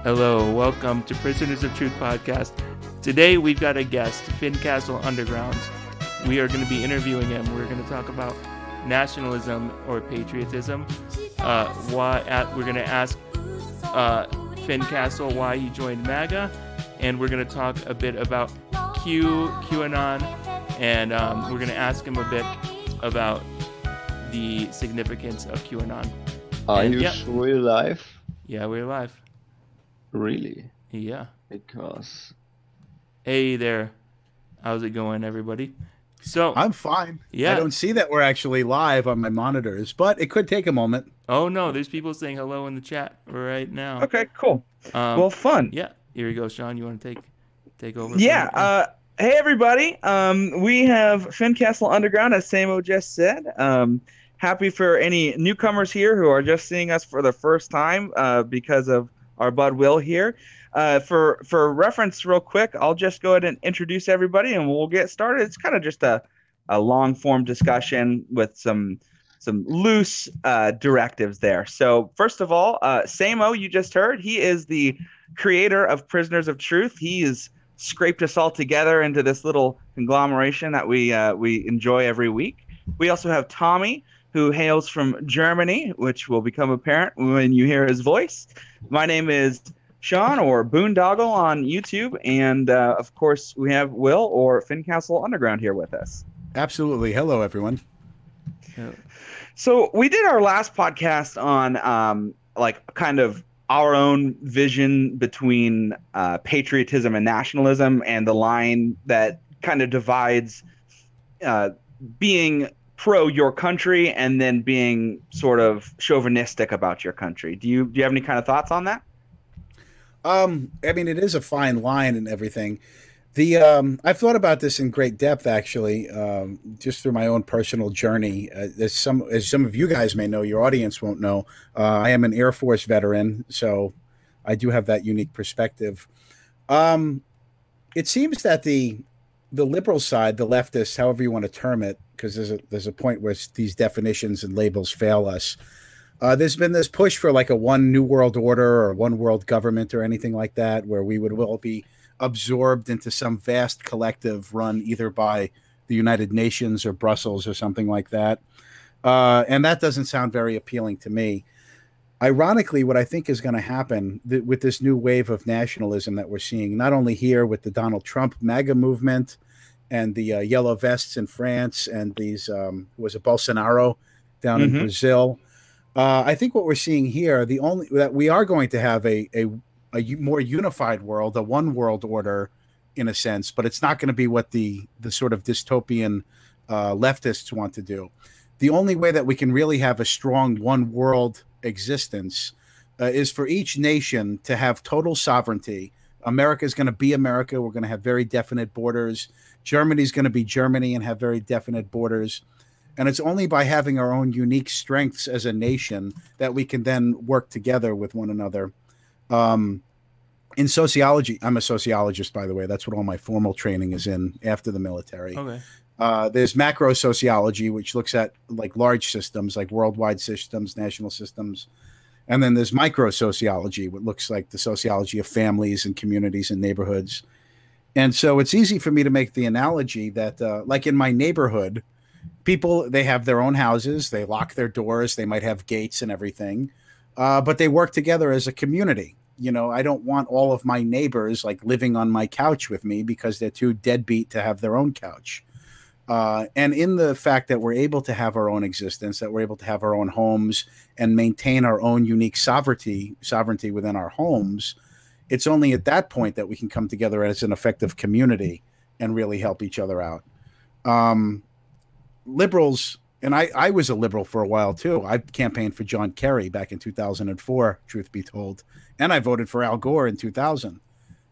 Hello, welcome to Prisoners of Truth podcast. Today we've got a guest, Fincastle Underground. We are going to be interviewing him. We're going to talk about nationalism or patriotism. We're going to ask Fincastle why he joined MAGA, and we're going to talk a bit about Qanon, and we're going to ask him a bit about the significance of Qanon. Are you sure live? Yeah, we're live. Really? Yeah. Because... Hey there. How's it going, everybody? So I'm fine. Yeah. I don't see that we're actually live on my monitors, but it could take a moment. Oh, no. There's people saying hello in the chat right now. Okay, cool. Well, fun. Yeah. Here we go, Sean. You want to take over? Yeah. Hey, everybody. We have Fincastle Underground, as Samo just said. Happy for any newcomers here who are just seeing us for the first time because of our Bud Will here. For reference real quick, I'll just go ahead and introduce everybody and we'll get started. It's kind of just a long form discussion with some loose directives there. So first of all, Samo, you just heard, he is the creator of Prisoners of Truth. He has scraped us all together into this little conglomeration that we enjoy every week. We also have Tommy, who hails from Germany, which will become apparent when you hear his voice. My name is Sean, or Boone Doggle on YouTube, and of course we have Will, or Fincastle Underground, here with us. Absolutely. Hello, everyone. So we did our last podcast on kind of our own vision between patriotism and nationalism, and the line that kind of divides being pro your country and then being sort of chauvinistic about your country. Do you have any kind of thoughts on that? I mean, it is a fine line and everything. I've thought about this in great depth, actually, just through my own personal journey. As some of you guys may know, your audience won't know, I am an Air Force veteran, so I do have that unique perspective. It seems that the liberal side, the leftists, however you want to term it, because there's a point where these definitions and labels fail us. There's been this push for like a one new world order or one world government or anything like that, where we would all be absorbed into some vast collective run either by the United Nations or Brussels or something like that. And that doesn't sound very appealing to me. Ironically, what I think is going to happen with this new wave of nationalism that we're seeing, not only here with the Donald Trump MAGA movement and the yellow vests in France and these, was it Bolsonaro down in Brazil? I think what we're seeing here, that we are going to have a more unified world, a one world order in a sense, but it's not going to be what the sort of dystopian leftists want to do. The only way that we can really have a strong one world existence is for each nation to have total sovereignty. America is going to be America. We're going to have very definite borders. Germany's going to be Germany and have very definite borders. And it's only by having our own unique strengths as a nation that we can then work together with one another. In sociology, I'm a sociologist, by the way. That's what all my formal training is in after the military. Okay. There's macro sociology, which looks at like large systems, like worldwide systems, national systems. And then there's micro sociology, what looks like the sociology of families and communities and neighborhoods. And so it's easy for me to make the analogy that like in my neighborhood, people, they have their own houses, they lock their doors, they might have gates and everything, but they work together as a community. You know, I don't want all of my neighbors like living on my couch with me because they're too deadbeat to have their own couch. And in the fact that we're able to have our own existence, that we're able to have our own homes and maintain our own unique sovereignty within our homes, it's only at that point that we can come together as an effective community and really help each other out. Liberals, and I was a liberal for a while too. I campaigned for John Kerry back in 2004, truth be told, and I voted for Al Gore in 2000.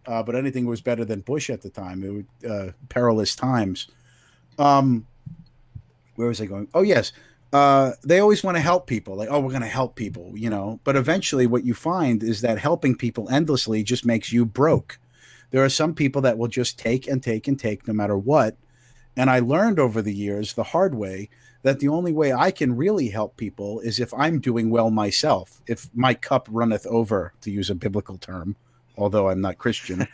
But anything was better than Bush at the time. It was perilous times. Where was I going? Oh, yes. They always want to help people. Like, oh, we're going to help people, you know. But eventually what you find is that helping people endlessly just makes you broke. There are some people that will just take and take and take no matter what. And I learned over the years the hard way that the only way I can really help people is if I'm doing well myself. If my cup runneth over, to use a biblical term, although I'm not Christian,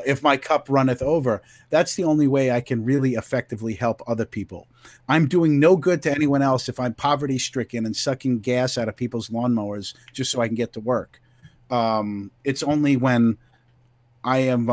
if my cup runneth over, that's the only way I can really effectively help other people. I'm doing no good to anyone else if I'm poverty stricken and sucking gas out of people's lawnmowers just so I can get to work. It's only when I am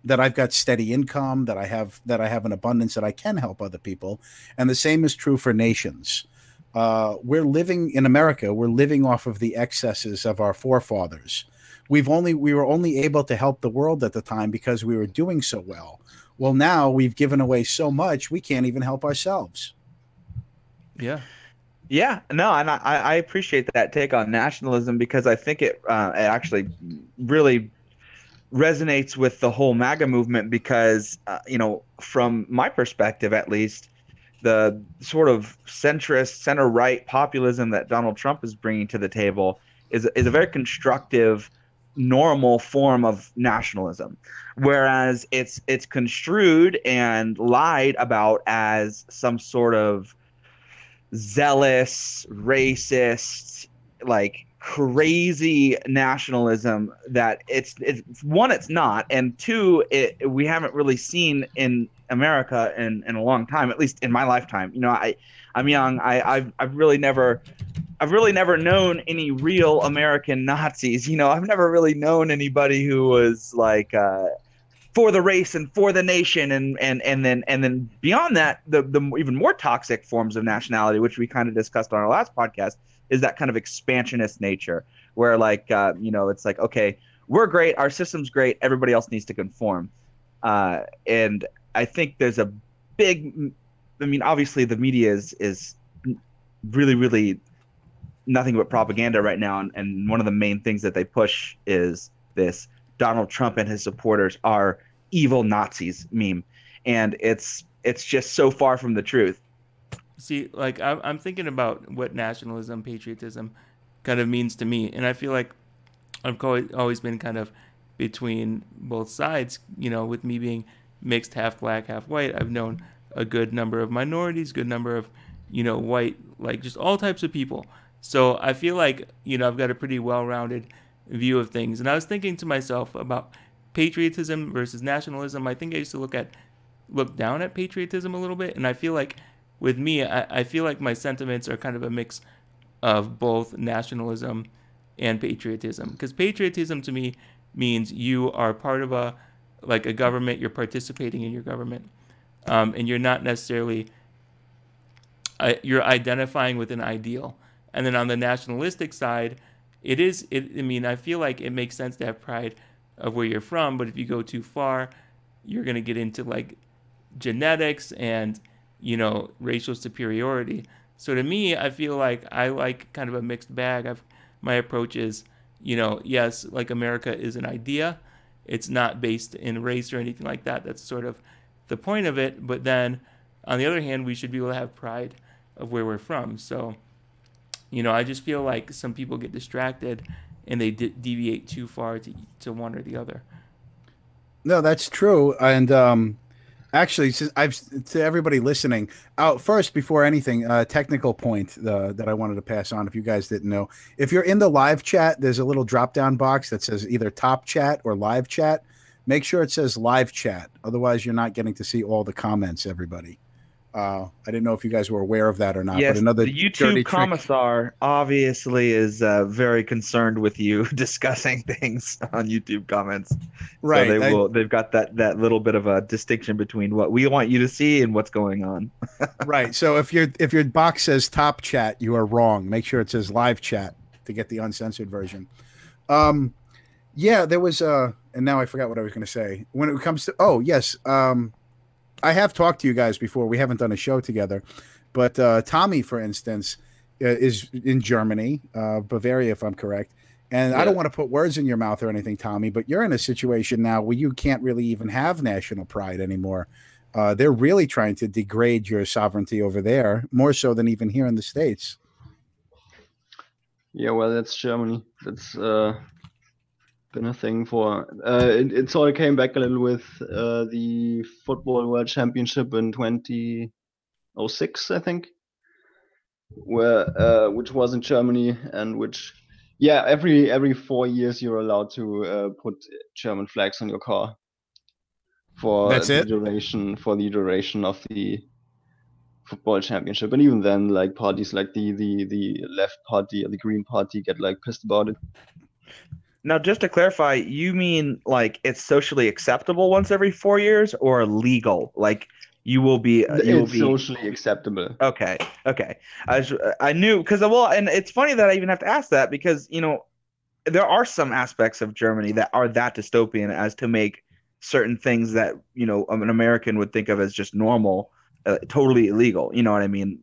that I've got steady income, that I have an abundance, that I can help other people, and the same is true for nations. We're living in America. We're living off of the excesses of our forefathers. We were only able to help the world at the time because we were doing so well. Well, now we've given away so much we can't even help ourselves. Yeah. Yeah, no, and I appreciate that take on nationalism, because I think it actually really resonates with the whole MAGA movement, because from my perspective at least, the sort of centrist, center-right populism that Donald Trump is bringing to the table is a very constructive, normal form of nationalism, whereas it's construed and lied about as some sort of zealous, racist, like crazy nationalism that it's one, it's not, and two, we haven't really seen in America in a long time, at least in my lifetime. I'm young. I've really never known any real American Nazis. I've never really known anybody who was like for the race and for the nation, and then beyond that, the even more toxic forms of nationality, which we kind of discussed on our last podcast, is that kind of expansionist nature, where it's like, okay, we're great, our system's great, everybody else needs to conform. And I think there's a big, obviously the media is really, really nothing but propaganda right now, and one of the main things that they push is this Donald Trump and his supporters are evil Nazis meme, and it's just so far from the truth. See, like I'm thinking about what nationalism, patriotism kind of means to me, and I feel like I've always been kind of between both sides. With me being mixed, half black, half white, I've known a good number of minorities, good number of white, like just all types of people. So I feel like I've got a pretty well-rounded view of things. And I was thinking to myself about patriotism versus nationalism. I think I used to look down at patriotism a little bit, and I feel like with me, I feel like my sentiments are kind of a mix of both nationalism and patriotism. Because patriotism to me means you are part of a government, you're participating in your government, and you're not necessarily you're identifying with an ideal. And then on the nationalistic side, I feel like it makes sense to have pride of where you're from, but if you go too far, you're going to get into like genetics and, racial superiority. So to me, I feel like I like kind of a mixed bag. My approach is, yes, like America is an idea. It's not based in race or anything like that. That's sort of the point of it. But then on the other hand, we should be able to have pride of where we're from. So, I just feel like some people get distracted and they deviate too far to one or the other. No, that's true. And actually, to everybody listening, first, before anything, technical point that I wanted to pass on, if you guys didn't know. If you're in the live chat, there's a little drop-down box that says either top chat or live chat. Make sure it says live chat. Otherwise, you're not getting to see all the comments, everybody. I didn't know if you guys were aware of that or not. Yes, but another the YouTube commissar obviously is very concerned with you discussing things on YouTube comments. Right. So they've got that little bit of a distinction between what we want you to see and what's going on. Right. So if your box says top chat, you are wrong. Make sure it says live chat to get the uncensored version. Yeah, there was and now I forgot what I was going to say. When it comes to yes, I have talked to you guys before. We haven't done a show together, but Tommy, for instance, is in Germany, Bavaria, if I'm correct. And yeah. I don't want to put words in your mouth or anything, Tommy, but you're in a situation now where you can't really even have national pride anymore. They're really trying to degrade your sovereignty over there, more so than even here in the States. Yeah, well, that's Germany. That's been a thing for. It sort of came back a little with the Football World Championship in 2006, I think, which was in Germany, and which, yeah, every 4 years you're allowed to put German flags on your car for That's the it? duration of the football championship. And even then, like, parties like the left party or the Green Party get like pissed about it. Now, just to clarify, you mean like it's socially acceptable once every 4 years, or legal? Like you will be It's socially acceptable. Okay, okay. I knew because well, and it's funny that I even have to ask that because there are some aspects of Germany that are that dystopian as to make certain things that an American would think of as just normal, totally illegal. You know what I mean?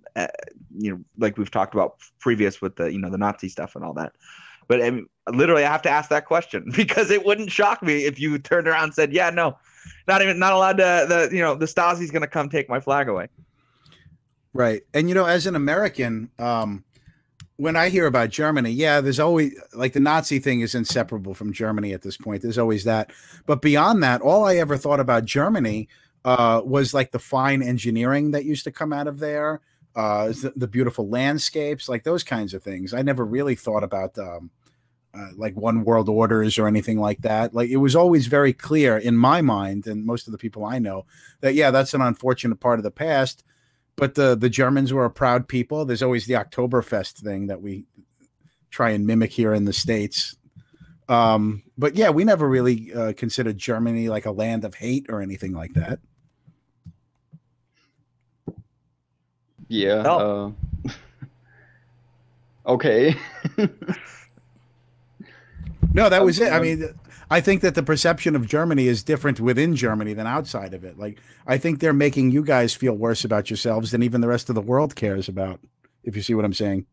Like we've talked about previous with the the Nazi stuff and all that. But I mean, literally, I have to ask that question because it wouldn't shock me if you turned around and said, "Yeah, no, not allowed to. The Stasi's going to come take my flag away." Right. And as an American, when I hear about Germany, yeah, there's always like the Nazi thing is inseparable from Germany at this point. There's always that. But beyond that, all I ever thought about Germany was like the fine engineering that used to come out of there, the beautiful landscapes, like those kinds of things. I never really thought about like one world orders or anything like that. Like it was always very clear in my mind and most of the people I know that, yeah, that's an unfortunate part of the past. But the Germans were a proud people. There's always the Oktoberfest thing that we try and mimic here in the States. But yeah, we never really considered Germany like a land of hate or anything like that. Yeah. Okay. No, that was it. I mean, I think that the perception of Germany is different within Germany than outside of it. Like, I think they're making you guys feel worse about yourselves than even the rest of the world cares about, if you see what I'm saying.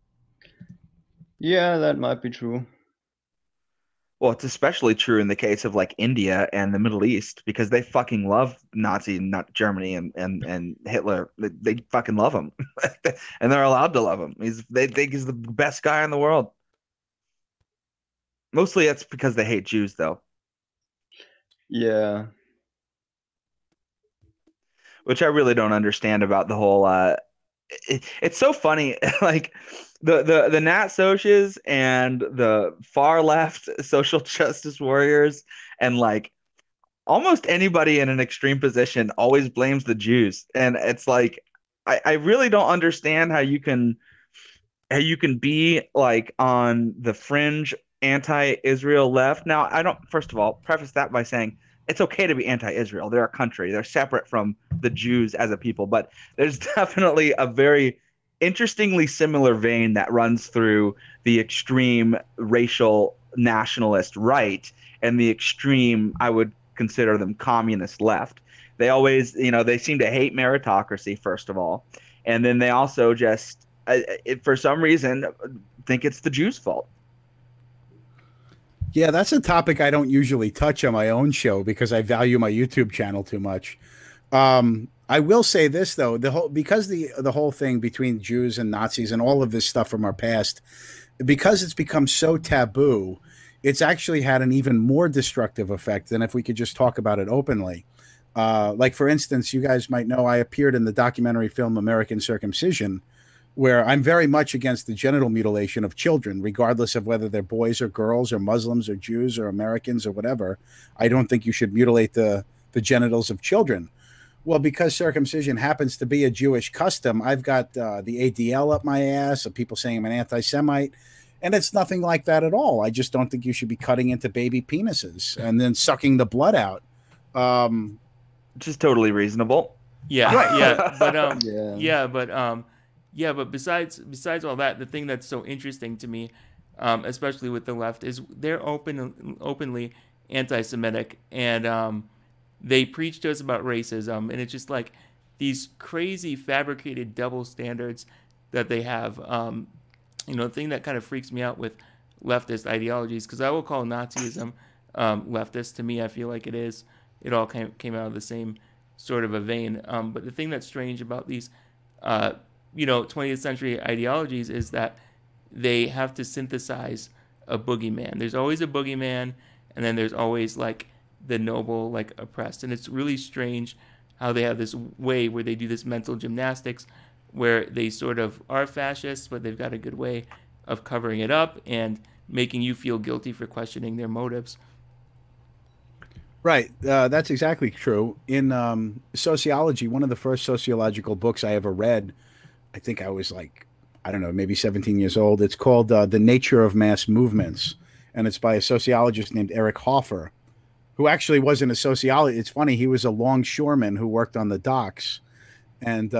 Yeah, that might be true. Well, it's especially true in the case of like India and the Middle East because they fucking love Nazi, not Germany and Hitler. They fucking love him, and they're allowed to love him. They think he's the best guy in the world. Mostly that's because they hate Jews, though. Yeah. Which I really don't understand about the whole. It's so funny, like the Nat Socias and the far left social justice warriors, and like almost anybody in an extreme position always blames the Jews, and it's like I really don't understand how you can be like on the fringe anti-Israel left. Now, I don't, first of all, preface that by saying it's okay to be anti-Israel. They're a country. They're separate from the Jews as a people, but there's definitely a very interestingly similar vein that runs through the extreme racial nationalist right and the extreme, I would consider them communist left. They always, they seem to hate meritocracy, first of all. And then they also just, for some reason, think it's the Jews' fault. Yeah, that's a topic I don't usually touch on my own show because I value my YouTube channel too much. I will say this though, because the whole thing between Jews and Nazis and all of this stuff from our past, because it's become so taboo, it's actually had an even more destructive effect than if we could just talk about it openly. Like for instance, you guys might know I appeared in the documentary film American Circumcision, where I'm very much against the genital mutilation of children, regardless of whether they're boys or girls or Muslims or Jews or Americans or whatever. I don't think you should mutilate the genitals of children. Well, because circumcision happens to be a Jewish custom, I've got the ADL up my ass of people saying I'm an anti-Semite, and it's nothing like that at all. I just don't think you should be cutting into baby penises and then sucking the blood out. Which is totally reasonable. Yeah, Right. yeah, but Yeah. besides all that, the thing that's so interesting to me, especially with the left, is they're openly anti-Semitic, and they preach to us about racism, and it's just like these crazy fabricated double standards that they have. The thing that kind of freaks me out with leftist ideologies, because I will call Nazism leftist. To me, I feel like it is. It all came out of the same sort of a vein. But the thing that's strange about these 20th century ideologies is that they have to synthesize a boogeyman. There's always a boogeyman, and then there's always like the noble, like oppressed. And it's really strange how they have this way where they do this mental gymnastics where they sort of are fascists, but they've got a good way of covering it up and making you feel guilty for questioning their motives. Right. That's exactly true. In sociology, one of the first sociological books I ever read, I think I was like, I don't know, maybe 17 years old. It's called The Nature of Mass Movements, and it's by a sociologist named Eric Hoffer, who actually wasn't a sociologist. It's funny, he was a longshoreman who worked on the docks and,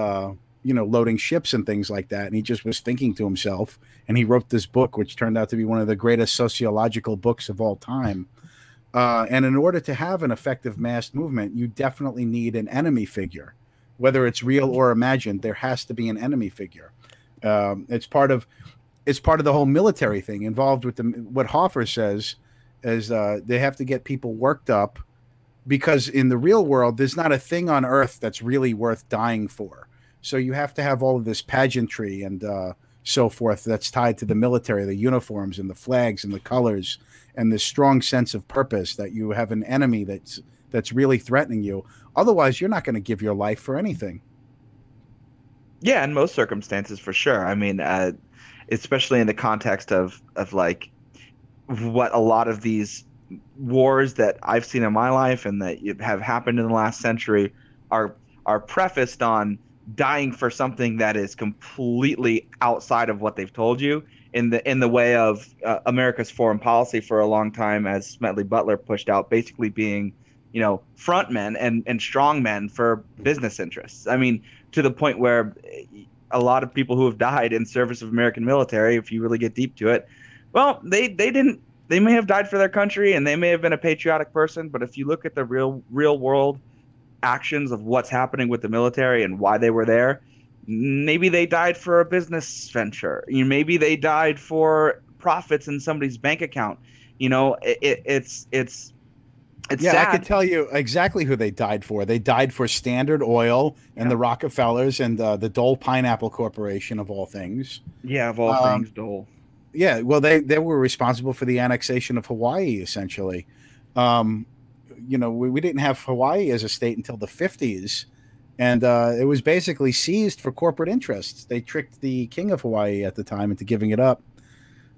loading ships and things like that. And he just was thinking to himself, and he wrote this book, which turned out to be one of the greatest sociological books of all time. And in order to have an effective mass movement, you definitely need an enemy figure, whether it's real or imagined. There has to be an enemy figure. It's part of the whole military thing involved with what Hoffer says is they have to get people worked up, because in the real world, there's not a thing on earth that's really worth dying for. So you have to have all of this pageantry and so forth that's tied to the military, the uniforms and the flags and the colors, and this strong sense of purpose that you have an enemy that's really threatening you. Otherwise, you're not going to give your life for anything. Yeah, in most circumstances, for sure. I mean, especially in the context of like what a lot of these wars that I've seen in my life and that have happened in the last century are prefaced on dying for something that is completely outside of what they've told you, in the way of America's foreign policy for a long time, as Smedley Butler pushed out, basically being, front men and strong men for business interests. I mean, to the point where a lot of people who have died in service of American military, if you really get deep to it, well, they may have died for their country and they may have been a patriotic person, but if you look at the real world actions of what's happening with the military and why they were there, maybe they died for a business venture. Maybe they died for profits in somebody's bank account. It's yeah, sad. I could tell you exactly who they died for. They died for Standard Oil and the Rockefellers and the Dole Pineapple Corporation, of all things. Yeah, of all things, Dole. Yeah, well, they were responsible for the annexation of Hawaii, essentially. We didn't have Hawaii as a state until the 50s, and it was basically seized for corporate interests. They tricked the king of Hawaii at the time into giving it up.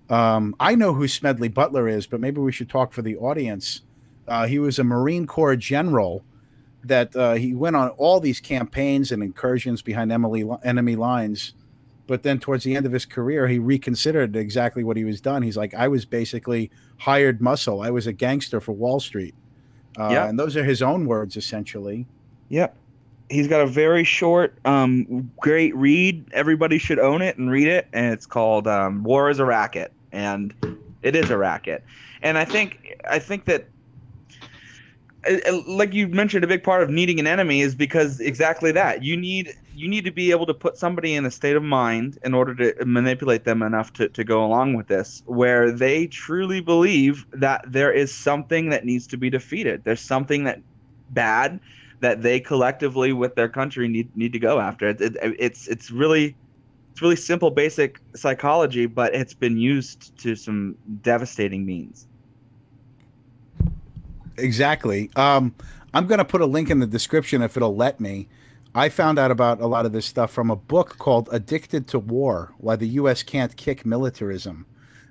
I know who Smedley Butler is, but maybe we should talk for the audience. He was a Marine Corps general that he went on all these campaigns and incursions behind enemy lines. But then towards the end of his career, he reconsidered exactly what he was done. He's like, I was basically hired muscle. I was a gangster for Wall Street. And those are his own words, essentially. Yep. He's got a very short, great read. Everybody should own it and read it. And it's called War is a Racket. And it is a racket. And I think that, like you mentioned, a big part of needing an enemy is because exactly that. You need to be able to put somebody in a state of mind in order to manipulate them enough to go along with this, where they truly believe that there is something that needs to be defeated. There's something that bad that they collectively with their country need to go after. It's really simple, basic psychology, but it's been used to some devastating means. Exactly. I'm going to put a link in the description if it'll let me. I found out about a lot of this stuff from a book called Addicted to War, Why the U.S. Can't Kick Militarism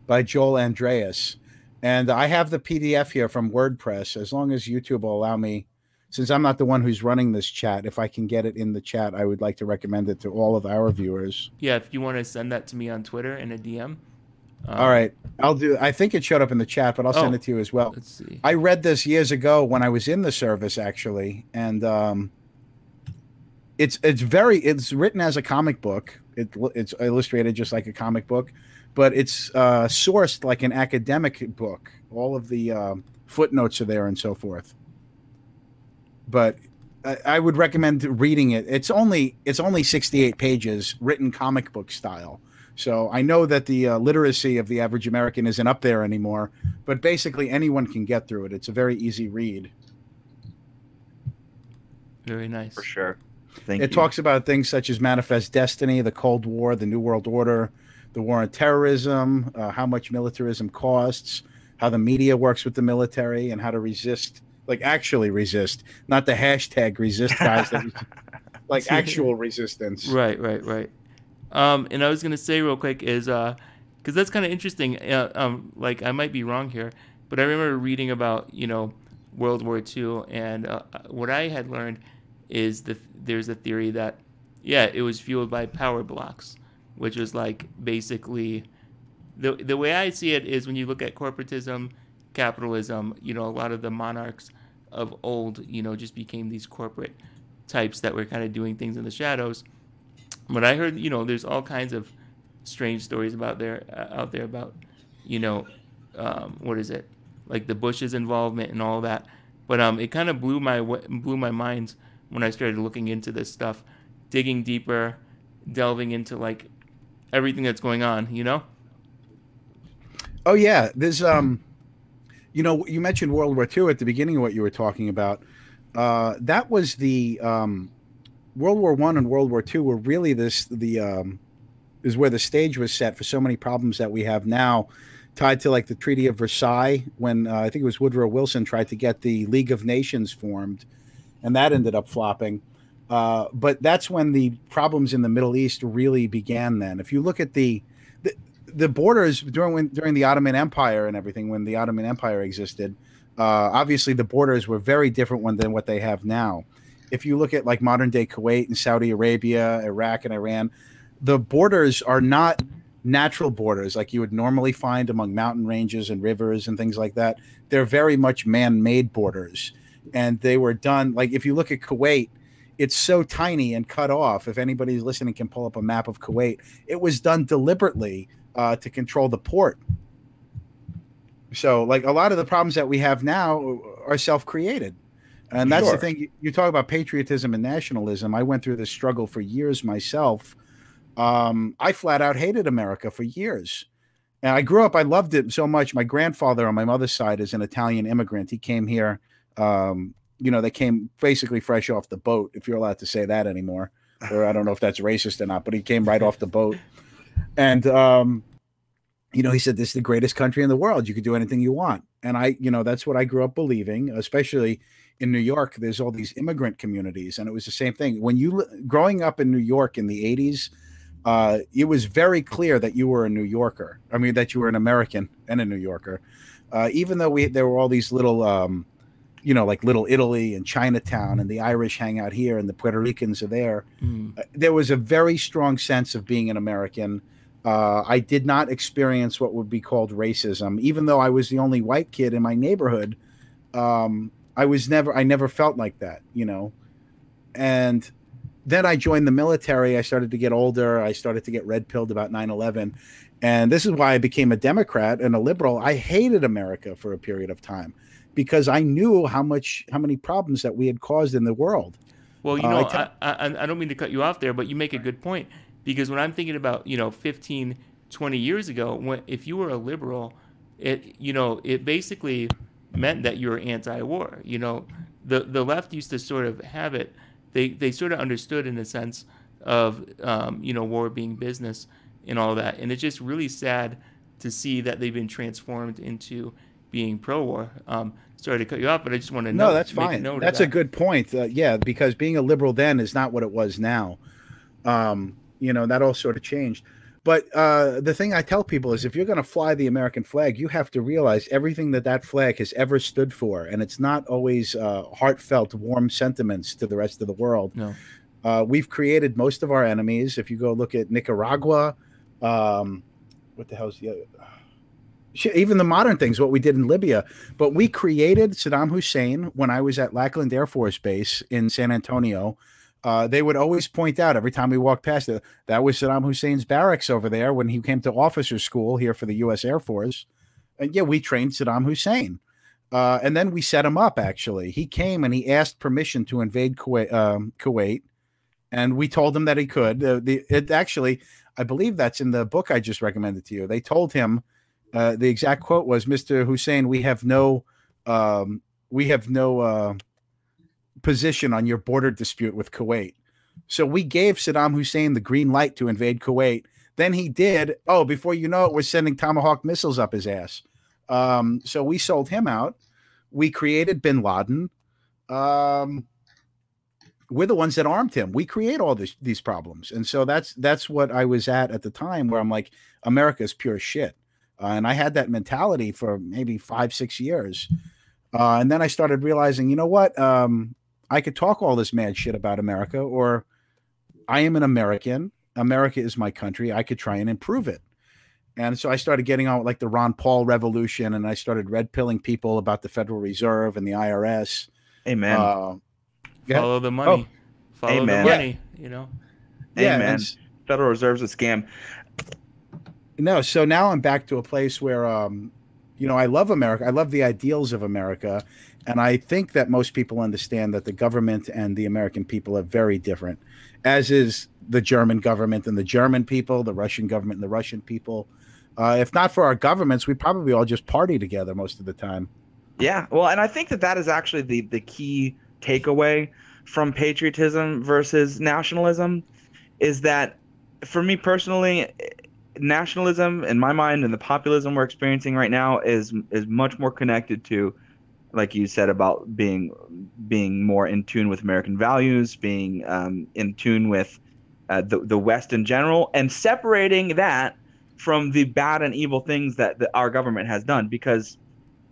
by Joel Andreas. And I have the PDF here from WordPress. As long as YouTube will allow me, since I'm not the one who's running this chat, if I can get it in the chat, I would like to recommend it to all of our viewers. Yeah, if you want to send that to me on Twitter in a DM. All right. I'll do. I think it showed up in the chat, but I'll send it to you as well. Let's see. I read this years ago when I was in the service, actually, and it's written as a comic book. It's illustrated just like a comic book, but it's sourced like an academic book. All of the footnotes are there and so forth. But I would recommend reading it. It's only 68 pages, written comic book style. So I know that the literacy of the average American isn't up there anymore, but basically anyone can get through it. It's a very easy read. Very nice. For sure. Thank you. It talks about things such as Manifest Destiny, the Cold War, the New World Order, the war on terrorism, how much militarism costs, how the media works with the military, and how to resist, like actually resist, not the hashtag resist guys, that like actual resistance. Right. And I was gonna say real quick is because that's kind of interesting. Like I might be wrong here, but I remember reading about World War II, and what I had learned is there's a theory that it was fueled by power blocks, which was like basically the way I see it is when you look at corporatism, capitalism, a lot of the monarchs of old, just became these corporate types that were kind of doing things in the shadows. But I heard, there's all kinds of strange stories out there about, what is it, like the Bush's involvement and all that. But it kind of blew my mind when I started looking into this stuff, digging deeper, delving into like everything that's going on. Oh yeah, there's you mentioned World War II at the beginning of what you were talking about. That was the World War I and World War II were really is where the stage was set for so many problems that we have now, tied to like the Treaty of Versailles, when I think it was Woodrow Wilson tried to get the League of Nations formed, and that ended up flopping. But that's when the problems in the Middle East really began. Then, if you look at the borders during the Ottoman Empire and everything, when the Ottoman Empire existed, obviously the borders were very different than what they have now. If you look at like modern day Kuwait and Saudi Arabia, Iraq and Iran, the borders are not natural borders like you would normally find among mountain ranges and rivers and things like that. They're very much man-made borders. And they were done, like if you look at Kuwait, it's so tiny and cut off. If anybody's listening can pull up a map of Kuwait, it was done deliberately to control the port. So like a lot of the problems that we have now are self-created. And that's the thing. You talk about patriotism and nationalism. I went through this struggle for years myself. I flat out hated America for years. And I grew up, I loved it so much. My grandfather on my mother's side is an Italian immigrant. He came here, they came basically fresh off the boat, if you're allowed to say that anymore. Or I don't know if that's racist or not, but he came right off the boat. And, he said, this is the greatest country in the world. You could do anything you want. And that's what I grew up believing, especially in New York. There's all these immigrant communities. And it was the same thing. Growing up in New York in the 80s, it was very clear that you were a New Yorker. I mean, that you were an American and a New Yorker. Even though there were all these little, like Little Italy and Chinatown, and the Irish hang out here and the Puerto Ricans are there. There was a very strong sense of being an American. I did not experience what would be called racism, even though I was the only white kid in my neighborhood. I never felt like that, and then I joined the military. I started to get older. I started to get red-pilled about 9/11. And this is why I became a Democrat and a liberal. I hated America for a period of time because I knew how many problems that we had caused in the world. Well, I don't mean to cut you off there, but you make a good point. Because when I'm thinking about, 15, 20 years ago, if you were a liberal, it basically meant that you were anti-war. The left used to sort of have it. They sort of understood in a sense of, war being business and all that. And it's just really sad to see that they've been transformed into being pro-war. Sorry to cut you off, but I just want to know. No, that's fine. That's a good point. Because being a liberal then is not what it was now. That all sort of changed. But the thing I tell people is if you're going to fly the American flag, you have to realize everything that flag has ever stood for. And it's not always heartfelt, warm sentiments to the rest of the world. No. We've created most of our enemies. If you go look at Nicaragua, what the hell's the other? Even the modern things, what we did in Libya. But we created Saddam Hussein when I was at Lackland Air Force Base in San Antonio. They would always point out every time we walked past it, that was Saddam Hussein's barracks over there when he came to officer school here for the U.S. Air Force. And we trained Saddam Hussein. And then we set him up, actually. He came and he asked permission to invade Kuwait. And we told him that he could. Actually, I believe that's in the book I just recommended to you. They told him, the exact quote was, Mr. Hussein, we have no position on your border dispute with Kuwait. So we gave Saddam Hussein the green light to invade Kuwait. Then he did. Oh, before you know it, we're sending Tomahawk missiles up his ass. So we sold him out. We created Bin Laden. We're the ones that armed him. We create all these problems. And so that's what I was at the time, where I'm like, America's pure shit. And I had that mentality for maybe 5-6 years. And then I started realizing, you know what? I could talk all this mad shit about America, or I am an American. America is my country. I could try and improve it. And so I started getting on with like the Ron Paul revolution, and I started red pilling people about the Federal Reserve and the IRS. Amen. Follow the money. Follow Amen. the money, you know? Amen. Federal Reserve's a scam. No, so now I'm back to a place where, you know, I love America. I love the ideals of America. And I think that most people understand that the government and the American people are very different, as is the German government and the German people, the Russian government and the Russian people. If not for our governments, we probably all just party together most of the time. Yeah, well, and I think that is actually the key takeaway from patriotism versus nationalism, is that for me personally, nationalism in my mind and the populism we're experiencing right now is much more connected to, like you said, about being more in tune with American values, being in tune with the West in general, and separating that from the bad and evil things that our government has done. Because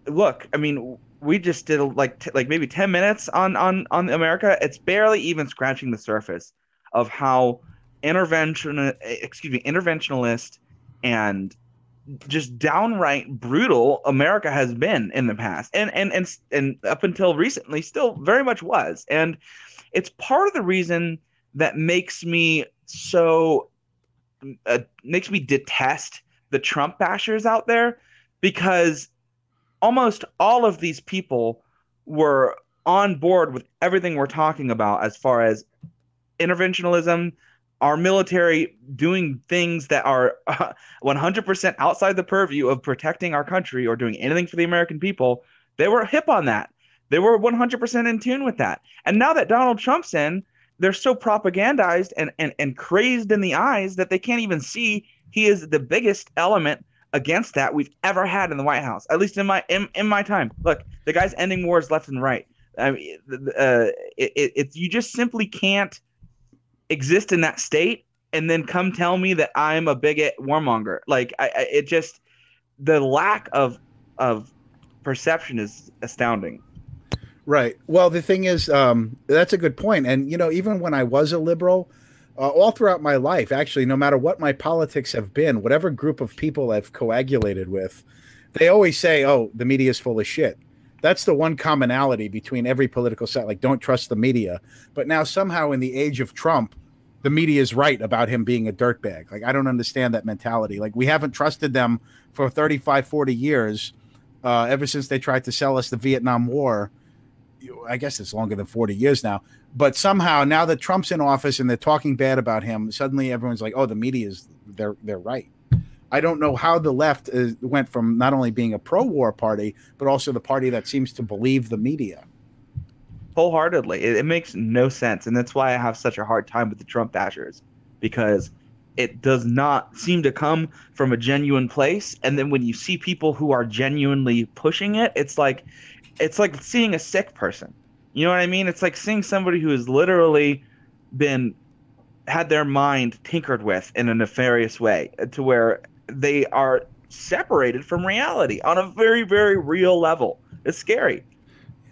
look, I mean, we just did like maybe 10 minutes on America. It's barely even scratching the surface of how interventionalist and just downright brutal America has been in the past, and up until recently still very much was. And it's part of the reason that makes me detest the Trump bashers out there, because almost all of these people were on board with everything we're talking about as far as interventionalism, our military doing things that are 100% outside the purview of protecting our country or doing anything for the American people. They were hip on that. They were 100% in tune with that. And now that Donald Trump's in, they're so propagandized and crazed in the eyes that they can't even see he is the biggest element against that we've ever had in the White House, at least in my time. Look, the guy's ending wars left and right. I mean, you just simply can't exist in that state and then come tell me that I'm a bigot warmonger. Like, it just, the lack of perception is astounding. Right. Well, the thing is, that's a good point. And, you know, even when I was a liberal, all throughout my life, actually, no matter what my politics have been, whatever group of people I've coagulated with, they always say, oh, the media is full of shit. That's the one commonality between every political side. Like, don't trust the media. But now somehow in the age of Trump, the media is right about him being a dirtbag. Like, I don't understand that mentality. Like, we haven't trusted them for 35, 40 years, ever since they tried to sell us the Vietnam War. I guess it's longer than 40 years now. But somehow now that Trump's in office and they're talking bad about him, suddenly everyone's like, oh, the media is, they're right. I don't know how the left went from not only being a pro-war party, but also the party that seems to believe the media. Wholeheartedly. It makes no sense. And that's why I have such a hard time with the Trump bashers, because it does not seem to come from a genuine place. And then when you see people who are genuinely pushing it, it's like seeing a sick person. You know what I mean? It's like seeing somebody who has literally had their mind tinkered with in a nefarious way, to where they are separated from reality on a very, very real level. It's scary.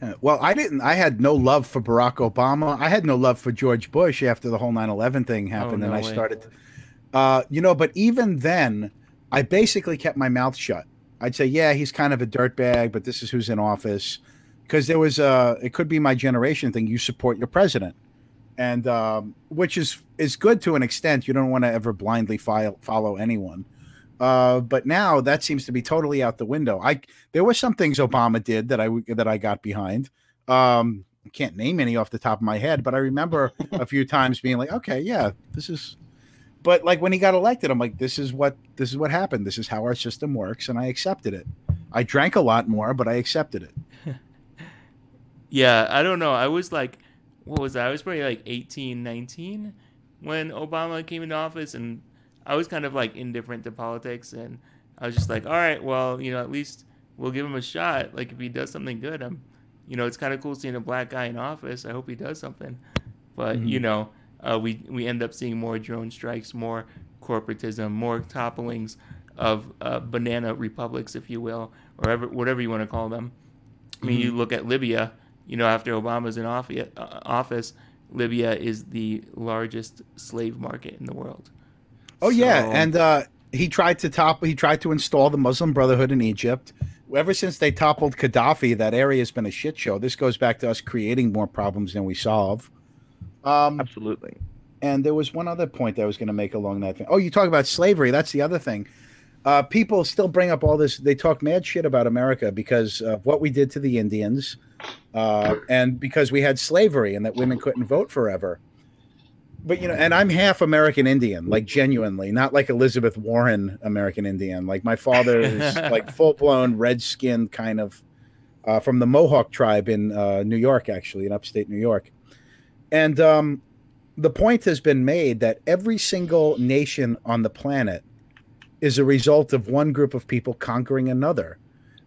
Yeah, well, I had no love for Barack Obama. I had no love for George Bush after the whole 9/11 thing happened. And I started, you know, but even then I basically kept my mouth shut. I'd say, yeah, he's kind of a dirtbag, but this is who's in office. Because there was it could be my generation thing. You support your president, and which is good to an extent. You don't want to ever blindly follow anyone. But now that seems to be totally out the window. There were some things Obama did that I got behind. I can't name any off the top of my head, but I remember a few times being like, okay, yeah, this is. But like when he got elected, I'm like, this is what happened. This is how our system works, and I accepted it. I drank a lot more, but I accepted it. Yeah, I don't know. I was like, what was that? I was probably like 18, 19 when Obama came into office, and I was kind of like indifferent to politics, and I was just like, all right, well, you know, at least we'll give him a shot. Like if he does something good, it's kind of cool seeing a black guy in office. I hope he does something. But we end up seeing more drone strikes, more corporatism, more topplings of banana republics, if you will, or whatever you want to call them. I mean, you look at Libya. After Obama's in office, Libya is the largest slave market in the world. Oh yeah, and he tried to install the Muslim Brotherhood in Egypt. Ever since they toppled Gaddafi, that area has been a shit show. This goes back to us creating more problems than we solve. Absolutely. And there was one other point that I was going to make along that thing. Oh, you talk about slavery. That's the other thing. People still bring up all this. They talk mad shit about America because of what we did to the Indians, and because we had slavery and that women couldn't vote forever. But and I'm half American Indian, like genuinely, not like Elizabeth Warren American Indian. Like my father is like full blown red skinned kind of from the Mohawk tribe in New York, actually, in upstate New York. And the point has been made that every single nation on the planet is a result of one group of people conquering another.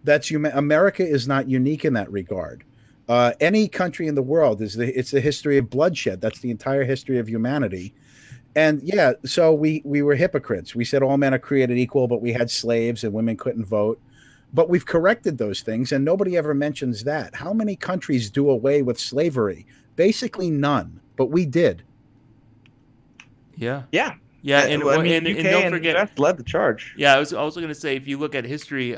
America is not unique in that regard. Any country in the world it's the history of bloodshed. That's the entire history of humanity. And yeah, so we were hypocrites. We said all men are created equal, but we had slaves and women couldn't vote. But we've corrected those things, and nobody ever mentions that. How many countries do away with slavery? Basically none, but we did. Yeah. Yeah. Yeah, and UK and don't forget, US led the charge. Yeah, I was also going to say, if you look at history,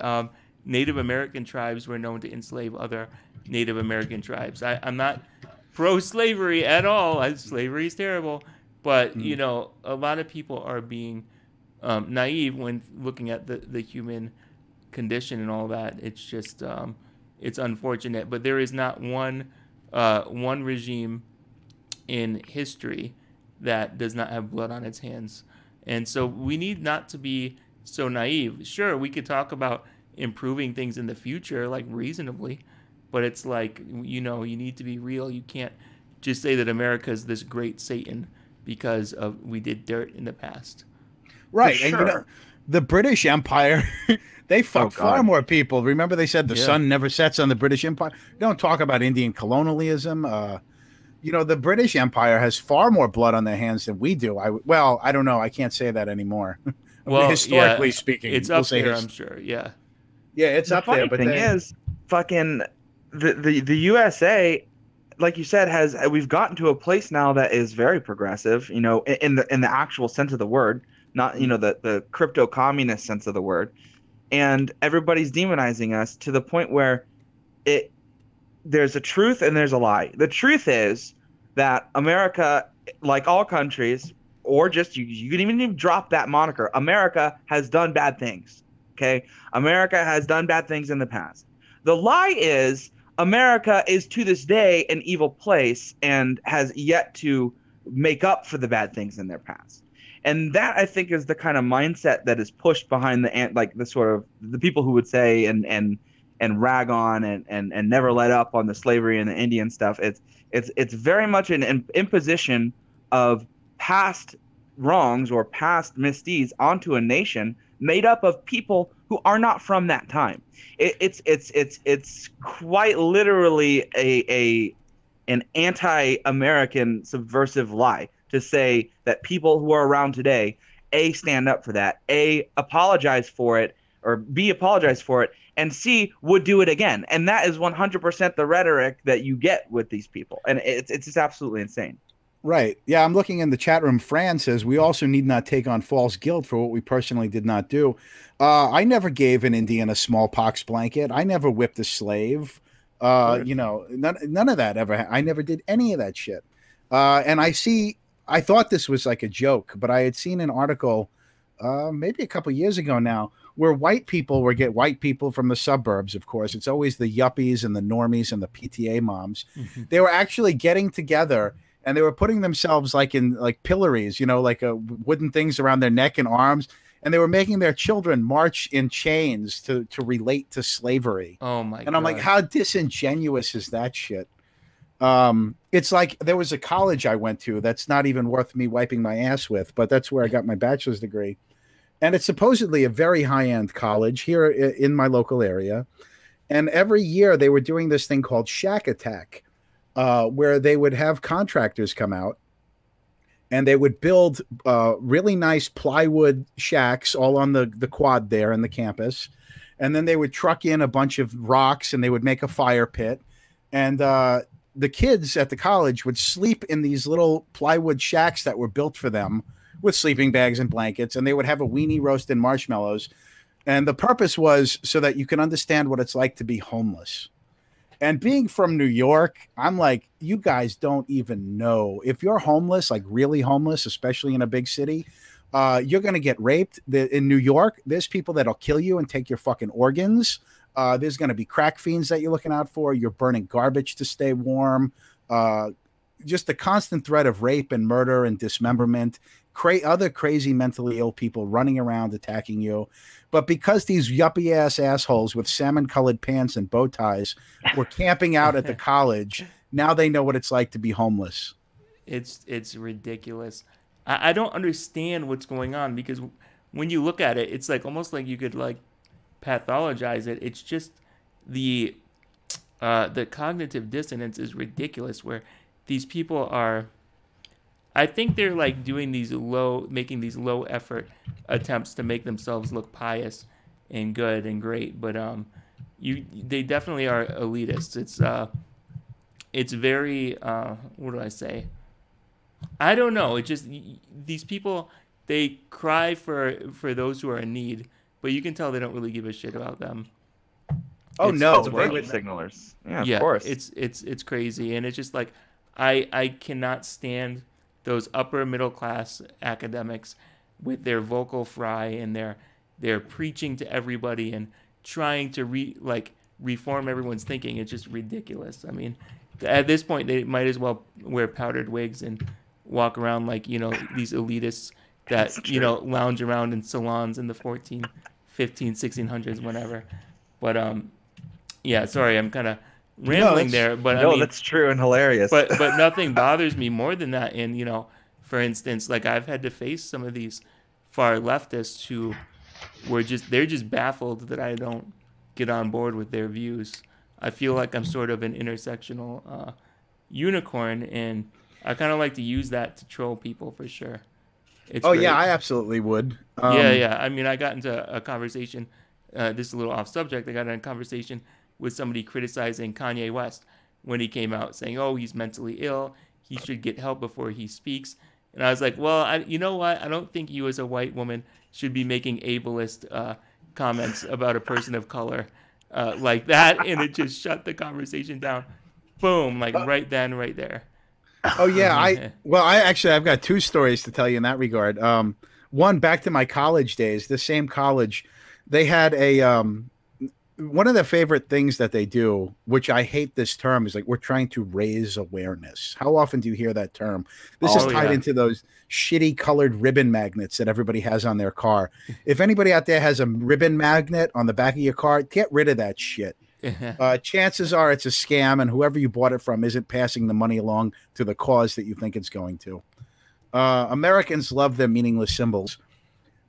Native American tribes were known to enslave other Native American tribes. I'm not pro-slavery at all. Slavery is terrible, but a lot of people are being naive when looking at the human condition and all that. It's just it's unfortunate, but there is not one regime in history that does not have blood on its hands. And so we need not to be so naive. Sure, we could talk about improving things in the future, like reasonably, but it's like, you need to be real. You can't just say that America is this great Satan because we did dirt in the past. Right. Sure. And the British Empire, they fucked far more people. Remember they said the sun never sets on the British Empire? Don't talk about Indian colonialism. The British Empire has far more blood on their hands than we do. I don't know. I can't say that anymore. Well, historically speaking, it's up there, I'm sure. Yeah. Yeah, it's up there. But the thing is, fucking the USA, like you said, we've gotten to a place now that is very progressive. In the actual sense of the word, not the crypto communist sense of the word, and everybody's demonizing us to the point where there's a truth and there's a lie. The truth is that America, like all countries, or just you can even drop that moniker, America has done bad things. Okay? America has done bad things in the past. The lie is America is to this day an evil place and has yet to make up for the bad things in their past. And that, I think, is the kind of mindset that is pushed behind the sort of the people who would say and rag on and never let up on the slavery and the Indian stuff. It's very much an imposition of past wrongs or past misdeeds onto a nation made up of people who are not from that time. It's quite literally an anti-American subversive lie to say that people who are around today, A, stand up for that, A, apologize for it, or B, apologize for it, and C, would do it again. And that is 100% the rhetoric that you get with these people. And it's just absolutely insane. Right. Yeah, I'm looking in the chat room. Fran says, we also need not take on false guilt for what we personally did not do. I never gave an Indian a smallpox blanket. I never whipped a slave. None of that ever. I never did any of that shit. And I thought this was like a joke, but I had seen an article maybe a couple years ago now where white people white people from the suburbs, of course. It's always the yuppies and the normies and the PTA moms. Mm-hmm. They were actually getting together and they were putting themselves in pillories, wooden things around their neck and arms. And they were making their children march in chains to relate to slavery. Oh my God. And I'm like, how disingenuous is that shit? It's like there was a college I went to that's not even worth me wiping my ass with, but that's where I got my bachelor's degree. And it's supposedly a very high-end college here in my local area. And every year they were doing this thing called Shack Attack, where they would have contractors come out and they would build really nice plywood shacks all on the quad there in the campus. And then they would truck in a bunch of rocks and they would make a fire pit. And the kids at the college would sleep in these little plywood shacks that were built for them with sleeping bags and blankets. And they would have a weenie roast and marshmallows. And the purpose was so that you can understand what it's like to be homeless. And being from New York, I'm like, you guys don't even know. If you're homeless, like really homeless, especially in a big city, you're going to get raped. In New York, there's people that'll kill you and take your fucking organs. There's going to be crack fiends that you're looking out for. You're burning garbage to stay warm. Just the constant threat of rape and murder and dismemberment. Other crazy mentally ill people running around attacking you. But because these yuppie ass assholes with salmon colored pants and bow ties were camping out at the college, now they know what it's like to be homeless. It's ridiculous. I don't understand what's going on, because when you look at it, it's like almost like you could like pathologize it. It's just the cognitive dissonance is ridiculous, where these people are, I think they're like doing making these low effort attempts to make themselves look pious and good and great, but they definitely are elitists. It's very what do I say? I don't know. It just, these people, they cry for those who are in need, but you can tell they don't really give a shit about them. Oh, no, virtue signalers. Yeah, of course. It's crazy, and it's just like I cannot stand those upper middle class academics with their vocal fry and their preaching to everybody and trying to reform everyone's thinking. It's just ridiculous. I mean, at this point, they might as well wear powdered wigs and walk around like, these elitists that, lounge around in salons in the 14, 15, 1600s, whenever. But, yeah, sorry, I'm kind of rambling there. But I mean, that's true and hilarious. But nothing bothers me more than that. And, for instance, like I've had to face some of these far leftists who they're just baffled that I don't get on board with their views. I feel like I'm sort of an intersectional unicorn, and I kind of like to use that to troll people for sure. Yeah, I absolutely would. Yeah. I mean, I got into a conversation. This is a little off subject. I got in a conversation with somebody criticizing Kanye West when he came out, saying, "Oh, he's mentally ill. He should get help before he speaks." And I was like, "Well, you know what? I don't think you as a white woman should be making ableist comments about a person of color like that." And it just shut the conversation down. Boom, like right then, right there. Oh yeah, I've got two stories to tell you in that regard. One, back to my college days, the same college, they had one of the favorite things that they do, which I hate this term, is like, we're trying to raise awareness. How often do you hear that term? This is tied into those shitty colored ribbon magnets that everybody has on their car. If anybody out there has a ribbon magnet on the back of your car, get rid of that shit. Chances are it's a scam, and whoever you bought it from isn't passing the money along to the cause that you think it's going to. Americans love their meaningless symbols,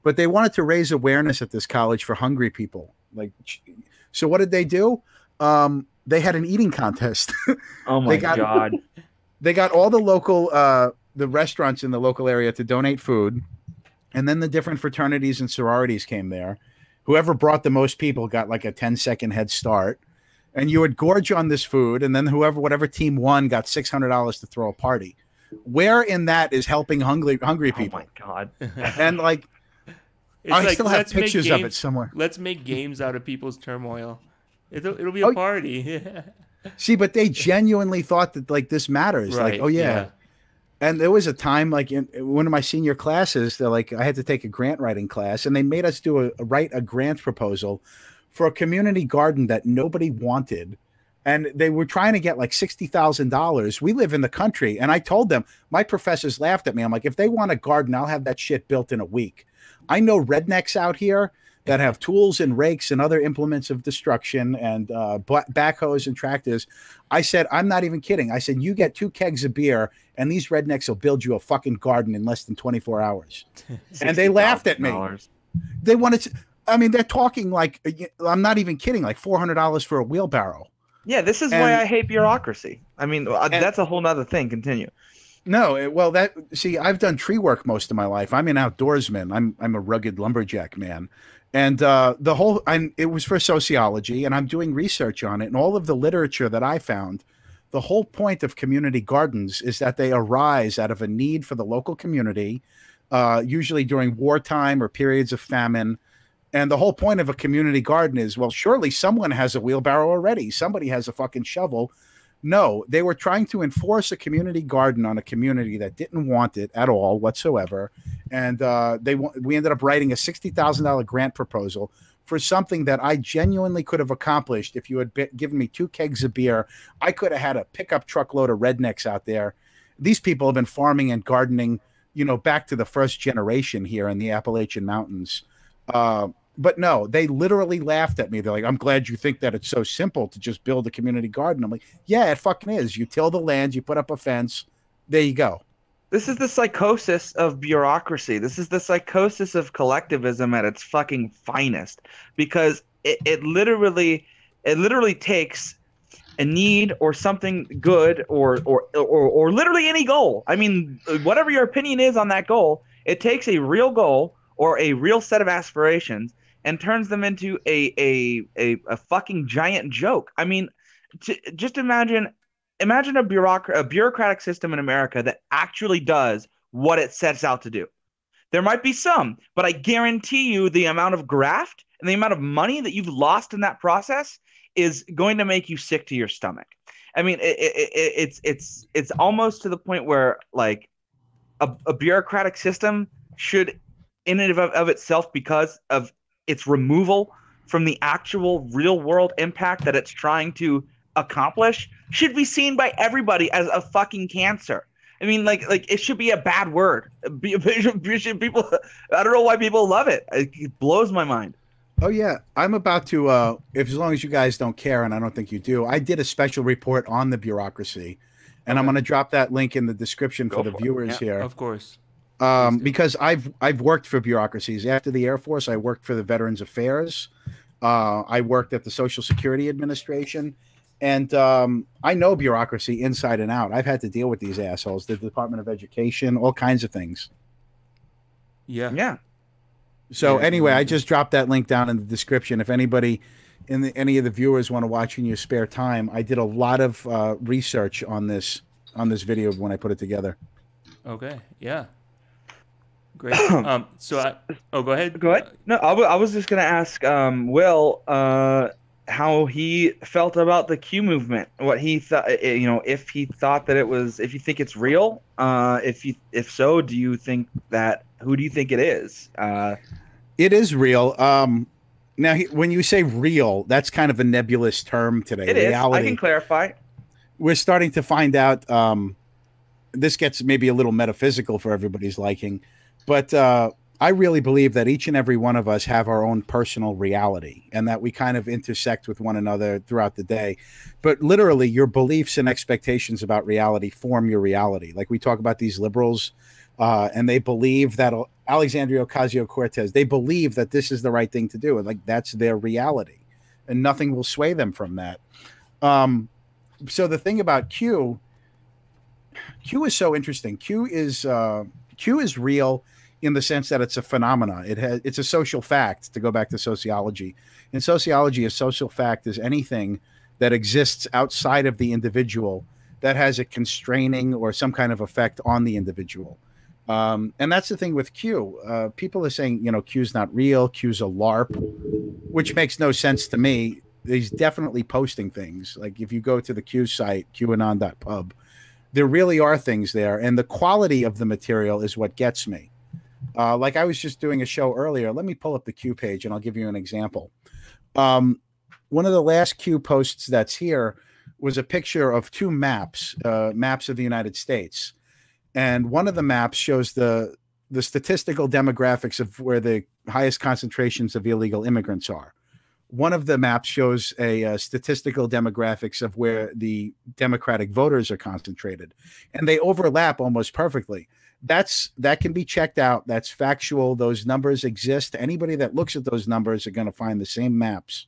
but they wanted to raise awareness at this college for hungry people. So what did they do? They had an eating contest. Oh my God. They got all the local, the restaurants in the local area to donate food. And then the different fraternities and sororities came there. Whoever brought the most people got like a 10-second head start. And you would gorge on this food. And then whatever team won got $600 to throw a party. Where in that is helping hungry people? Oh my God. And I still have pictures of it somewhere. Let's make games out of people's turmoil. It'll be a party. See, but they genuinely thought that this matters. Right, yeah. And there was a time, in one of my senior classes, I had to take a grant writing class, and they made us write a grant proposal for a community garden that nobody wanted. And they were trying to get $60,000. We live in the country. And I told them, my professors laughed at me. I'm like, if they want a garden, I'll have that shit built in a week. I know rednecks out here that have tools and rakes and other implements of destruction and backhoes and tractors. I said, I'm not even kidding. I said, you get 2 kegs of beer and these rednecks will build you a fucking garden in less than 24 hours. And they laughed at me. They wanted to. I mean, they're talking like, I'm not even kidding, like $400 for a wheelbarrow. Yeah, this is why I hate bureaucracy. I mean, that's a whole nother thing. Continue. No, well, see, I've done tree work most of my life. I'm an outdoorsman. I'm a rugged lumberjack man, and it was for sociology, and I'm doing research on it. And all of the literature that I found, the whole point of community gardens is that they arise out of a need for the local community, usually during wartime or periods of famine. And the whole point of a community garden is, well, surely someone has a wheelbarrow already. Somebody has a fucking shovel. No, they were trying to enforce a community garden on a community that didn't want it at all whatsoever. And we ended up writing a $60,000 grant proposal for something that I genuinely could have accomplished if you had given me 2 kegs of beer. I could have had a pickup truckload of rednecks out there. These people have been farming and gardening, back to the first generation here in the Appalachian Mountains. But no, they literally laughed at me. They're like, I'm glad you think that it's so simple to just build a community garden. I'm like, yeah, it fucking is. You till the land, you put up a fence. There you go. This is the psychosis of bureaucracy. This is the psychosis of collectivism at its fucking finest, because it literally takes a need or something good or literally any goal. I mean, whatever your opinion is on that goal, it takes a real goal or a real set of aspirations and turns them into a fucking giant joke. I mean, just imagine a bureaucratic system in America that actually does what it sets out to do. There might be some, but I guarantee you the amount of graft and the amount of money that you've lost in that process is going to make you sick to your stomach. I mean, it's almost to the point where like a bureaucratic system should, in and of itself, because of its removal from the actual real world impact that it's trying to accomplish, should be seen by everybody as a fucking cancer. I mean, like it should be a bad word. People, I don't know why people love it. It blows my mind. Oh yeah, I'm about to. As long as you guys don't care, and I don't think you do, I did a special report on the bureaucracy, and I'm going to drop that link in the description for the viewers here. Of course. Because I've worked for bureaucracies. After the Air Force, I worked for the Veterans Affairs. I worked at the Social Security Administration, and I know bureaucracy inside and out. I've had to deal with these assholes, the Department of Education, all kinds of things. Yeah. So anyway, I just dropped that link down in the description. If anybody, any of the viewers want to watch in your spare time, I did a lot of research on this video when I put it together. Okay. Yeah. Great. Go ahead. Go ahead. No, I was just gonna ask Will how he felt about the Q movement. What he thought, if he thought that it was, if you think it's real. If so, do you think that? Who do you think it is? It is real. Now, when you say real, that's kind of a nebulous term today. It reality. I can clarify. We're starting to find out. This gets maybe a little metaphysical for everybody's liking. But I really believe that each and every one of us have our own personal reality and that we kind of intersect with one another throughout the day. But literally, your beliefs and expectations about reality form your reality. Like we talk about these liberals, and they believe that Alexandria Ocasio-Cortez, they believe that this is the right thing to do. And like that's their reality. And nothing will sway them from that. So the thing about Q is so interesting. Q is real in the sense that it's a phenomena. It's a social fact, to go back to sociology. In sociology, a social fact is anything that exists outside of the individual that has a constraining or some kind of effect on the individual. And that's the thing with Q. People are saying, Q's not real, Q's a LARP, which makes no sense to me. He's definitely posting things. Like if you go to the Q site, qanon.pub, there really are things there. And the quality of the material is what gets me. Like I was just doing a show earlier. Let me pull up the Q page and I'll give you an example. One of the last Q posts that's here was a picture of 2 maps of the United States. And one of the maps shows the statistical demographics of where the highest concentrations of illegal immigrants are. one of the maps shows a statistical demographics of where the Democratic voters are concentrated, and they overlap almost perfectly. That can be checked out. That's factual. Those numbers exist. Anybody that looks at those numbers are going to find the same maps.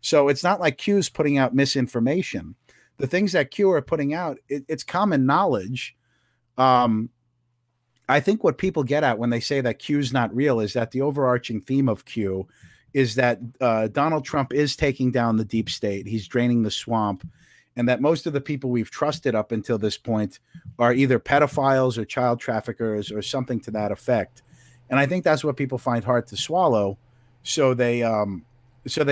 So it's not like Q's putting out misinformation. The things that Q are putting out, it's common knowledge. I think what people get at when they say that Q's not real is that the overarching theme of Q is that Donald Trump is taking down the deep state. He's draining the swamp, and that most of the people we've trusted up until this point are either pedophiles or child traffickers or something to that effect. And I think that's what people find hard to swallow. So they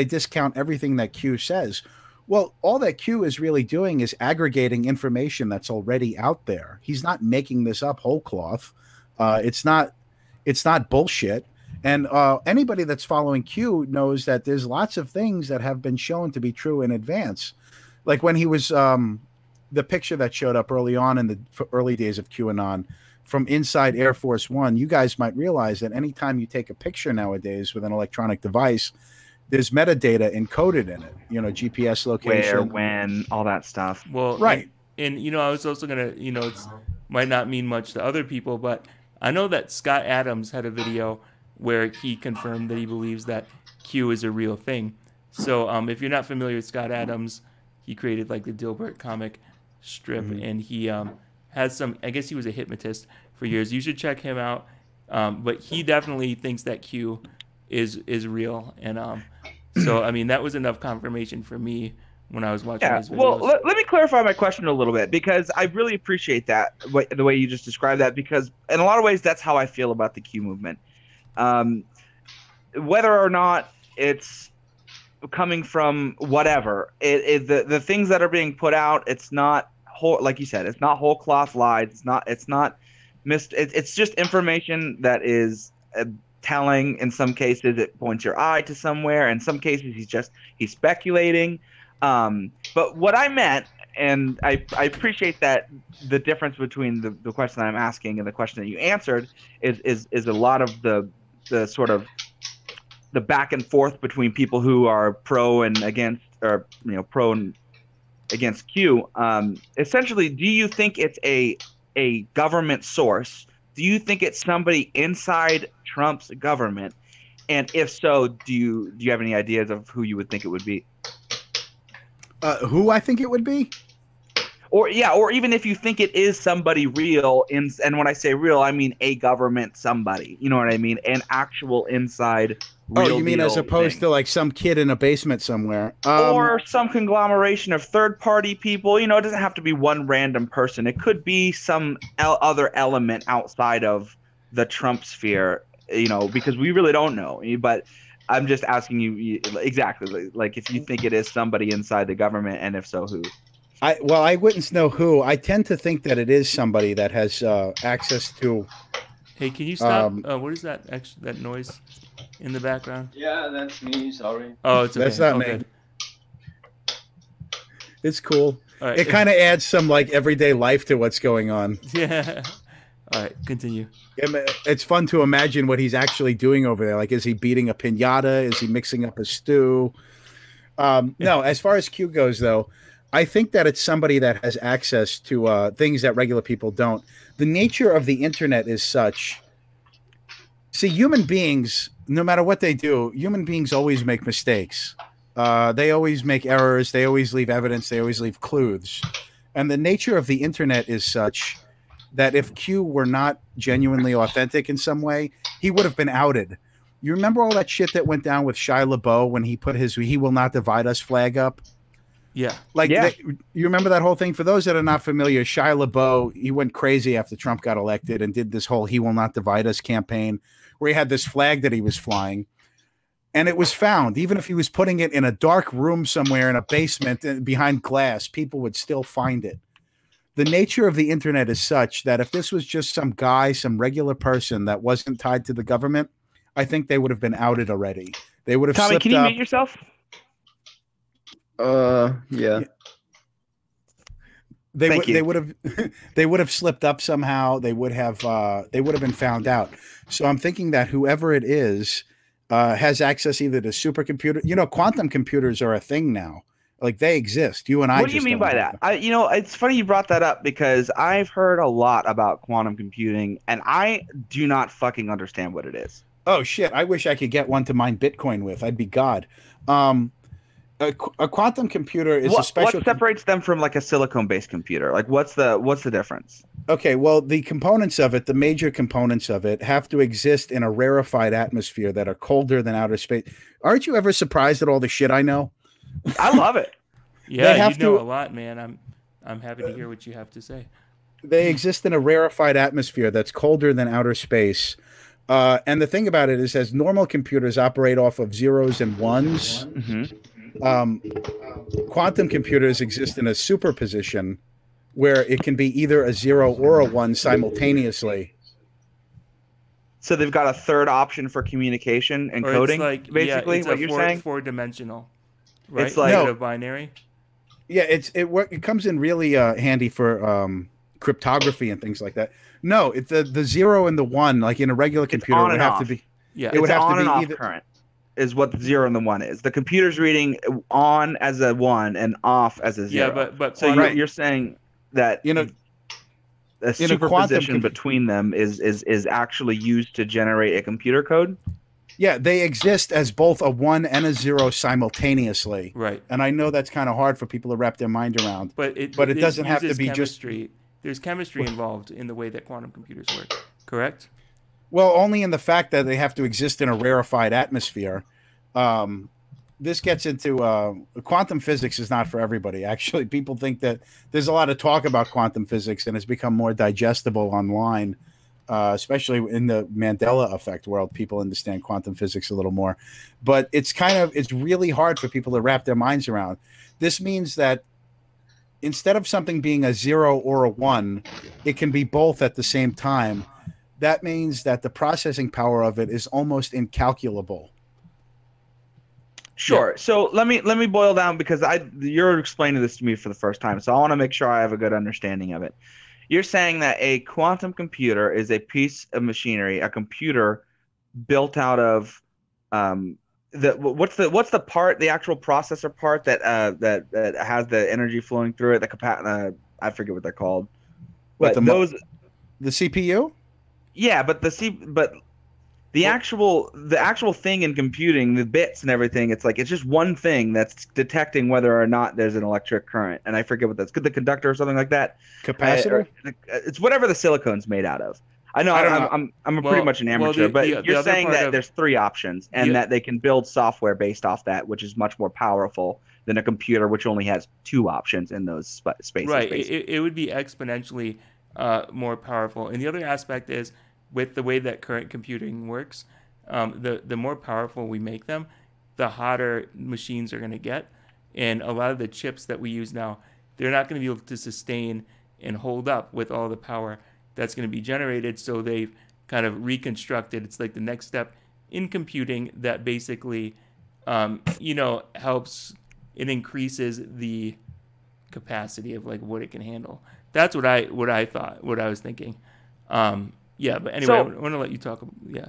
discount everything that Q says. Well, all that Q is really doing is aggregating information that's already out there. He's not making this up whole cloth. It's not bullshit. And anybody that's following Q knows that there's lots of things that have been shown to be true in advance. Like when he was the picture that showed up early on in the early days of QAnon from inside Air Force One, you guys might realize that anytime you take a picture nowadays with an electronic device, there's metadata encoded in it, GPS location, where, when, all that stuff. Well, right. And I was also going to, it might not mean much to other people, but I know that Scott Adams had a video where he confirmed that he believes that Q is a real thing. So if you're not familiar with Scott Adams, he created like the Dilbert comic strip, and he has some, I guess he was a hypnotist for years. You should check him out. But he definitely thinks that Q is real. And so, I mean, that was enough confirmation for me when I was watching his videos. Well, let me clarify my question a little bit, because I really appreciate that, the way you just described that, because in a lot of ways, that's how I feel about the Q movement. Whether or not it's coming from whatever, the things that are being put out, it's not whole, like you said, it's not whole cloth lies. It's not missed. It's just information that is telling. In some cases, it points your eye to somewhere. In some cases, he's speculating. But what I meant, and I appreciate that the difference between the question that I'm asking and the question that you answered is a lot of the sort of the back and forth between people who are pro and against, or pro and against Q. Essentially, do you think it's a government source? Do you think it's somebody inside Trump's government? And if so, do you have any ideas of who you would think it would be? Who I think it would be? Or even if you think it is somebody real, and when I say real, I mean a government somebody. You know what I mean? An actual inside real you mean as opposed thing. to like some kid in a basement somewhere? Or some conglomeration of third-party people. It doesn't have to be one random person. It could be some other element outside of the Trump sphere, because we really don't know. But I'm just asking you exactly, like if you think it is somebody inside the government, and if so, who? I wouldn't know who. I tend to think that it is somebody that has access to. Hey, can you stop? What is that that noise in the background? Yeah, that's me. Sorry. Oh, it's okay. That's not me. Good. It's cool. Right. It kind of adds some like everyday life to what's going on. Yeah. All right, continue. It's fun to imagine what he's actually doing over there. Like, is he beating a piñata? Is he mixing up a stew? No, as far as Q goes, though, I think that it's somebody that has access to things that regular people don't. The nature of the internet is such. See, human beings, no matter what they do, human beings always make mistakes. They always make errors. They always leave evidence. They always leave clues. And the nature of the internet is such that if Q were not genuinely authentic in some way, he would have been outed. You remember all that shit that went down with Shia LaBeouf when he put his "He Will Not Divide Us" flag up? Yeah. You remember that whole thing? For those that are not familiar, Shia LaBeouf, he went crazy after Trump got elected and did this whole "He Will Not Divide Us" campaign where he had this flag that he was flying. And it was found. Even if he was putting it in a dark room somewhere in a basement behind glass, people would still find it. The nature of the internet is such that if this was just some guy, some regular person that wasn't tied to the government, I think they would have been outed already. They would have Tommy, slipped can you up. mute yourself? Yeah. They would have slipped up somehow. They would have been found out. So I'm thinking that whoever it is, has access either to supercomputer. You know, quantum computers are a thing now. Like they exist. You and I. What do you just mean don't by have that? them. It's funny you brought that up because I've heard a lot about quantum computing, and I do not fucking understand what it is. Oh shit! I wish I could get one to mine Bitcoin with. I'd be God. A quantum computer is a special. What separates them from like a silicon-based computer? Like, what's the difference? Okay, well, the components of it, the major components of it, have to exist in a rarefied atmosphere that are colder than outer space. Aren't you ever surprised at all the shit I know? I love it. Yeah, you know a lot, man. I'm happy to hear what you have to say. They exist in a rarefied atmosphere that's colder than outer space. And the thing about it is, as normal computers operate off of zeros and ones, quantum computers exist in a superposition where it can be either a 0 or a 1 simultaneously. So they've got a third option for communication and coding, like, basically, it's what you're saying? Four-dimensional, right? It's like a binary. Yeah, it comes in really handy for cryptography and things like that. No, it's the 0 and the 1, like in a regular computer, would have to be. Yeah, it would have to be off either current. Is what the 0 and the 1 is. The computer's reading on as a 1 and off as a 0. Yeah, but so you're saying that a superposition between them is actually used to generate a computer code? Yeah, they exist as both a 1 and a 0 simultaneously. Right. And I know that's kind of hard for people to wrap their mind around. But it doesn't have to be chemistry. There's chemistry involved in the way that quantum computers work, correct? Well, only in the fact that they have to exist in a rarefied atmosphere. This gets into quantum physics is not for everybody. Actually, people think that there's a lot of talk about quantum physics and it's become more digestible online, especially in the Mandela effect world. People understand quantum physics a little more, but it's really hard for people to wrap their minds around. This means that instead of something being a 0 or a 1, it can be both at the same time. That means that the processing power of it is almost incalculable. Sure. Yeah. So let me boil down, because you're explaining this to me for the first time, so I want to make sure I have a good understanding of it. You're saying that a quantum computer is a piece of machinery, a computer built out of what's the part, the actual processor part that has the energy flowing through it, I forget what they're called. What, the CPU? Yeah, but the actual thing in computing, the bits and everything, it's just one thing that's detecting whether or not there's an electric current, and I forget what that's. The conductor or something like that. Capacitor. It's whatever the silicone's made out of. I know. I'm pretty much an amateur, but you're saying that there's 3 options, and that they can build software based off that, which is much more powerful than a computer, which only has 2 options in those spaces. Right. It would be exponentially more powerful, and the other aspect is, with the way that current computing works, the more powerful we make them, the hotter machines are going to get. And a lot of the chips that we use now, they're not going to be able to sustain and hold up with all the power that's going to be generated. So they've kind of reconstructed. It's like the next step in computing that basically, helps. It increases the capacity of like what it can handle. That's what I was thinking. Yeah, but anyway, I want to let you talk.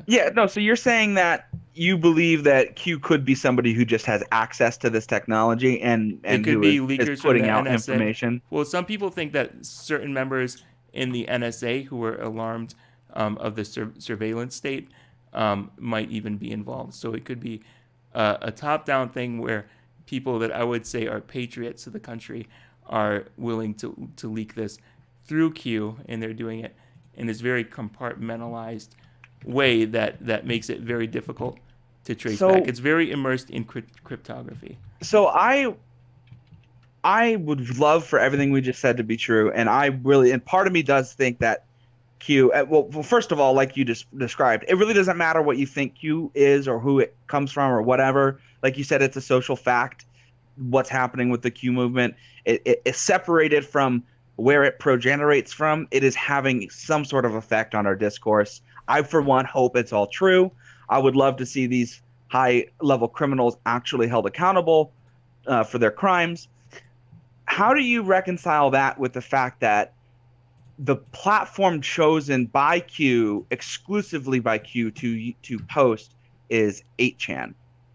Yeah, no, so you're saying that you believe that Q could be somebody who just has access to this technology and it could be leakers is putting out NSA. Information? Well, some people think that certain members in the NSA who were alarmed of the surveillance state might even be involved. So it could be a top-down thing where people that I would say are patriots of the country are willing to leak this through Q, and they're doing it in this very compartmentalized way that makes it very difficult to trace back. It's very immersed in cryptography. So I would love for everything we just said to be true, and part of me does think that Q, well, first of all, like you just described, it really doesn't matter what you think Q is or who it comes from or whatever. Like you said, it's a social fact, what's happening with the Q movement. It's separated from where it progenerates from. It is having some sort of effect on our discourse. I, for one, hope it's all true. I would love to see these high-level criminals actually held accountable for their crimes. How do you reconcile that with the fact that the platform chosen by Q, exclusively by Q, to post is 8chan,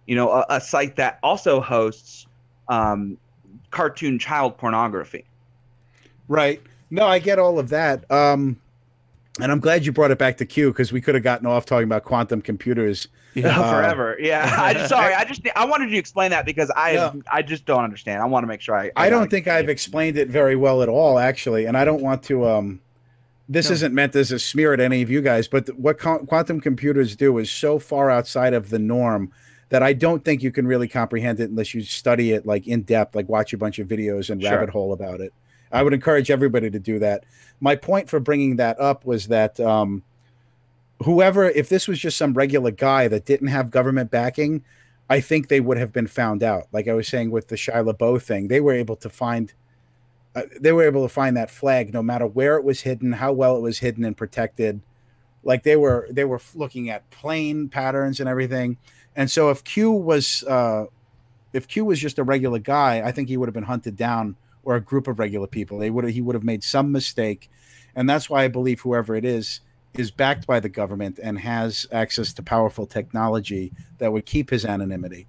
a site that also hosts cartoon child pornography. Right. No, I get all of that. And I'm glad you brought it back to Q, because we could have gotten off talking about quantum computers forever. Yeah. I wanted you to explain that because I just don't understand. I want to make sure I don't think I've explained it very well at all, actually. And I don't want to, this isn't meant as a smear at any of you guys, but what quantum computers do is so far outside of the norm that I don't think you can really comprehend it unless you study it like in depth, like watch a bunch of videos and rabbit hole about it. I would encourage everybody to do that. My point for bringing that up was that if this was just some regular guy that didn't have government backing, I think they would have been found out. Like I was saying with the Shia LaBeouf thing, they were able to find that flag no matter where it was hidden, how well it was hidden and protected. Like they were looking at plane patterns and everything. And so if Q was just a regular guy, I think he would have been hunted down, or a group of regular people. He would have made some mistake. And that's why I believe whoever it is backed by the government and has access to powerful technology that would keep his anonymity.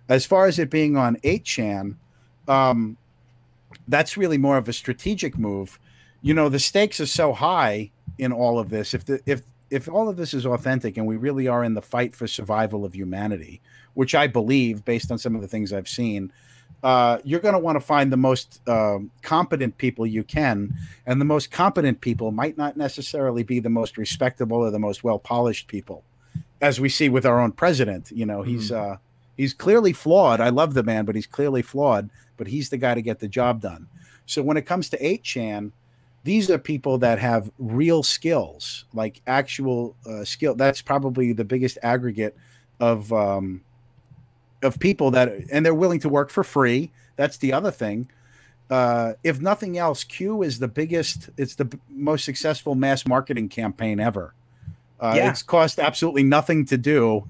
As far as it being on 8chan, that's really more of a strategic move. The stakes are so high in all of this. If all of this is authentic and we really are in the fight for survival of humanity, which I believe based on some of the things I've seen, you're going to want to find the most competent people you can, and the most competent people might not necessarily be the most respectable or the most well-polished people, as we see with our own president. He's clearly flawed. I love the man, but he's clearly flawed, but he's the guy to get the job done. So when it comes to 8chan, these are people that have real skills, like actual skill. That's probably the biggest aggregate of people and they're willing to work for free. That's the other thing. If nothing else, Q is it's the most successful mass marketing campaign ever. It's cost absolutely nothing to do,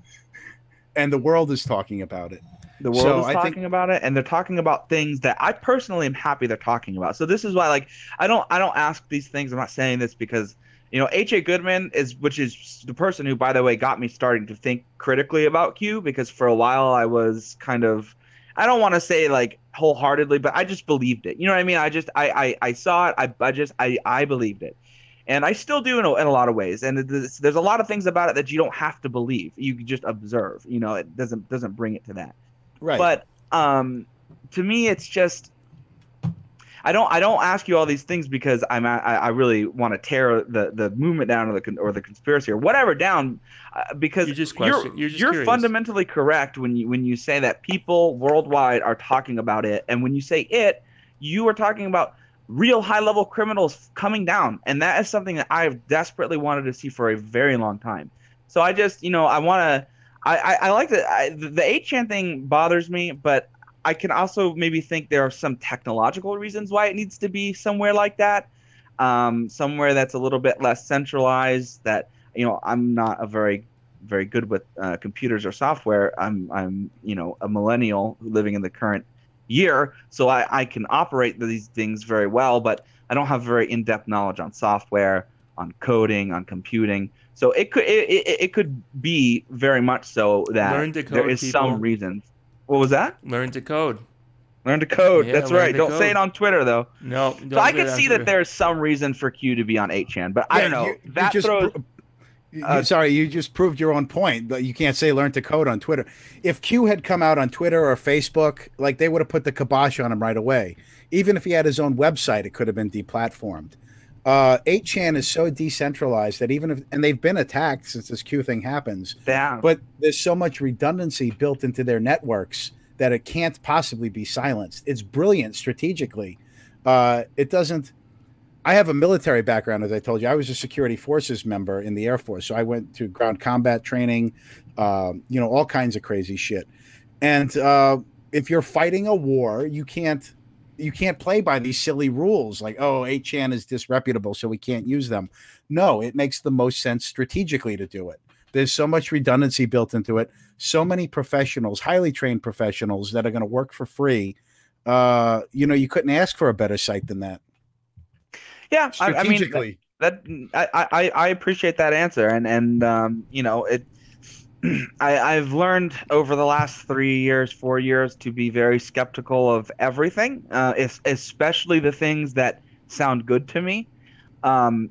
and the world is talking about it. The world is talking about it, and they're talking about things that I personally am happy they're talking about. So this is why, like, I don't ask these things. I'm not saying this because H.A. Goodman which is the person who, by the way, got me starting to think critically about Q, because for a while I was kind of, I don't want to say like wholeheartedly, but I just believed it. You know what I mean? I saw it. I believed it. And I still do in a lot of ways. And there's a lot of things about it that you don't have to believe. You can just observe. It doesn't bring it to that. Right. But to me, it's just, I don't ask you all these things because I really want to tear the movement down or the conspiracy or whatever down, because you're fundamentally correct when you say that people worldwide are talking about it, and when you say it, you are talking about real high-level criminals coming down, and that is something that I've desperately wanted to see for a very long time. So I just I like the 8chan thing bothers me, but I can also maybe think there are some technological reasons why it needs to be somewhere like that, somewhere that's a little bit less centralized. That I'm not a very good with computers or software. I'm a millennial living in the current year, so I can operate these things very well, but I don't have very in-depth knowledge on software, on coding, on computing. So it could be very much so that there is some reason. What was that? Learn to code. Learn to code. Yeah, that's right. Don't say it on Twitter, though. No. So I can see that there's some reason for Q to be on 8chan, but I don't know. Sorry, you just proved your own point. You can't say learn to code on Twitter. If Q had come out on Twitter or Facebook, like, they would have put the kibosh on him right away. Even if he had his own website, it could have been deplatformed. 8chan is so decentralized that and they've been attacked since this Q thing happens. Yeah. But there's so much redundancy built into their networks that it can't possibly be silenced. It's brilliant strategically. It doesn't. I have a military background, as I told you. I was a security forces member in the Air Force, so I went to ground combat training, all kinds of crazy shit. And if you're fighting a war, you can't play by these silly rules like, 8chan is disreputable, so we can't use them. No, it makes the most sense strategically to do it. There's so much redundancy built into it. So many professionals, highly trained professionals that are going to work for free. You couldn't ask for a better site than that. Yeah, strategically. I appreciate that answer, and I've learned over the last 3 years, 4 years, to be very skeptical of everything, especially the things that sound good to me.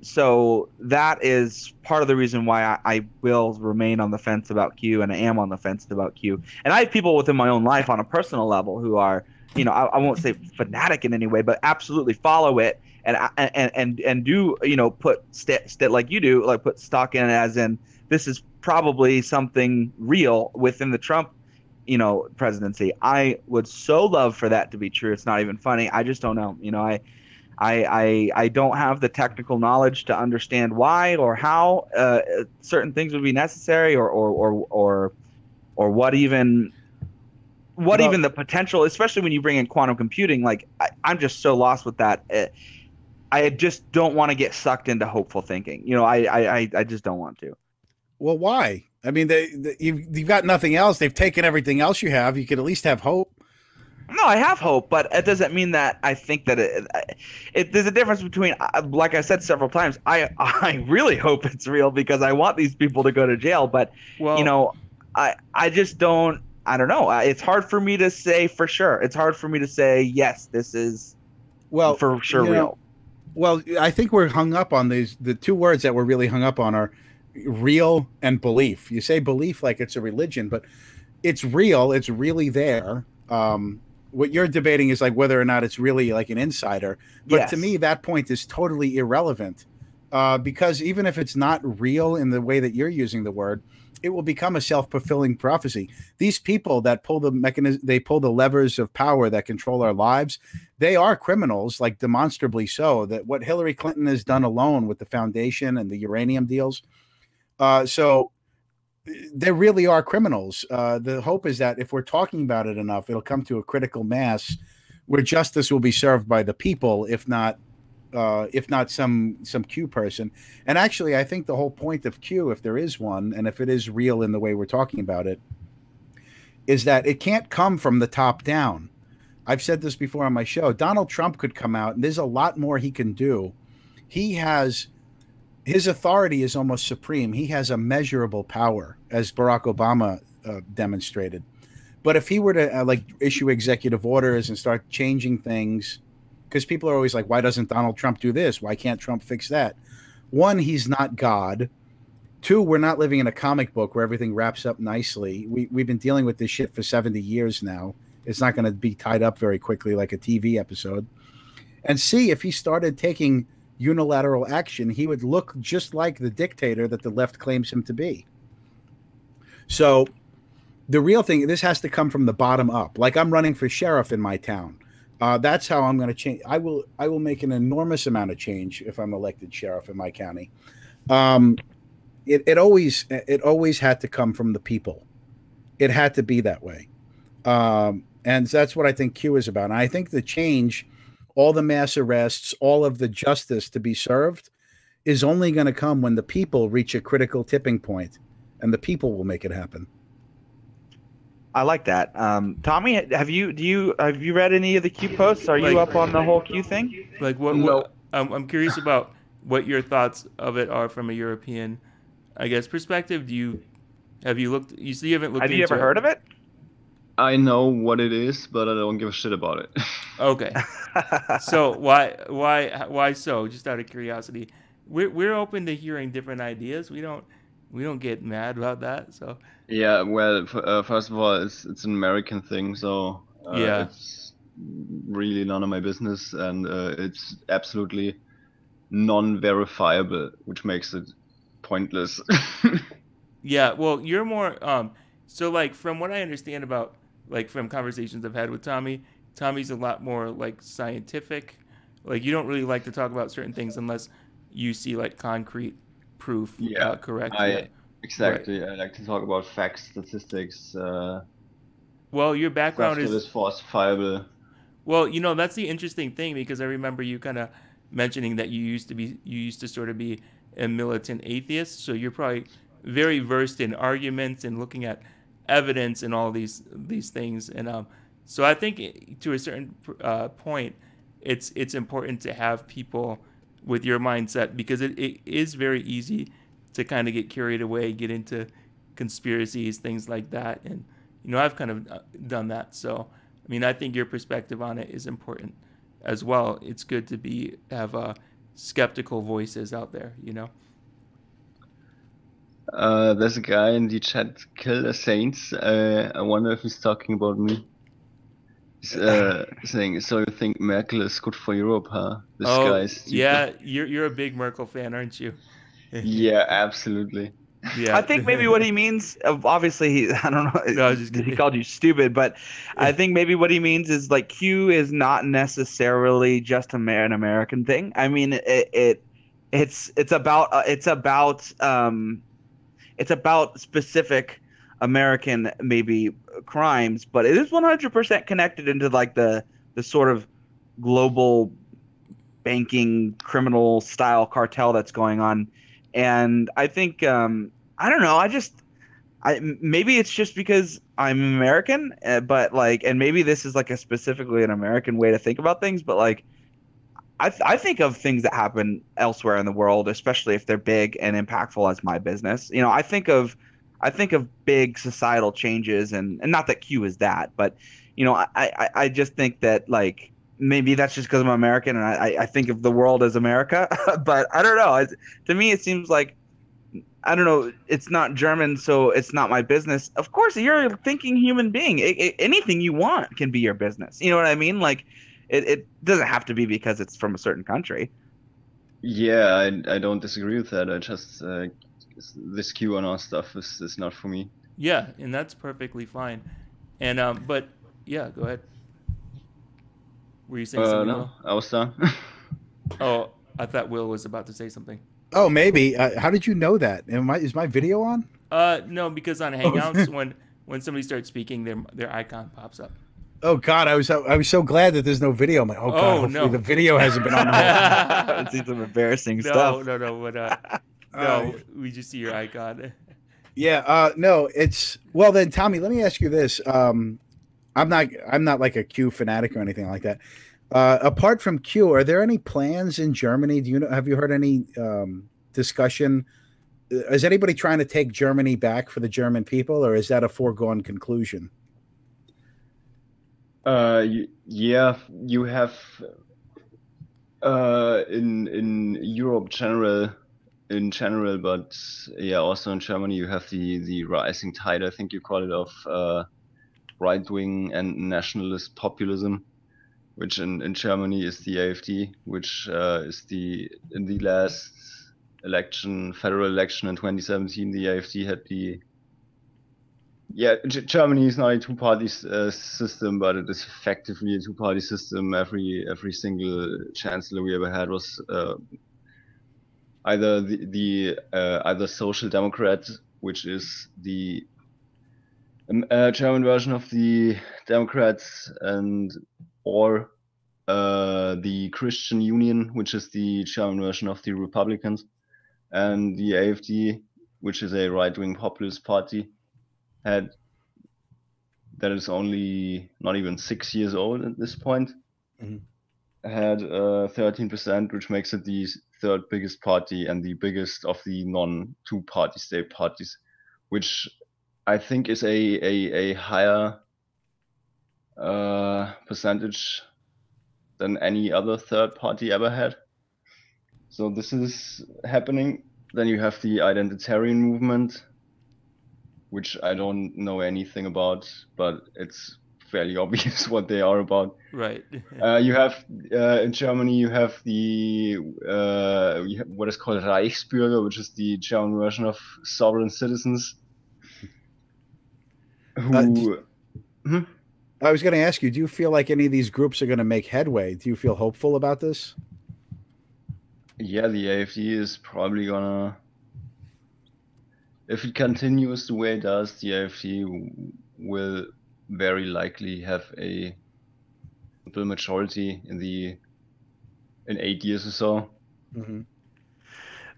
So that is part of the reason why I will remain on the fence about Q, and I am on the fence about Q. And I have people within my own life on a personal level who are, I won't say fanatic in any way, but absolutely follow it and do, put like you do, like put stock in it, as in this is probably something real within the Trump, presidency. I would so love for that to be true. It's not even funny. I just don't know. I don't have the technical knowledge to understand why or how certain things would be necessary, or what even the potential, especially when you bring in quantum computing. Like I'm just so lost with that. I just don't want to get sucked into hopeful thinking. I just don't want to. Well, why? I mean, you've got nothing else. They've taken everything else you have. You could at least have hope. No, I have hope, but it doesn't mean that I think that there's a difference between, like I said several times, I really hope it's real because I want these people to go to jail. But, I just don't, I don't know. It's hard for me to say for sure. It's hard for me to say, yes, this is for sure real. Well, I think we're hung up on the two words that we're really hung up on are real and belief. You say belief like it's a religion, but it's real. It's really there. What you're debating is like whether or not it's really like an insider. But to me, that point is totally irrelevant because even if it's not real in the way that you're using the word, it will become a self-fulfilling prophecy. These people that pull the mechanism, they pull the levers of power that control our lives. They are criminals, like demonstrably so. That what Hillary Clinton has done alone with the foundation and the uranium deals. So they really are criminals. The hope is that if we're talking about it enough, it'll come to a critical mass where justice will be served by the people, if not some Q person. And actually, I think the whole point of Q, if there is one, and if it is real in the way we're talking about it, is that it can't come from the top down. I've said this before on my show. Donald Trump could come out, and there's a lot more he can do. His authority is almost supreme. He has a measurable power, as Barack Obama demonstrated. But if he were to issue executive orders and start changing things, because people are always like, why doesn't Donald Trump do this? Why can't Trump fix that? One, he's not God. Two, we're not living in a comic book where everything wraps up nicely. We've been dealing with this shit for 70 years now. It's not going to be tied up very quickly like a TV episode. And C, if he started taking unilateral action, he would look just like the dictator that the left claims him to be. So the real thing, this has to come from the bottom up. Like I'm running for sheriff in my town. That's how I'm going to change. I will make an enormous amount of change if I'm elected sheriff in my county. It always had to come from the people. It had to be that way. And that's what I think Q is about. And I think the change, all the mass arrests, all of the justice to be served is only going to come when the people reach a critical tipping point, and the people will make it happen. I like that. Tommy, have you read any of the Q posts? Are you up on the whole Q thing? Like what I'm curious about what your thoughts of it are from a European, I guess, perspective. Have you looked? You haven't looked. Have you ever heard of it? I know what it is, but I don't give a shit about it. Okay. So why so? Just out of curiosity, we're open to hearing different ideas. We don't get mad about that. So yeah, well, first of all, it's an American thing, so it's really none of my business, and it's absolutely non-verifiable, which makes it pointless. Yeah, well, you're more so like from what I understand about like from conversations I've had with Tommy's a lot more like scientific. Like you don't really like to talk about certain things unless you see like concrete proof. Yeah, correct. Exactly. Right. I like to talk about facts, statistics. Well, your background is falsifiable. Well, that's the interesting thing because I remember you kind of mentioning that you used to sort of be a militant atheist, so you're probably very versed in arguments and looking at evidence and all these things. And so I think to a certain point, it's important to have people with your mindset because it is very easy to kind of get carried away, get into conspiracies, things like that. And, I've kind of done that. So, I mean, I think your perspective on it is important as well. It's good to have skeptical voices out there, There's a guy in the chat, Kill the Saints. I wonder if he's talking about me. He's saying, so you think Merkel is good for Europe, huh? This guy is stupid. Yeah, you're a big Merkel fan, aren't you? Yeah, absolutely. Yeah, I think maybe what he means, obviously, I don't know, No, I was just kidding. he called you stupid, but I think maybe what he means is like Q is not necessarily just an American thing. I mean, it's about specific American maybe crimes, but it is 100% connected into like the sort of global banking criminal style cartel that's going on. And I think I don't know, maybe it's just because I'm American, but like, and maybe this is like a specifically an American way to think about things, but like I think of things that happen elsewhere in the world, especially if they're big and impactful, as my business. I think of big societal changes, and not that Q is that, but I just think that like maybe that's just because I'm American and I think of the world as America, but I don't know. To me, it seems like, I don't know, it's not German, so it's not my business. Of course, you're a thinking human being. Anything you want can be your business. You know what I mean? Like, it doesn't have to be because it's from a certain country. Yeah, I don't disagree with that. I just this QAnon stuff is not for me. Yeah, and that's perfectly fine. And but yeah, go ahead. Were you saying something? No, Will? I was done. Oh, I thought Will was about to say something. Oh, maybe. How did you know that? Is my video on? No, because on Hangouts, when somebody starts speaking, their icon pops up. Oh God, I was so glad that there's no video. I'm like, oh God, hopefully no, the video hasn't been on. I've seen some embarrassing stuff. No, but no, we just see your icon. Yeah, no, it's well then, Tommy. Let me ask you this. I'm not like a Q fanatic or anything like that. Apart from Q, are there any plans in Germany? Have you heard any discussion? Is anybody trying to take Germany back for the German people, or is that a foregone conclusion? Yeah, you have in Europe in general, but yeah, also in Germany you have the rising tide, I think you call it, of right-wing and nationalist populism, which in Germany is the AfD, which is in the last federal election in 2017, the AfD had Germany is not a two-party system, but it is effectively a two-party system. Every single chancellor we ever had was either either Social Democrat, which is the German version of the Democrats, or the Christian Union, which is the German version of the Republicans, and the AfD, which is a right-wing populist party, that is only not even 6 years old at this point, had 13%, which makes it the third biggest party and the biggest of the non-two-party state parties, which I think is a higher percentage than any other third party ever had. So this is happening. Then you have the identitarian movement, which I don't know anything about, but it's fairly obvious what they are about. Right. You have in Germany, you have what is called Reichsbürger, which is the German version of sovereign citizens. I was going to ask you, do you feel like any of these groups are going to make headway? Do you feel hopeful about this? Yeah, the AfD is probably gonna, if it continues the way it does, the AfD will very likely have a simple majority in 8 years or so. Mm-hmm.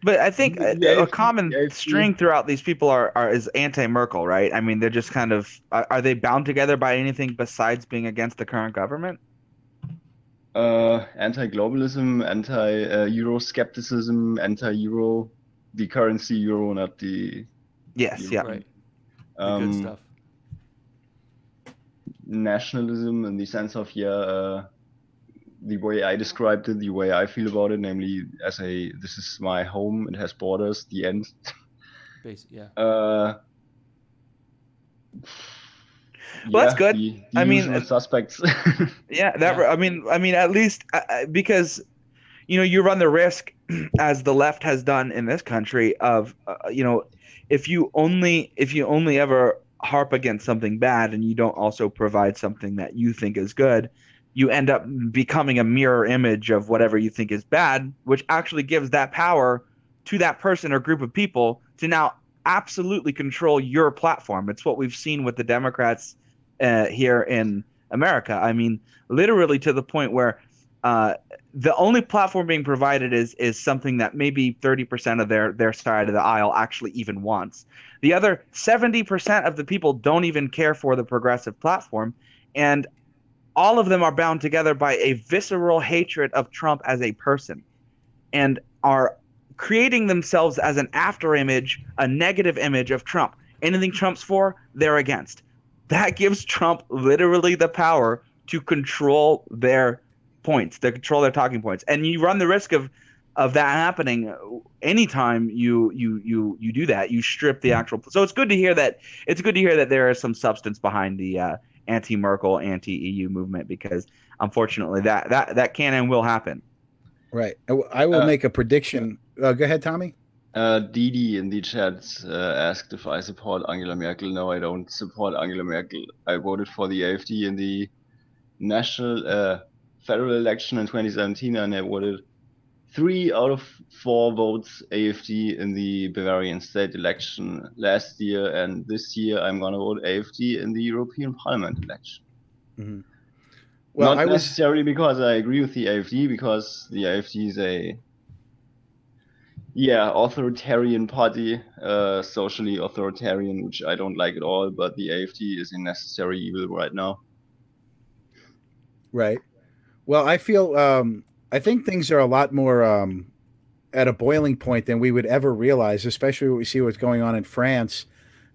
But I think a common string throughout these people is anti-Merkel, right? I mean, they're just kind of, are they bound together by anything besides being against the current government? Anti-globalism, anti-Euroscepticism, anti-Euro, the currency Euro, not the... Yes, Euro. yeah. Right. The good stuff. Nationalism in the sense of the way I described it, the way I feel about it, namely as this is my home, it has borders, the end. Yeah. Well, that's good. The I mean, usual suspects. Yeah, I mean, at least because you run the risk, as the left has done in this country, of if you only ever harp against something bad and you don't also provide something that you think is good, you end up becoming a mirror image of whatever you think is bad, which actually gives that power to that person or group of people to now absolutely control your platform. It's what we've seen with the Democrats here in America. I mean, literally to the point where the only platform being provided is something that maybe 30% of their side of the aisle actually even wants. The other 70% of the people don't even care for the progressive platform, and all of them are bound together by a visceral hatred of Trump as a person, and are creating themselves as an afterimage, a negative image of Trump. Anything Trump's for, they're against. That gives Trump literally the power to control their points, to control their talking points, and you run the risk of that happening anytime you do that. You strip the actual. So it's good to hear that. It's good to hear that there is some substance behind the anti-Merkel, anti-EU movement, because unfortunately that can and will happen. Right. I will make a prediction. Go ahead, Tommy. Didi in the chat asked if I support Angela Merkel. No, I don't support Angela Merkel. I voted for the AfD in the national federal election in 2017, and I voted 3 out of 4 votes AfD in the Bavarian state election last year, and this year I'm going to vote AfD in the European Parliament election. Mm-hmm. Well, not necessarily because I agree with the AfD, because the AfD is a authoritarian party, socially authoritarian, which I don't like at all, but the AfD is a necessary evil right now. Right. Well, I feel I think things are a lot more at a boiling point than we would ever realize, especially when we see what's going on in France.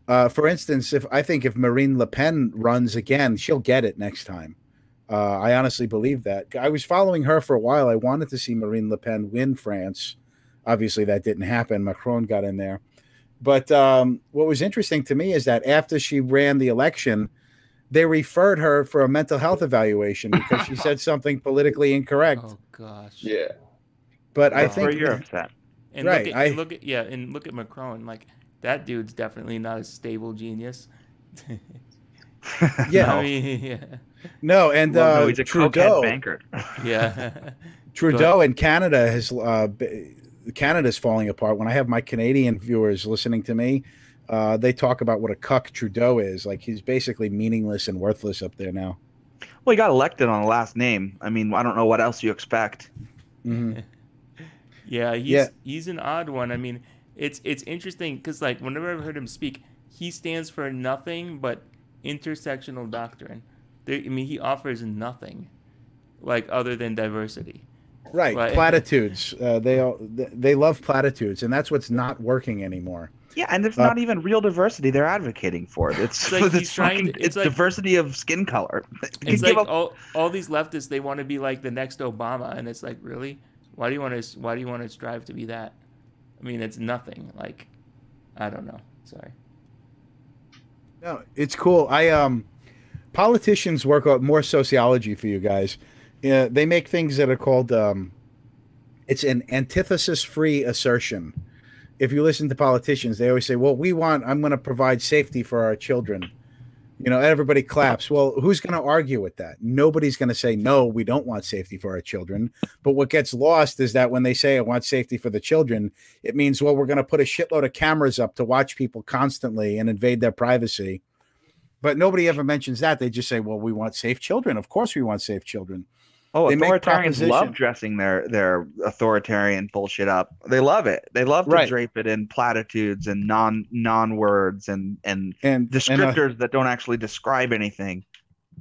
For instance, if Marine Le Pen runs again, she'll get it next time. I honestly believe that. I was following her for a while. I wanted to see Marine Le Pen win France. Obviously, that didn't happen. Macron got in there. But what was interesting to me is that after she ran the election, they referred her for a mental health evaluation because she said something politically incorrect. Oh gosh. Yeah. But I think you're upset. And right. look at Macron. Like, that dude's definitely not a stable genius. Yeah. I mean, yeah. No, and no, he's a Trudeau banker. Yeah. Trudeau in Canada Canada's falling apart. When I have my Canadian viewers listening to me, they talk about what a cuck Trudeau is. Like, he's basically meaningless and worthless up there now. Well, he got elected on the last name. I mean, I don't know what else you expect. Mm-hmm. Yeah, he's an odd one. I mean, it's interesting because, like, whenever I've heard him speak, he stands for nothing but intersectional doctrine. He offers nothing, like, other than diversity. Right, platitudes. They love platitudes, and that's what's not working anymore. Yeah, and it's not even real diversity they're advocating for. It's like it's diversity of skin color. It's like all these leftists, they want to be like the next Obama, and it's like, really? Why do you want to strive to be that? I mean, it's nothing. Like, I don't know. Sorry. No, it's cool. Politicians work out more sociology for you guys. They make things that are called it's an antithesis-free assertion. If you listen to politicians, they always say, well, I'm going to provide safety for our children. Everybody claps. Well, who's going to argue with that? Nobody's going to say, no, we don't want safety for our children. But what gets lost is that when they say I want safety for the children, it means, well, we're going to put a shitload of cameras up to watch people constantly and invade their privacy. But nobody ever mentions that. They just say, well, we want safe children. Of course we want safe children. Oh, authoritarians love dressing their authoritarian bullshit up. They love it. They love to drape it in platitudes and non words and descriptors that don't actually describe anything.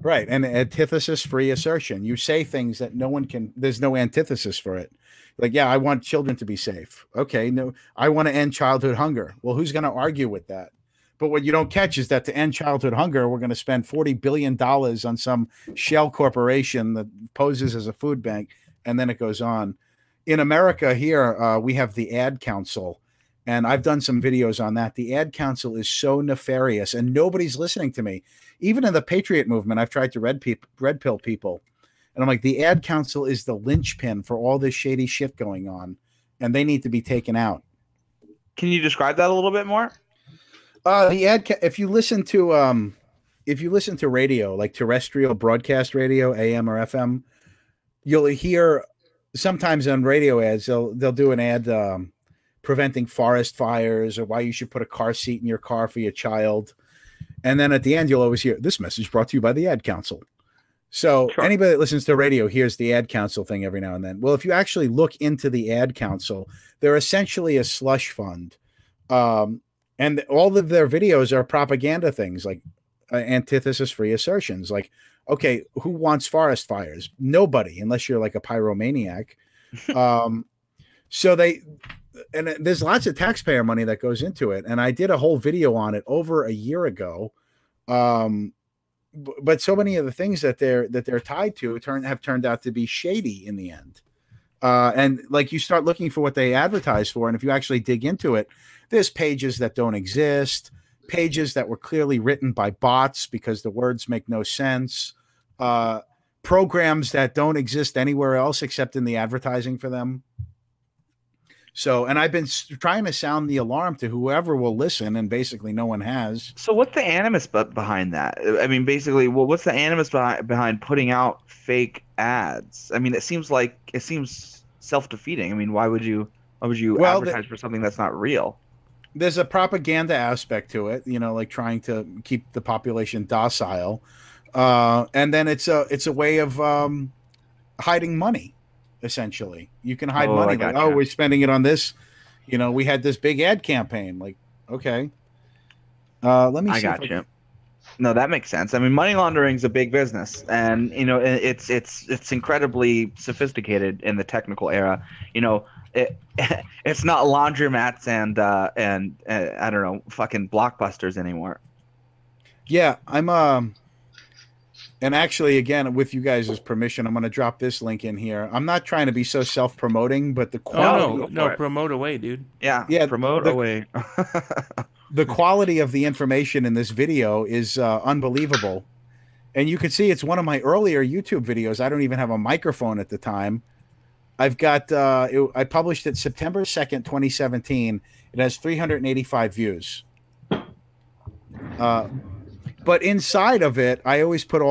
Right, an antithesis-free assertion. You say things that no one can. There's no antithesis for it. Like, yeah, I want children to be safe. Okay, no, I want to end childhood hunger. Well, who's going to argue with that? But what you don't catch is that to end childhood hunger, we're going to spend $40 billion on some shell corporation that poses as a food bank, and then it goes on. In America here, we have the Ad Council, and I've done some videos on that. The Ad Council is so nefarious, and nobody's listening to me. Even in the Patriot movement, I've tried to red pill people, and I'm like, the Ad Council is the linchpin for all this shady shit going on, and they need to be taken out. Can you describe that a little bit more? If you listen to radio, like terrestrial broadcast radio, AM or FM, you'll hear sometimes on radio ads they'll do an ad preventing forest fires or why you should put a car seat in your car for your child, and then at the end you'll always hear this message brought to you by the Ad Council. So sure. Anybody that listens to radio hears the Ad Council thing every now and then. Well, if you actually look into the Ad Council, they're essentially a slush fund. And all of their videos are propaganda things like antithesis-free assertions. Like, okay, who wants forest fires? Nobody, unless you're like a pyromaniac. And there's lots of taxpayer money that goes into it. And I did a whole video on it over a year ago. But so many of the things that they're tied to have turned out to be shady in the end. And like you start looking for what they advertise for, and if you actually dig into it, there's pages that don't exist, pages that were clearly written by bots because the words make no sense, programs that don't exist anywhere else except in the advertising for them. So, and I've been trying to sound the alarm to whoever will listen, and basically no one has. So what's the animus behind that? I mean, basically, what's the animus behind putting out fake ads? I mean, it seems self-defeating. I mean, why would you advertise for something that's not real? There's a propaganda aspect to it, like trying to keep the population docile. And then it's a way of hiding money. Essentially, you can hide money. Like, oh, we're spending it on this. We had this big ad campaign. Like, okay, let me see. I got you. No, that makes sense. I mean, money laundering is a big business, and it's incredibly sophisticated in the technical era. It's not laundromats and I don't know, fucking blockbusters anymore. Yeah, I'm and actually, again, with you guys' permission, I'm going to drop this link in here. I'm not trying to be so self-promoting, but the quality... No, promote away, dude. Yeah, promote away. The quality of the information in this video is unbelievable. And you can see it's one of my earlier YouTube videos. I don't even have a microphone at the time. I've got... I published it September 2nd, 2017. It has 385 views. But inside of it, I always put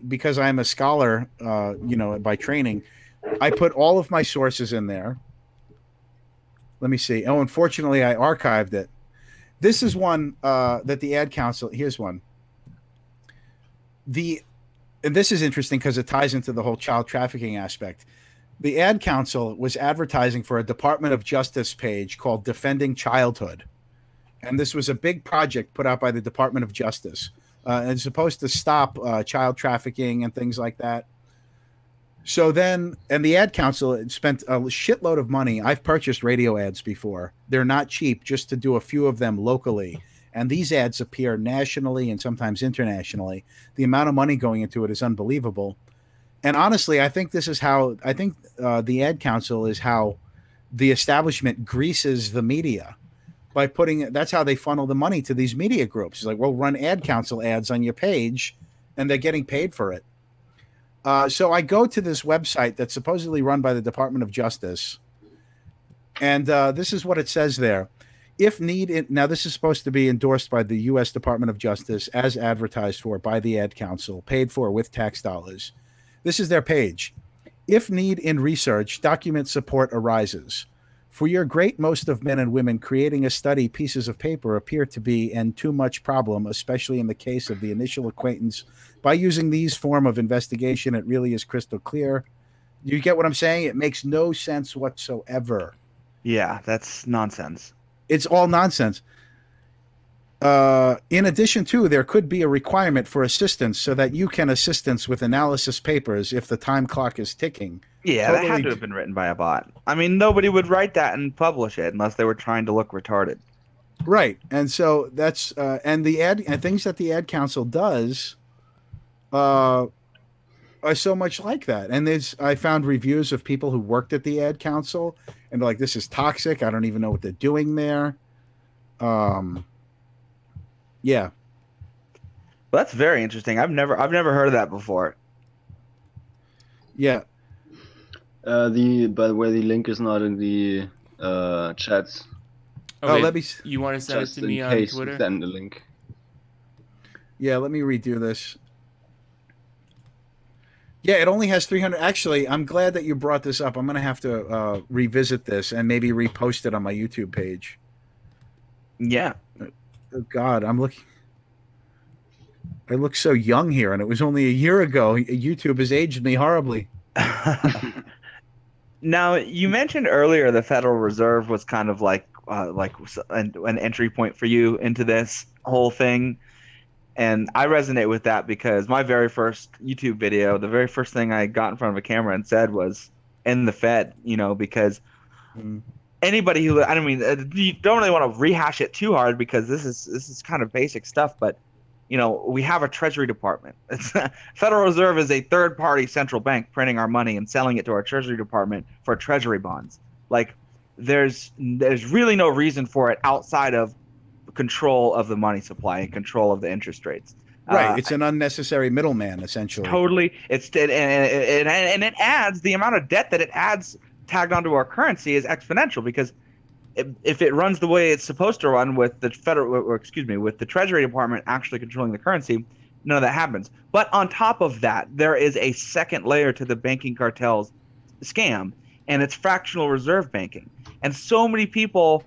because I'm a scholar, by training, I put all of my sources in there. Let me see. Oh, unfortunately, I archived it. This is one that the Ad Council, here's one. And this is interesting because it ties into the whole child trafficking aspect. The Ad Council was advertising for a Department of Justice page called Defending Childhood. And this was a big project put out by the Department of Justice. And it's supposed to stop child trafficking and things like that. So then, and the Ad Council spent a shitload of money. I've purchased radio ads before. They're not cheap, just to do a few of them locally. And these ads appear nationally and sometimes internationally. The amount of money going into it is unbelievable. And honestly, I think this is how, the Ad Council is how the establishment greases the media. By that's how they funnel the money to these media groups. It's like, we'll run Ad Council ads on your page, and they're getting paid for it. So I go to this website that's supposedly run by the Department of Justice, and this is what it says there. If needed, now this is supposed to be endorsed by the U.S. Department of Justice as advertised for by the Ad Council, paid for with tax dollars. This is their page. If need in research, document support arises. For your great most of men and women creating a study pieces of paper appear to be an too much problem, especially in the case of the initial acquaintance. By using these form of investigation, it really is crystal clear. You get what I'm saying? It makes no sense whatsoever. Yeah, that's nonsense. It's all nonsense. In addition to, there could be a requirement for assistance so that you can assistance with analysis papers if the time clock is ticking. Yeah, totally. That had to have been written by a bot. I mean, nobody would write that and publish it unless they were trying to look retarded. Right, and so that's and the ad and things that the ad council does are so much like that. And I found reviews of people who worked at the ad council and they're like, this is toxic. I don't even know what they're doing there. Yeah. Well, that's very interesting. I've never heard of that before. Yeah. By the way, the link is not in the chats. Okay, let me. You want to send it Just to in me on case Twitter? you send the link. Yeah, let me redo this. Yeah, it only has 300. Actually, I'm glad that you brought this up. I'm going to have to revisit this and maybe repost it on my YouTube page. Yeah. Oh, God, I'm looking. I look so young here, and it was only a year ago. YouTube has aged me horribly. Now, you mentioned earlier the Federal Reserve was kind of like an entry point for you into this whole thing. And I resonate with that because my very first YouTube video, the very first thing I got in front of a camera and said was "End the Fed," because anybody who, I mean, you don't really want to rehash it too hard because this is kind of basic stuff, but we have a Treasury Department. Federal Reserve is a third-party central bank printing our money and selling it to our Treasury Department for Treasury bonds. Like, there's really no reason for it outside of control of the money supply and control of the interest rates. Right, it's an unnecessary middleman, essentially. Totally, and it adds the amount of debt that it adds tagged onto our currency is exponential because if it runs the way it's supposed to run with the with the Treasury Department actually controlling the currency, none of that happens. But on top of that, there is a second layer to the banking cartel's scam, and it's fractional reserve banking. And so many people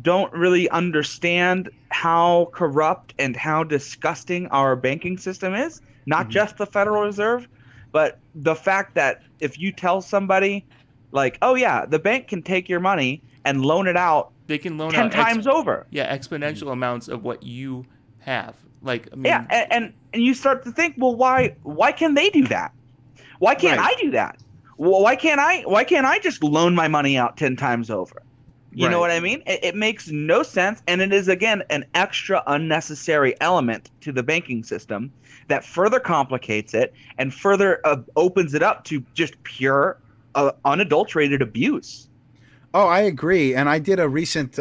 don't really understand how corrupt and how disgusting our banking system is, not just the Federal Reserve, but the fact that if you tell somebody like, oh yeah, the bank can take your money and loan it out, they can loan 10 out times over. Yeah, exponential amounts of what you have. Like, I mean, yeah, and you start to think, well, why can they do that? Why can't I do that? Well, why can't I just loan my money out 10 times over? You know what I mean? It makes no sense, and it is, again, an extra unnecessary element to the banking system that further complicates it and further opens it up to just pure, unadulterated abuse. Oh, I agree, and I did a recent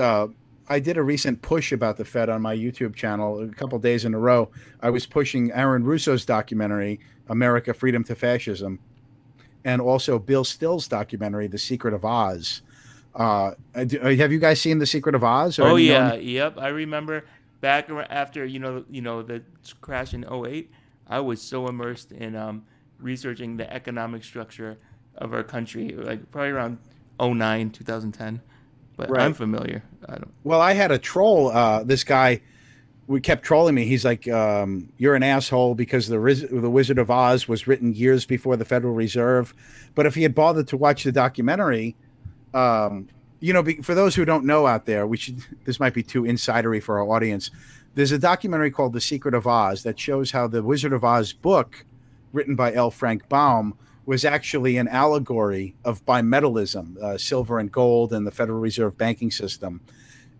push about the Fed on my YouTube channel a couple days in a row. I was pushing Aaron Russo's documentary, America, Freedom to Fascism, and also Bill Still's documentary, The Secret of Oz. Have you guys seen The Secret of Oz? Oh yeah, yep. I remember back after the crash in 2008, I was so immersed in researching the economic structure of our country, like probably around 2009, 2010. But I'm familiar. Well, I had a troll. This guy, we kept trolling me. He's like, "You're an asshole because the Wizard of Oz was written years before the Federal Reserve." But if he had bothered to watch the documentary. For those who don't know out there, this might be too insidery for our audience. There's a documentary called The Secret of Oz that shows how the Wizard of Oz book, written by L. Frank Baum, was actually an allegory of bimetallism, silver and gold, and the Federal Reserve banking system.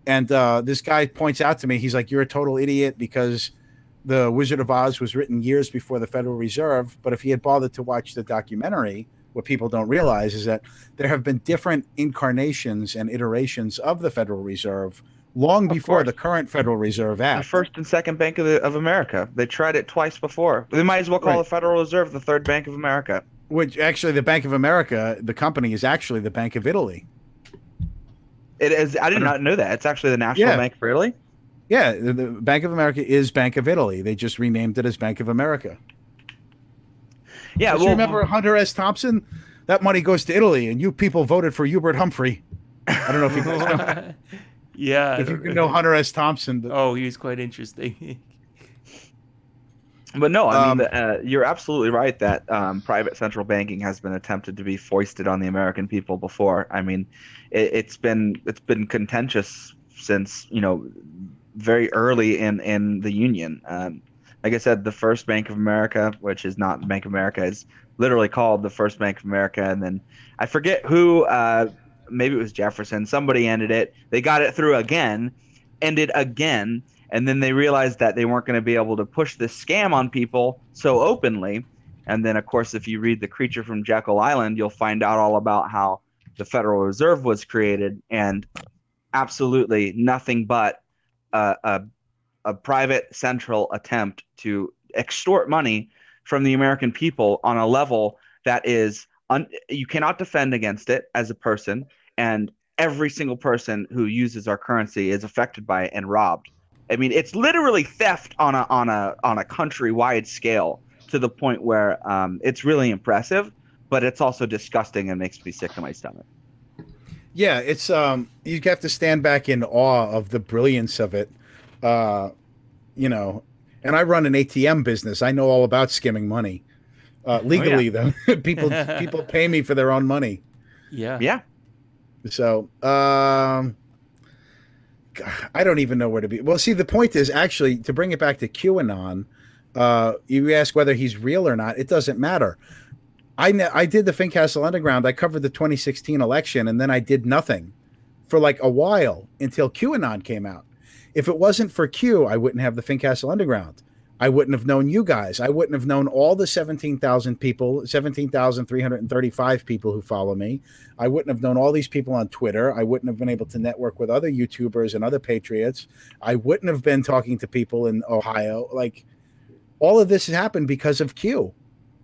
And this guy points out to me, he's like, "You're a total idiot because the Wizard of Oz was written years before the Federal Reserve." But if he had bothered to watch the documentary, what people don't realize is that there have been different incarnations and iterations of the Federal Reserve long before the current Federal Reserve Act. The first and second Bank of America. They tried it twice before. They might as well call the Federal Reserve the third Bank of America. Which actually, the Bank of America, the company, is actually the Bank of Italy. It is. I did not know that. It's actually the National Bank for Italy? Yeah, the Bank of America is Bank of Italy. They just renamed it as Bank of America. Yeah, well, remember Hunter S. Thompson? That money goes to Italy, and you people voted for Hubert Humphrey. I don't know if you guys know. Yeah. If you know Hunter S. Thompson. Oh, he was quite interesting. But no, I mean, you're absolutely right that private central banking has been attempted to be foisted on the American people before. I mean, it's been contentious since very early in the Union. Like I said, the first Bank of America, which is not Bank of America, is literally called the First Bank of America. And then I forget who, maybe it was Jefferson, somebody ended it. They got it through again. ended again. And then they realized that they weren't going to be able to push this scam on people so openly. And then, of course, if you read The Creature from Jekyll Island, you'll find out all about how the Federal Reserve was created, and absolutely nothing but a private central attempt to extort money from the American people on a level that is you cannot defend against it as a person, and every single person who uses our currency is affected by it and robbed. I mean, it's literally theft on a countrywide scale, to the point where it's really impressive, but it's also disgusting and makes me sick to my stomach. Yeah, it's you have to stand back in awe of the brilliance of it. You know, and I run an ATM business. I know all about skimming money. Legally, though, people pay me for their own money. Yeah. Yeah. So, I don't even know where to be. Well, see, the point is actually to bring it back to QAnon. You ask whether he's real or not. It doesn't matter. I did the Fincastle Underground. I covered the 2016 election, and then I did nothing for like a while until QAnon came out. If it wasn't for Q, I wouldn't have the Fincastle Underground. I wouldn't have known you guys. I wouldn't have known all the 17,000 people, 17,335 people who follow me. I wouldn't have known all these people on Twitter. I wouldn't have been able to network with other YouTubers and other patriots. I wouldn't have been talking to people in Ohio. Like, all of this has happened because of Q.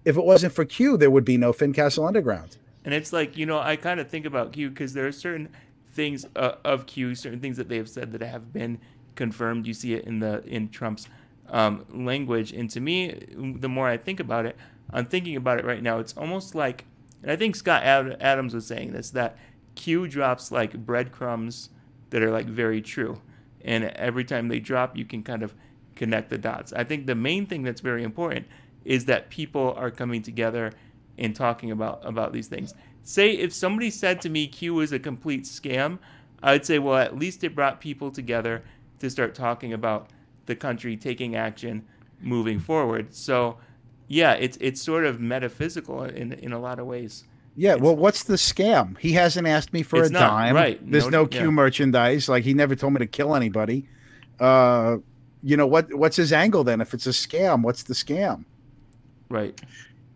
If it wasn't for Q, there would be no Fincastle Underground. And it's like, you know, I kind of think about Q because there are certain things of Q, certain things that they have said that have been confirmed. You see it in Trump's language. And to me, the more I think about it, I'm thinking about it right now. It's almost like, and I think Scott Adams was saying this, that Q drops like breadcrumbs that are like very true. And every time they drop, you can kind of connect the dots. I think the main thing that's very important is that people are coming together and talking about these things. Say if somebody said to me Q is a complete scam, I'd say, well, at least it brought people together to start talking about the country taking action, moving forward. So, yeah, it's sort of metaphysical in a lot of ways. Yeah, well, what's the scam? He hasn't asked me for a dime. Right. There's no Q merchandise. Like, he never told me to kill anybody. You know, what's his angle then? If it's a scam, what's the scam? Right.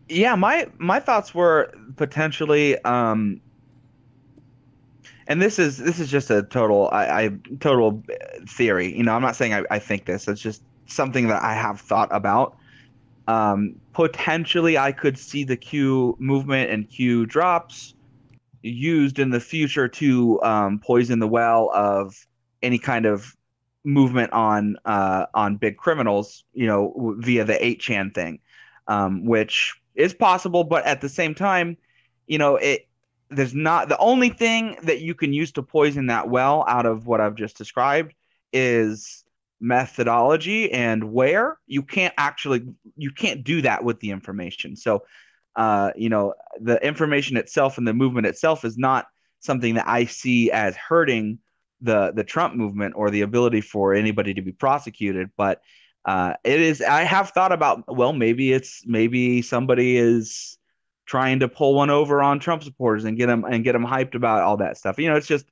Yeah, my thoughts were potentially and this is just a total total theory. You know, I'm not saying I think this. It's just something that I have thought about. Potentially, I could see the Q movement and Q drops used in the future to poison the well of any kind of movement on big criminals. You know, via the 8chan thing, which is possible, but at the same time, you know, there's not the only thing that you can use to poison that well out of what I've just described is methodology and where you can't do that with the information. So, you know, the information itself and the movement itself is not something that I see as hurting the Trump movement or the ability for anybody to be prosecuted. But it is. I have thought about, well, maybe somebody is trying to pull one over on Trump supporters and get them hyped about all that stuff. You know, it's just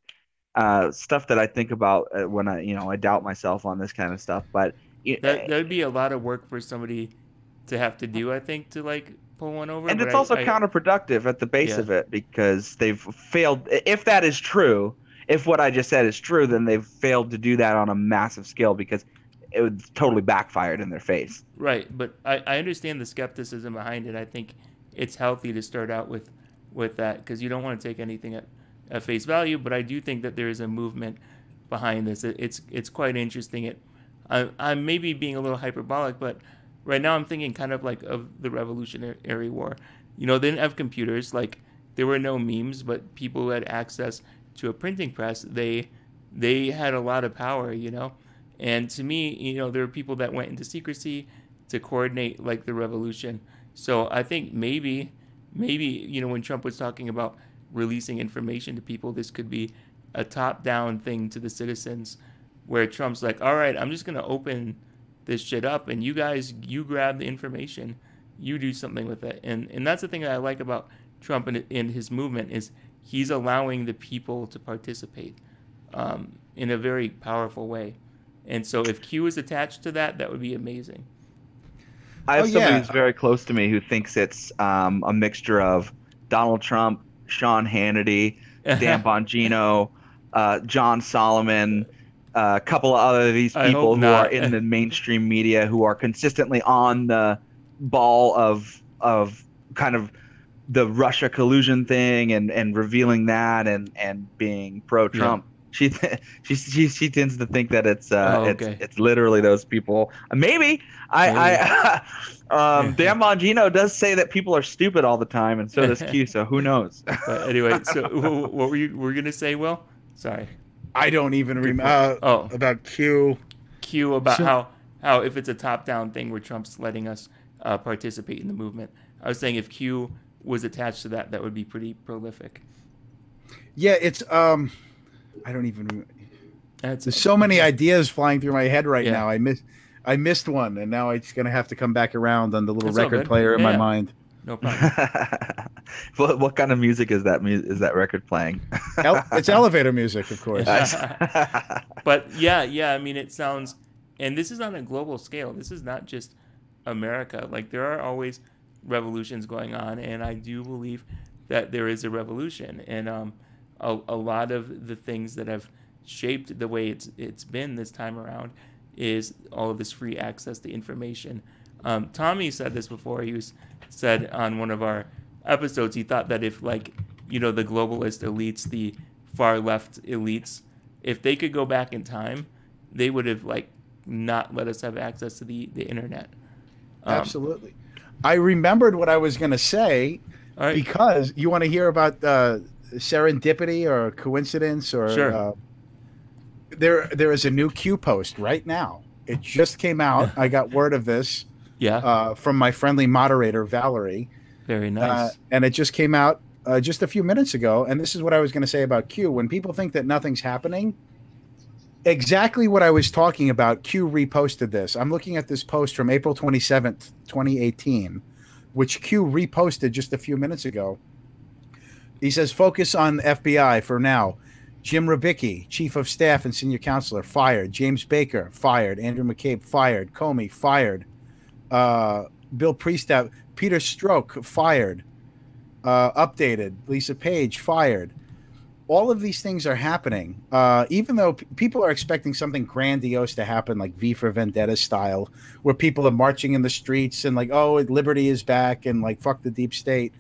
stuff that I think about when I doubt myself on this kind of stuff. But that would be a lot of work for somebody to have to do, I think, to like pull one over. And it's also counterproductive at the base of it, because they've failed. If that is true, if what I just said is true, then they've failed to do that on a massive scale, because it would totally backfired in their face. Right, but I understand the skepticism behind it. I think it's healthy to start out with that, because you don't want to take anything at face value. But I do think that there is a movement behind this. It's quite interesting. I'm maybe being a little hyperbolic, but right now I'm thinking kind of like of the Revolutionary War. You know, they didn't have computers. Like, there were no memes, but people who had access to a printing press, they had a lot of power, you know. And to me, you know, there were people that went into secrecy to coordinate like the revolution. So I think maybe, you know, when Trump was talking about releasing information to people, this could be a top-down thing to the citizens, where Trump's like, all right, I'm just going to open this shit up, and you guys, you grab the information, you do something with it. And that's the thing that I like about Trump and his movement, is he's allowing the people to participate. in a very powerful way. And so if Q is attached to that, that would be amazing. I have somebody who's very close to me who thinks it's a mixture of Donald Trump, Sean Hannity, Dan Bongino, John Solomon, a couple of other these people who are in the mainstream media who are consistently on the ball of kind of the Russia collusion thing and revealing that and being pro-Trump. She tends to think that it's literally those people. Maybe Dan Bongino does say that people are stupid all the time, and so does Q. So who knows? But anyway, so what were you gonna say, Will? Sorry, I don't even remember about Q. Q about how if it's a top-down thing where Trump's letting us participate in the movement. I was saying if Q was attached to that, that would be pretty prolific. Yeah, it's I don't even. There's so many ideas flying through my head right now. I missed one, and now it's gonna have to come back around on the little record player in my mind. No problem. What kind of music is that? Is that record playing? It's elevator music, of course. But yeah. I mean, it sounds, and this is on a global scale. This is not just America. Like there are always revolutions going on, and I do believe that there is a revolution, and a lot of the things that have shaped the way it's been this time around is all of this free access to information. Tommy said this before. He said on one of our episodes, he thought that if the globalist elites, the far left elites, if they could go back in time, they would have not let us have access to the internet. Absolutely. I remembered what I was going to say because you want to hear about serendipity or coincidence or sure. There is a new Q post right now. It just came out. I got word of this from my friendly moderator, Valerie. Very nice. And it just came out just a few minutes ago. And this is what I was going to say about Q. When people think that nothing's happening, exactly what I was talking about, Q reposted this. I'm looking at this post from April 27th, 2018, which Q reposted just a few minutes ago. He says, focus on FBI for now. Jim Rubicki, Chief of Staff and Senior Counselor, fired. James Baker, fired. Andrew McCabe, fired. Comey, fired. Bill Priestap, Peter Strzok, fired. Updated. Lisa Page, fired. All of these things are happening, even though people are expecting something grandiose to happen, like V for Vendetta style, where people are marching in the streets and liberty is back and fuck the deep state.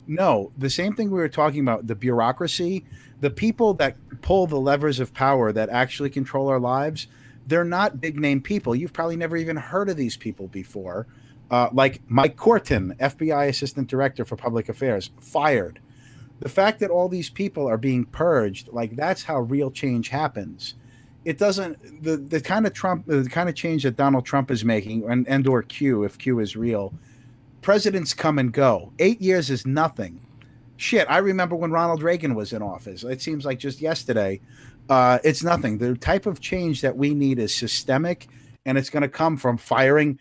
No, the same thing we were talking about, the bureaucracy, the people that pull the levers of power that actually control our lives, they're not big name people. You've probably never even heard of these people before. Like Mike Corton, FBI Assistant Director for Public Affairs, fired. The fact that all these people are being purged, that's how real change happens. It doesn't, the kind of change that Donald Trump is making and or Q, if Q is real, presidents come and go. 8 years is nothing. Shit, I remember when Ronald Reagan was in office. It seems like just yesterday. It's nothing. The type of change that we need is systemic, and it's going to come from firing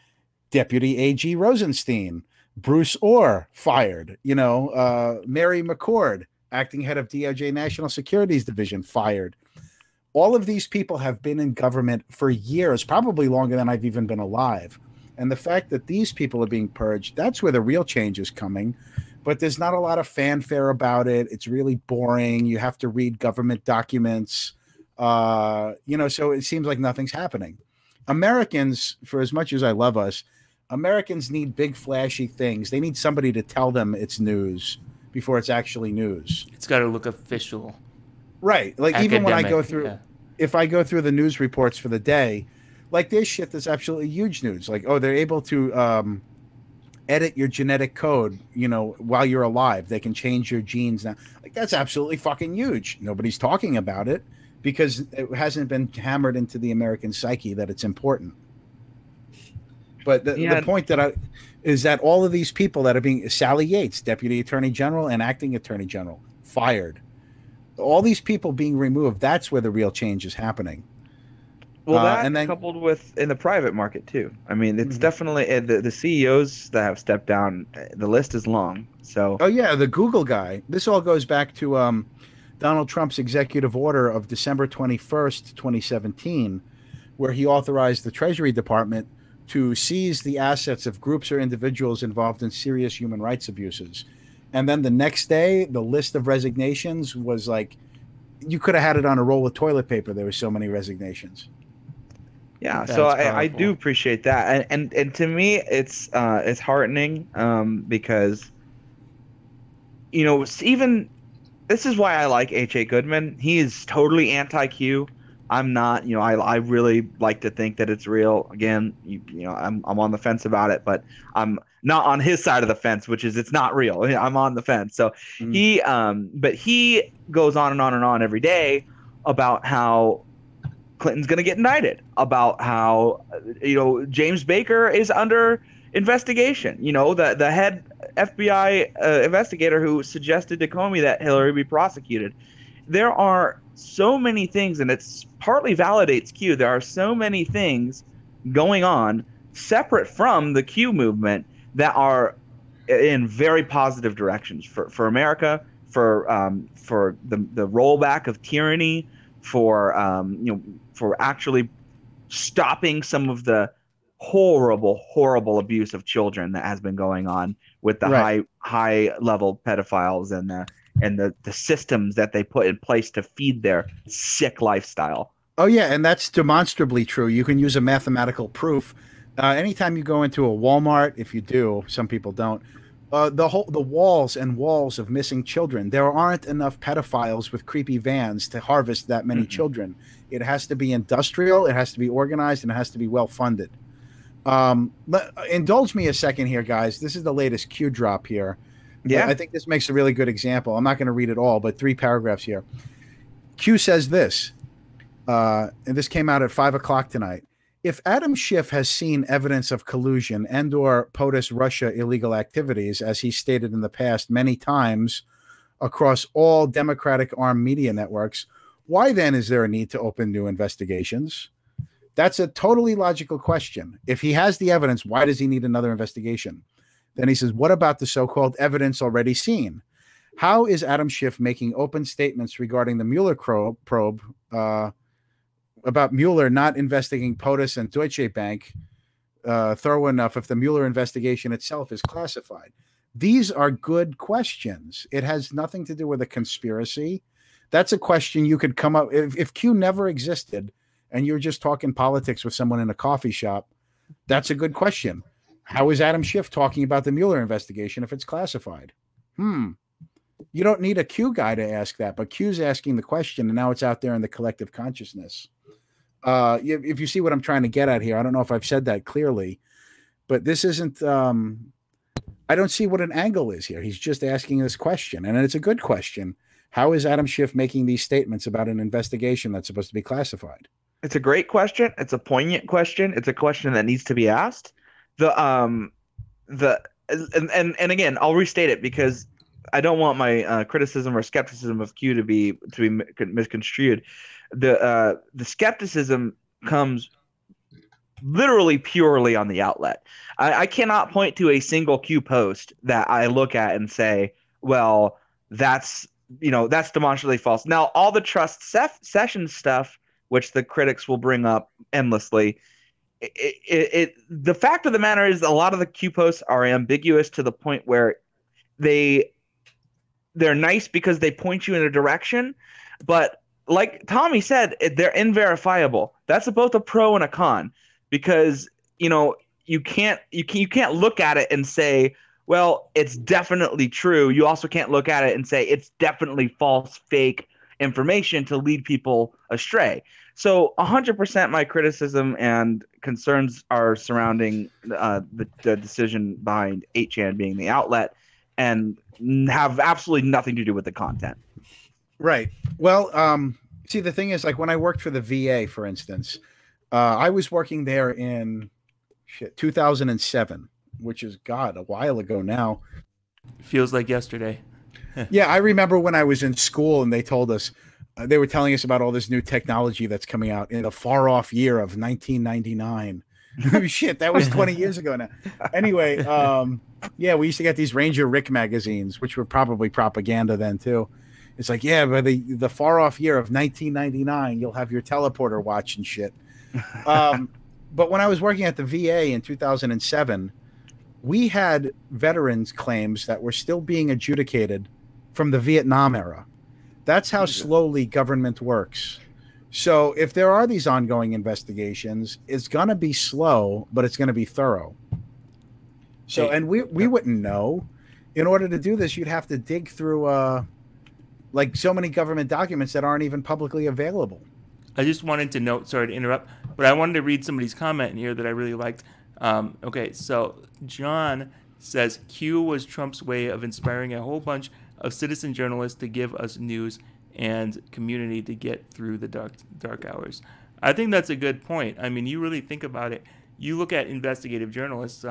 Deputy A.G. Rosenstein, Bruce Orr, fired. Mary McCord, acting head of DOJ National Securities Division, fired. All of these people have been in government for years, probably longer than I've even been alive. And the fact that these people are being purged, that's where the real change is coming. But there's not a lot of fanfare about it. It's really boring. You have to read government documents. So it seems like nothing's happening. Americans, for as much as I love us, Americans need big, flashy things. They need somebody to tell them it's news before it's actually news. It's got to look official. Right. Even when I go through, if I go through the news reports for the day, there's shit that's absolutely huge news. They're able to edit your genetic code, while you're alive. They can change your genes now. That's absolutely fucking huge. Nobody's talking about it because it hasn't been hammered into the American psyche that it's important. But the point is that all of these people that are being, Sally Yates, Deputy Attorney General and Acting Attorney General, fired. All these people being removed, that's where the real change is happening. Well, and then coupled with in the private market too. I mean, it's definitely the CEOs that have stepped down. The list is long. So the Google guy. This all goes back to Donald Trump's executive order of December 21st, 2017, where he authorized the Treasury Department to seize the assets of groups or individuals involved in serious human rights abuses. And then the next day, the list of resignations was like, you could have had it on a roll of toilet paper. There were so many resignations. Yeah, so I do appreciate that, and to me, it's heartening, because, you know, even this is why I like H.A. Goodman. He is totally anti-Q. I'm not. You know, I really like to think that it's real. Again, you know, I'm on the fence about it, but I'm not on his side of the fence, which is it's not real. I'm on the fence. So but he goes on and on and on every day about how Clinton's going to get indicted, about how, you know, James Baker is under investigation. You know, the head FBI investigator who suggested to Comey that Hillary be prosecuted. There are so many things, and it's partly validates Q. There are so many things going on separate from the Q movement that are in very positive directions for America, for the rollback of tyranny, for you know, for actually stopping some of the horrible abuse of children that has been going on with the high level pedophiles and the systems that they put in place to feed their sick lifestyle. Oh yeah, and that's demonstrably true. You can use a mathematical proof. Anytime you go into a Walmart, if you do, some people don't, the walls and walls of missing children. There aren't enough pedophiles with creepy vans to harvest that many children. It has to be industrial, it has to be organized, and it has to be well funded. Indulge me a second here, guys. This is the latest Q drop here. Yeah, I think this makes a really good example. I'm not going to read it all, but 3 paragraphs here. Q says this, and this came out at 5 o'clock tonight. If Adam Schiff has seen evidence of collusion and or POTUS Russia illegal activities, as he stated in the past many times across all Democratic armed media networks, why then is there a need to open new investigations? That's a totally logical question. If he has the evidence, why does he need another investigation? Then he says, what about the so-called evidence already seen? How is Adam Schiff making open statements regarding the Mueller probe about Mueller not investigating POTUS and Deutsche Bank thorough enough if the Mueller investigation itself is classified? These are good questions. It has nothing to do with a conspiracy. That's a question you could come up if Q never existed and you're just talking politics with someone in a coffee shop. That's a good question. How is Adam Schiff talking about the Mueller investigation if it's classified? You don't need a Q guy to ask that, but Q's asking the question, and now it's out there in the collective consciousness. If you see what I'm trying to get at here, I don't know if I've said that clearly, but this isn't, I don't see what an angle is here. He's just asking this question, and it's a good question. How is Adam Schiff making these statements about an investigation that's supposed to be classified? It's a great question. It's a poignant question. It's a question that needs to be asked. And again, I'll restate it because I don't want my criticism or skepticism of Q to be misconstrued. The skepticism comes literally purely on the outlet. I cannot point to a single Q post that I look at and say, well, that's demonstrably false. Now, all the trust session stuff, which the critics will bring up endlessly, the fact of the matter is a lot of the Q posts are ambiguous to the point where they're nice because they point you in a direction, but like Tommy said, they're inverifiable. That's both a pro and a con, because you can't look at it and say, well, it's definitely true. You also can't look at it and say it's definitely false, fake information to lead people astray. So 100% my criticism and concerns are surrounding the decision behind 8chan being the outlet and have absolutely nothing to do with the content. Right. Well, see, the thing is, like when I worked for the VA, for instance, I was working there in 2007, which is, God, a while ago now. Feels like yesterday. Yeah, I remember when I was in school and they told us, they were telling us about all this new technology that's coming out in the far off year of 1999. Shit, that was 20 years ago now. Anyway, yeah, we used to get these Ranger Rick magazines, which were probably propaganda then too. It's like, yeah, by the far off year of 1999, you'll have your teleporter watch and shit. But when I was working at the VA in 2007, we had veterans claims that were still being adjudicated from the Vietnam era. That's how slowly government works. So if there are these ongoing investigations, it's going to be slow, but it's going to be thorough. So, and we wouldn't know. In order to do this, you'd have to dig through like so many government documents that aren't even publicly available. I just wanted to note, sorry to interrupt, but I wanted to read somebody's comment in here that I really liked. Okay, so John says Q was Trump's way of inspiring a whole bunch of citizen journalists to give us news and community to get through the dark hours. I think that's a good point. I mean, you really think about it. You look at investigative journalists.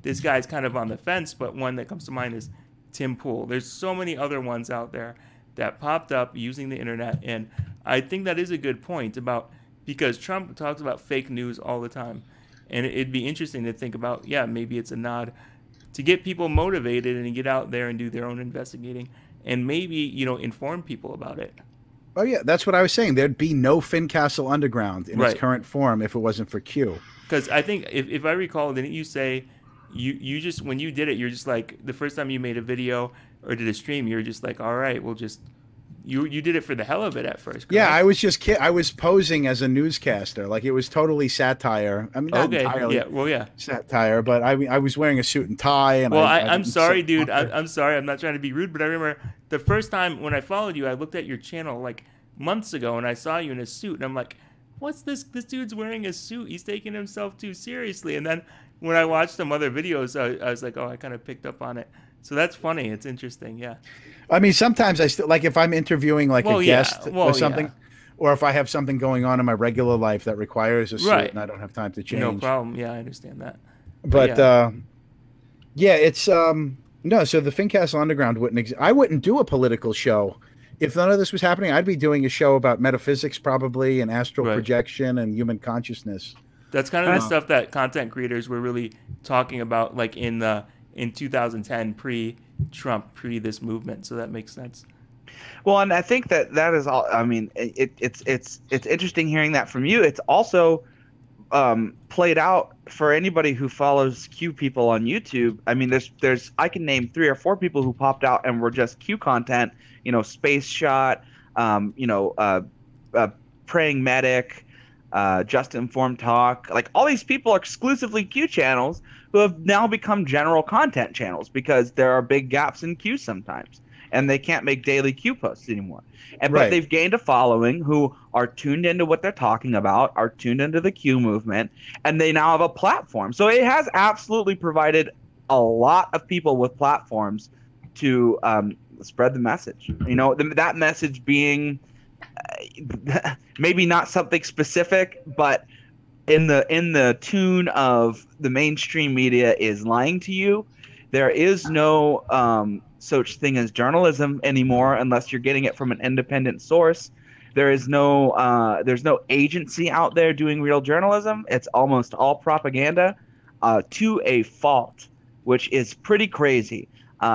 This guy's kind of on the fence, but one that comes to mind is Tim Pool. There's so many other ones out there that popped up using the internet, and I think that is a good point about, because Trump talks about fake news all the time, and it'd be interesting to think about, yeah, maybe it's a nod to get people motivated and get out there and do their own investigating, and maybe, you know, inform people about it. Oh yeah, that's what I was saying. There'd be no Fincastle Underground in its current form if it wasn't for Q. Because I think, if I recall, didn't you say you just, when you did it, you're just like, the first time you made a video or did a stream, you're just like, all right, we'll just, you did it for the hell of it at first, correct? Yeah, I was just I was posing as a newscaster. Like, it was totally satire. I mean, not entirely satire, but I was wearing a suit and tie. And well, I'm sorry, dude. I'm sorry. I'm not trying to be rude, but I remember the first time when I followed you, I looked at your channel like months ago, and I saw you in a suit, and I'm like, what's this? This dude's wearing a suit. He's taking himself too seriously. And then when I watched some other videos, I was like, oh, I kind of picked up on it. So that's funny. It's interesting. Yeah. I mean, sometimes I still, like, if I'm interviewing like a guest or something, or if I have something going on in my regular life that requires a suit and I don't have time to change. No problem. Yeah, I understand that. But yeah, it's no. So the Fincastle Underground wouldn't I wouldn't do a political show if none of this was happening. I'd be doing a show about metaphysics probably, and astral projection and human consciousness. That's kind of the stuff that content creators were really talking about, like in 2010, pre-Trump, pre this movement. So that makes sense. Well, and I think that is all. I mean, it's interesting hearing that from you. It's also played out for anybody who follows Q people on YouTube. I mean, there's I can name 3 or 4 people who popped out and were just Q content. You know, Space Shot. Praying Medic. Just Informed Talk. Like, all these people are exclusively Q channels who have now become general content channels because there are big gaps in Q sometimes, and they can't make daily Q posts anymore. But they've gained a following who are tuned into what they're talking about, are tuned into the Q movement, and they now have a platform. So it has absolutely provided a lot of people with platforms to spread the message. You know, that message being maybe not something specific, but in the tune of the mainstream media is lying to you. There is no such thing as journalism anymore unless you're getting it from an independent source. There's no agency out there doing real journalism. It's almost all propaganda to a fault, which is pretty crazy.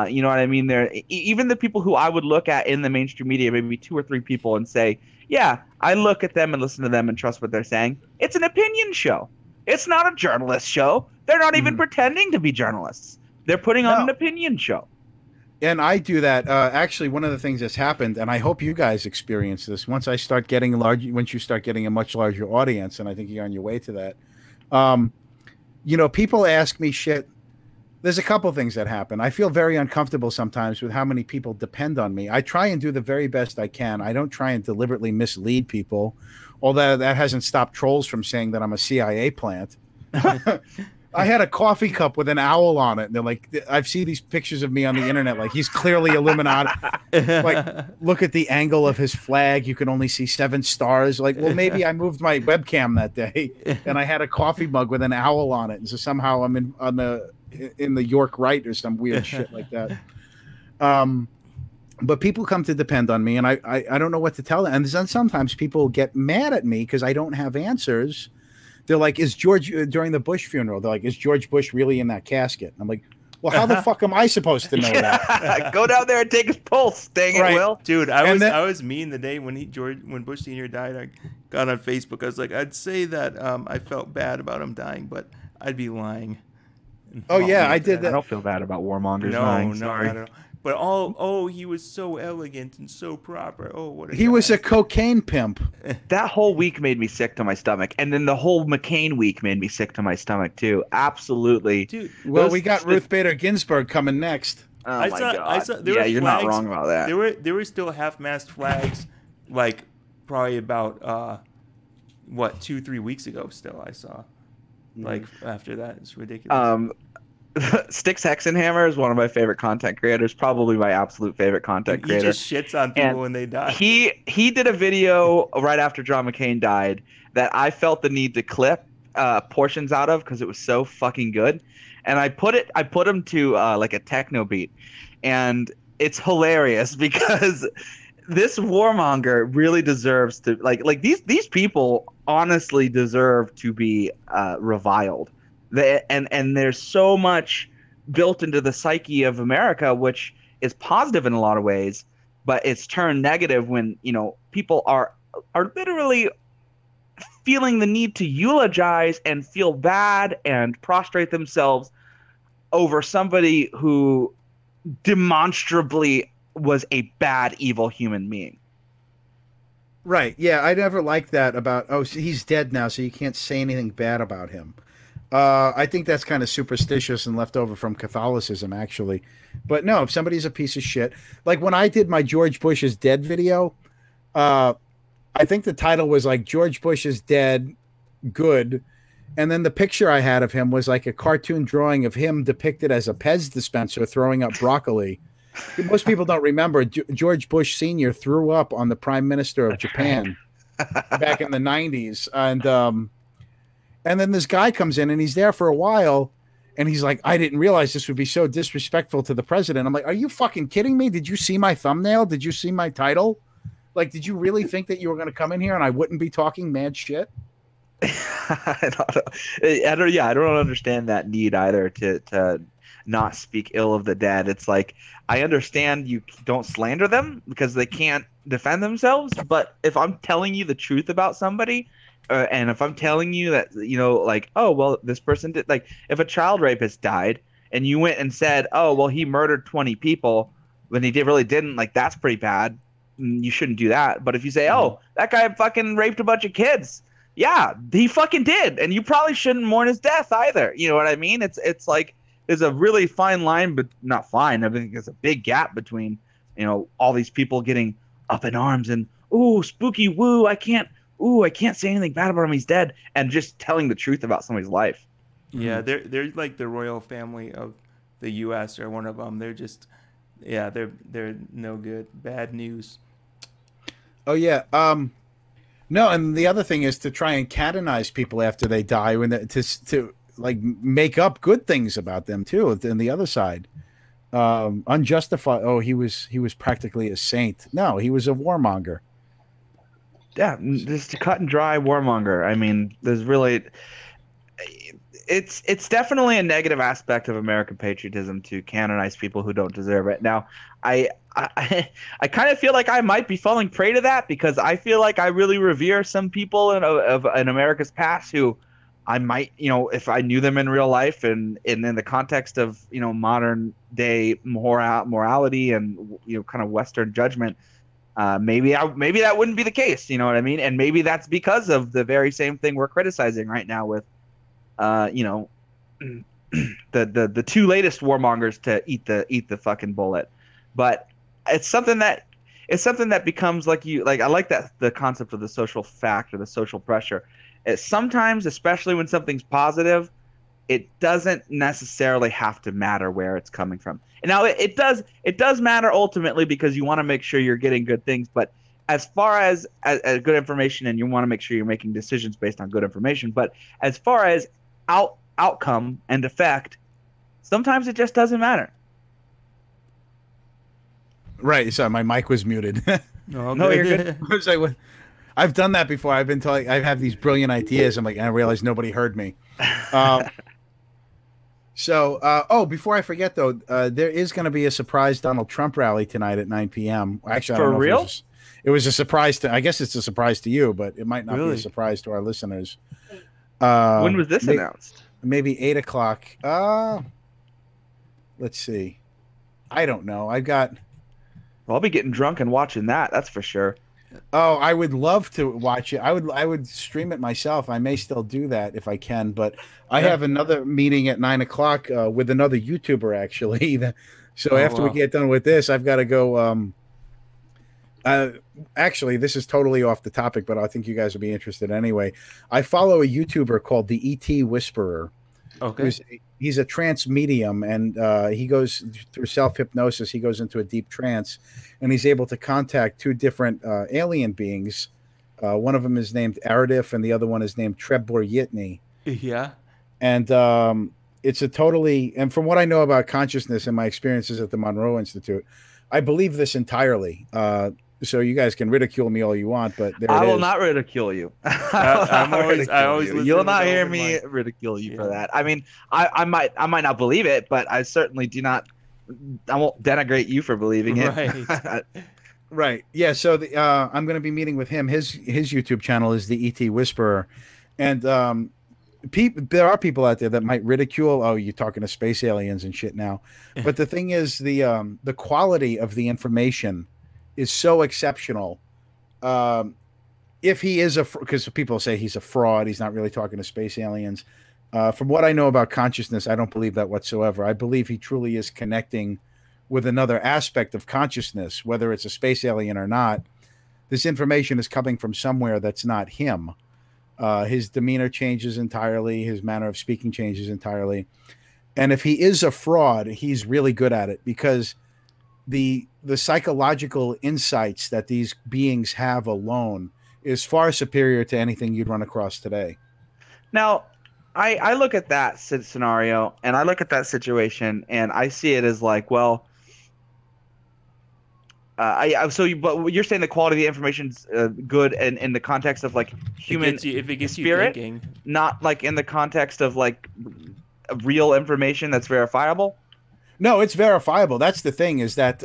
You know what I mean? There, even the people who I would look at in the mainstream media, maybe 2 or 3 people, and say, yeah, I look at them and listen to them and trust what they're saying. It's an opinion show. It's not a journalist show. They're not even pretending to be journalists. They're putting on an opinion show. And I do that. Actually, one of the things that's happened, and I hope you guys experience this, once you start getting a much larger audience, and I think you're on your way to that. You know, people ask me shit. There's a couple things that happen. I feel very uncomfortable sometimes with how many people depend on me. I try and do the very best I can. I don't try and deliberately mislead people, although that hasn't stopped trolls from saying that I'm a CIA plant. I had a coffee cup with an owl on it. And they're like, I've seen these pictures of me on the internet. Like, he's clearly Illuminati. Like, look at the angle of his flag. You can only see 7 stars. Like, well, maybe I moved my webcam that day and I had a coffee mug with an owl on it. And so somehow I'm in the York Rite or some weird shit like that. But people come to depend on me, and I don't know what to tell them. And then sometimes people get mad at me because I don't have answers. They're like, is George, during the Bush funeral, they're like, is George Bush really in that casket? And I'm like, Well, how the fuck am I supposed to know that? Go down there and take his pulse. Dang it, Right. Will. Dude, I was mean the day when Bush Sr. died. I got on Facebook. I was like, I'd say that I felt bad about him dying, but I'd be lying. Oh yeah, I did I that. don't feel bad about warmongers No, dying. no, Sorry. I don't. But he was so elegant and so proper. Oh, what a He guy. was a cocaine pimp. That whole week made me sick to my stomach, and then the whole McCain week made me sick to my stomach too. Absolutely, dude. Well, we got Ruth Bader Ginsburg coming next. Oh I my saw- god! I saw- there yeah, were you're not flags. wrong about that. There were still half-mast flags, like probably about 2-3 weeks ago. Still, I saw. Like after that, it's ridiculous. Styx Hexenhammer is one of my favorite content creators, probably my absolute favorite content He creator. just shits on people And when they die. He did a video right after John McCain died that I felt the need to clip portions out of because it was so fucking good, and I put him to like a techno beat, and it's hilarious because this warmonger really deserves to like these people honestly deserve to be reviled. And there's so much built into the psyche of America, which is positive in a lot of ways, but it's turned negative when, people are literally feeling the need to eulogize and feel bad and prostrate themselves over somebody who demonstrably was a bad, evil human being. Right. Yeah, I never liked that about, so he's dead now, so you can't say anything bad about him. I think that's kind of superstitious and left over from Catholicism, actually. But no, if somebody's a piece of shit, like when I did my George Bush is dead video, I think the title was like George Bush is dead, good. And then the picture I had of him was like a cartoon drawing of him depicted as a Pez dispenser throwing up broccoli. Most people don't remember George Bush Sr. threw up on the Prime Minister of Japan back in the 90s. And then this guy comes in and he's there for a while and he's like, I didn't realize this would be so disrespectful to the president. I'm like, are you fucking kidding me? Did you see my thumbnail? Did you see my title? Like, did you really think that you were going to come in here and I wouldn't be talking mad shit? I don't understand that need either to not speak ill of the dead. It's like, I understand you don't slander them because they can't defend themselves, but if I'm telling you the truth about somebody, and if I'm telling you that, like, oh, well, this person did, like, if a child rapist died and you went and said, oh, well, he murdered 20 people when he really didn't, like, that's pretty bad. You shouldn't do that. But if you say, oh, that guy fucking raped a bunch of kids. Yeah, he fucking did. And you probably shouldn't mourn his death either. You know what I mean? It's like, there's a really fine line, but not fine. I think there's a big gap between, all these people getting up in arms and, ooh, spooky woo, I can't say anything bad about him, he's dead, and just telling the truth about somebody's life. Yeah, they're like the royal family of the U.S. or one of them. They're just, they're no good. Bad news. Oh yeah. No, and the other thing is to try and canonize people after they die, to like make up good things about them too. On the other side, unjustified. Oh, he was practically a saint. No, he was a warmonger. Yeah, just a cut and dry warmonger. I mean, there's really, it's definitely a negative aspect of American patriotism to canonize people who don't deserve it. Now, I kind of feel like I might be falling prey to that because I feel like I really revere some people in America's past who I might, if I knew them in real life and in the context of, modern day morality and, kind of Western judgment, maybe that wouldn't be the case. You know what I mean? And maybe that's because of the very same thing we're criticizing right now with, the two latest warmongers to eat the fucking bullet. But it's something that becomes like I like that the concept of the social fact or the social pressure. Sometimes, especially when something's positive, it doesn't necessarily have to matter where it's coming from. And now it does matter ultimately because you want to make sure you're getting good things. But as far as good information, and you want to make sure you're making decisions based on good information. But as far as outcome and effect, sometimes it just doesn't matter. Right. Sorry, my mic was muted. No, you're good. I was like, I've done that before. I've been telling, I have these brilliant ideas. I'm like, I realize nobody heard me. So, before I forget though, there is going to be a surprise Donald Trump rally tonight at 9 p.m. Actually, I For don't know real? if it was a surprise to. I guess it's a surprise to you, but it might not be Really? a surprise to our listeners. When was this announced? Maybe 8 o'clock. Let's see. I don't know. Well, I'll be getting drunk and watching that. That's for sure. Oh, I would love to watch it. I would stream it myself. I may still do that if I can, but I have another meeting at 9 o'clock with another YouTuber actually. So after we get done with this, I've got to go. Actually, this is totally off the topic, but I think you guys will be interested anyway. I follow a YouTuber called the ET Whisperer. Okay. He's a trance medium, and he goes through self-hypnosis. He goes into a deep trance, and he's able to contact two different alien beings. One of them is named Aradif, and the other one is named Trebor Yitni. Yeah. And it's a totally, and from what I know about consciousness and my experiences at the Monroe Institute, I believe this entirely. So you guys can ridicule me all you want, but I will not ridicule you. I always listen You'll with not an hear open me mind. ridicule you for that. I mean, I might not believe it, but I certainly do not. I won't denigrate you for believing it. Right. Right. Yeah. So I'm going to be meeting with him. His YouTube channel is the ET Whisperer, and there are people out there that might ridicule. Oh, you're talking to space aliens and shit now. But the thing is, the quality of the information is so exceptional. If he is because people say he's a fraud, he's not really talking to space aliens. From what I know about consciousness, I don't believe that whatsoever. I believe he truly is connecting with another aspect of consciousness, whether it's a space alien or not. This information is coming from somewhere that's not him. His demeanor changes entirely. His manner of speaking changes entirely. And if he is a fraud, he's really good at it, because the psychological insights that these beings have alone is far superior to anything you'd run across today. Now, I look at that scenario, and I look at that situation, and I see it as like, well, but you're saying the quality of the information's good, and in the context of like human if it gets spirit, you thinking, not like in the context of like real information that's verifiable. No, it's verifiable. That's the thing, is that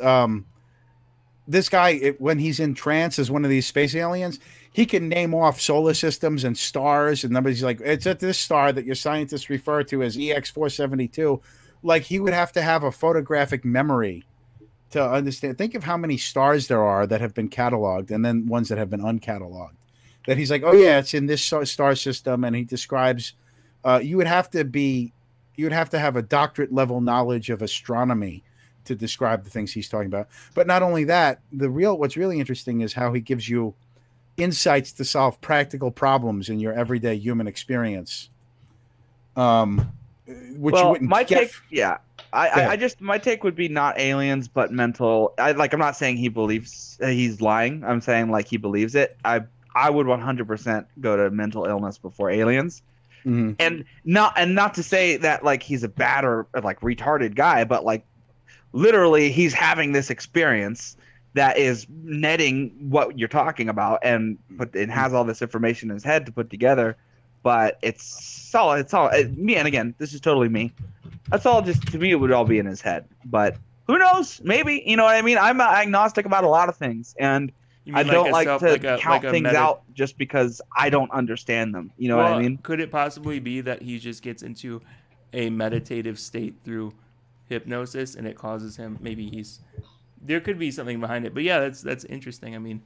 this guy, when he's in trance as one of these space aliens, he can name off solar systems and stars and numbers. He's like, it's at this star that your scientists refer to as EX472. Like, he would have to have a photographic memory to understand. Think of how many stars there are that have been cataloged, and then ones that have been uncatalogued. That he's like, oh yeah, it's in this star system, and he describes. You would have to have a doctorate level knowledge of astronomy to describe the things he's talking about. But not only that, what's really interesting is how he gives you insights to solve practical problems in your everyday human experience. Which you wouldn't my get. take, yeah. My take would be not aliens, but mental. I'm not saying he believes he's lying. I'm saying like he believes it. I would 100% go to mental illness before aliens. Mm-hmm. And not to say that like he's a bad or like retarded guy, but like literally he's having this experience that is netting what you're talking about, and it has all this information in his head to put together. But it's all me. And again, this is totally me. That's all just, to me, it would all be in his head. But who knows? Maybe, you know what I mean? I'm agnostic about a lot of things, and I don't like to count things out just because I don't understand them. You know what I mean? Could it possibly be that he just gets into a meditative state through hypnosis, and it causes him, there could be something behind it. But yeah, that's interesting. I mean,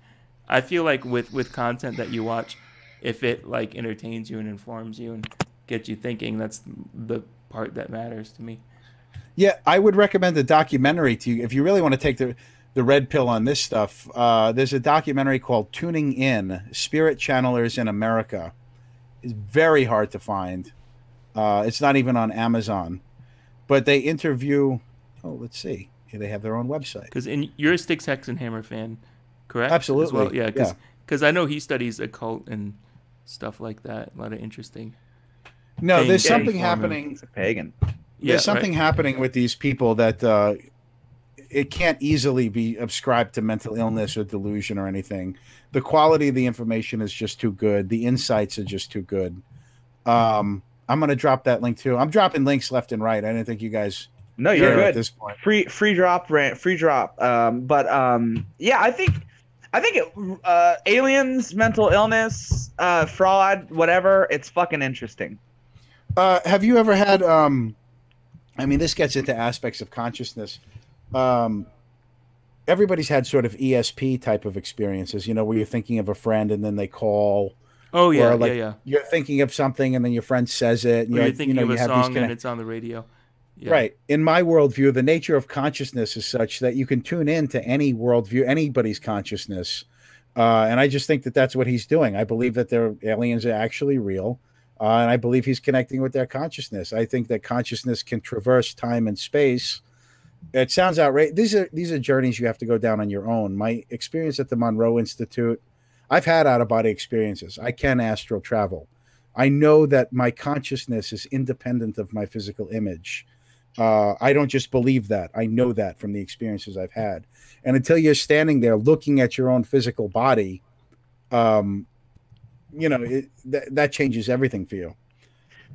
I feel like with content that you watch, if it like entertains you and informs you and gets you thinking, that's the part that matters to me. Yeah, I would recommend a documentary to you if you really want to take the red pill on this stuff. There's a documentary called Tuning In, Spirit Channelers in America. It's very hard to find. It's not even on Amazon. But they interview, let's see. Here they have their own website. Because you're a Styx Hexenhammer fan, correct? Absolutely. Well, yeah, because I know he studies occult and stuff like that. A lot of interesting. No, there's something happening. He's a pagan. There's something happening with these people that it can't easily be ascribed to mental illness or delusion or anything. The quality of the information is just too good. The insights are just too good. I'm gonna drop that link too. I'm dropping links left and right. I didn't think you guys. No, you're good at this point. Free drop rant, free drop. Yeah, I think aliens, mental illness, fraud, whatever. It's fucking interesting. Have you ever had? I mean, this gets into aspects of consciousness. Everybody's had sort of ESP type of experiences, you know, where you're thinking of a friend and then they call. Oh yeah, or like yeah. You're thinking of something and then your friend says it. And you're like, thinking of a song and it's on the radio. Yeah. Right. In my worldview, the nature of consciousness is such that you can tune in to any worldview, anybody's consciousness. And I just think that that's what he's doing. I believe that their aliens are actually real. And I believe he's connecting with their consciousness. I think that consciousness can traverse time and space. It sounds outrageous. These are journeys you have to go down on your own. My experience at the Monroe Institute, I've had out-of-body experiences. I can astral travel. I know that my consciousness is independent of my physical image. I don't just believe that. I know that from the experiences I've had. And until you're standing there looking at your own physical body, you know, that changes everything for you.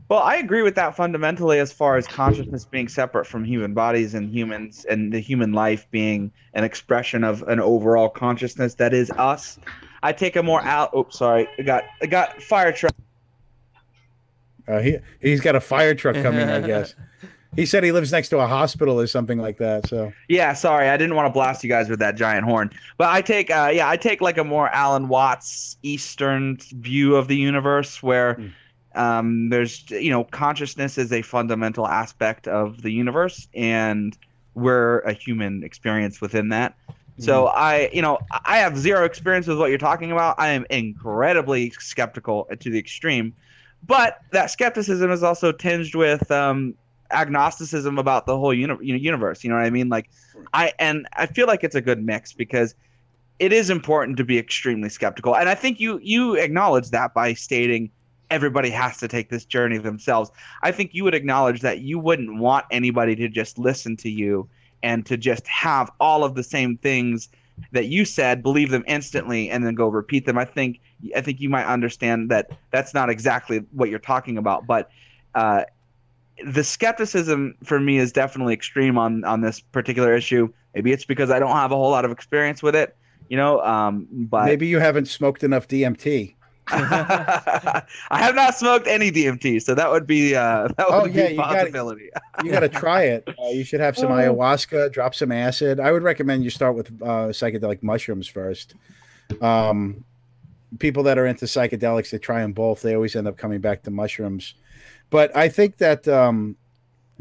Well, I agree with that fundamentally as far as consciousness being separate from human bodies and humans and the human life being an expression of an overall consciousness that is us. I take a more out. Oops, sorry. I got fire truck. He's got a fire truck coming, I guess. He said he lives next to a hospital or something like that. So yeah, sorry, I didn't want to blast you guys with that giant horn. But I take like a more Alan Watts Eastern view of the universe, where there's, you know, consciousness is a fundamental aspect of the universe, and we're a human experience within that. So I have zero experience with what you're talking about. I am incredibly skeptical to the extreme, but that skepticism is also tinged with agnosticism about the whole universe. You know what I mean? Like, I feel like it's a good mix, because it is important to be extremely skeptical, and I think you acknowledge that by stating everybody has to take this journey themselves. I think you would acknowledge that you wouldn't want anybody to just listen to you and to just have all of the same things that you said, believe them instantly, and then go repeat them. I think you might understand that that's not exactly what you're talking about, but the skepticism for me is definitely extreme on this particular issue. Maybe it's because I don't have a whole lot of experience with it, you know. But maybe you haven't smoked enough DMT. I have not smoked any DMT, so that would be a possibility. You got to try it. You should have some ayahuasca, drop some acid. I would recommend you start with psychedelic mushrooms first. People that are into psychedelics, they try them both. They always end up coming back to mushrooms. But I think that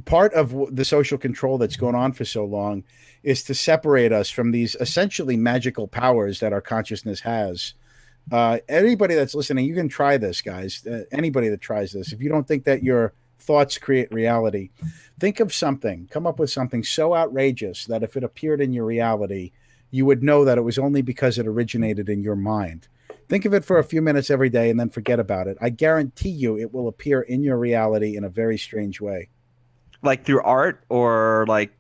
part of the social control that's going on for so long is to separate us from these essentially magical powers that our consciousness has. Anybody that's listening, you can try this, guys. Anybody that tries this, if you don't think that your thoughts create reality, think of something, come up with something so outrageous that if it appeared in your reality, you would know that it was only because it originated in your mind. Think of it for a few minutes every day and then forget about it. I guarantee you it will appear in your reality in a very strange way. Like through art or like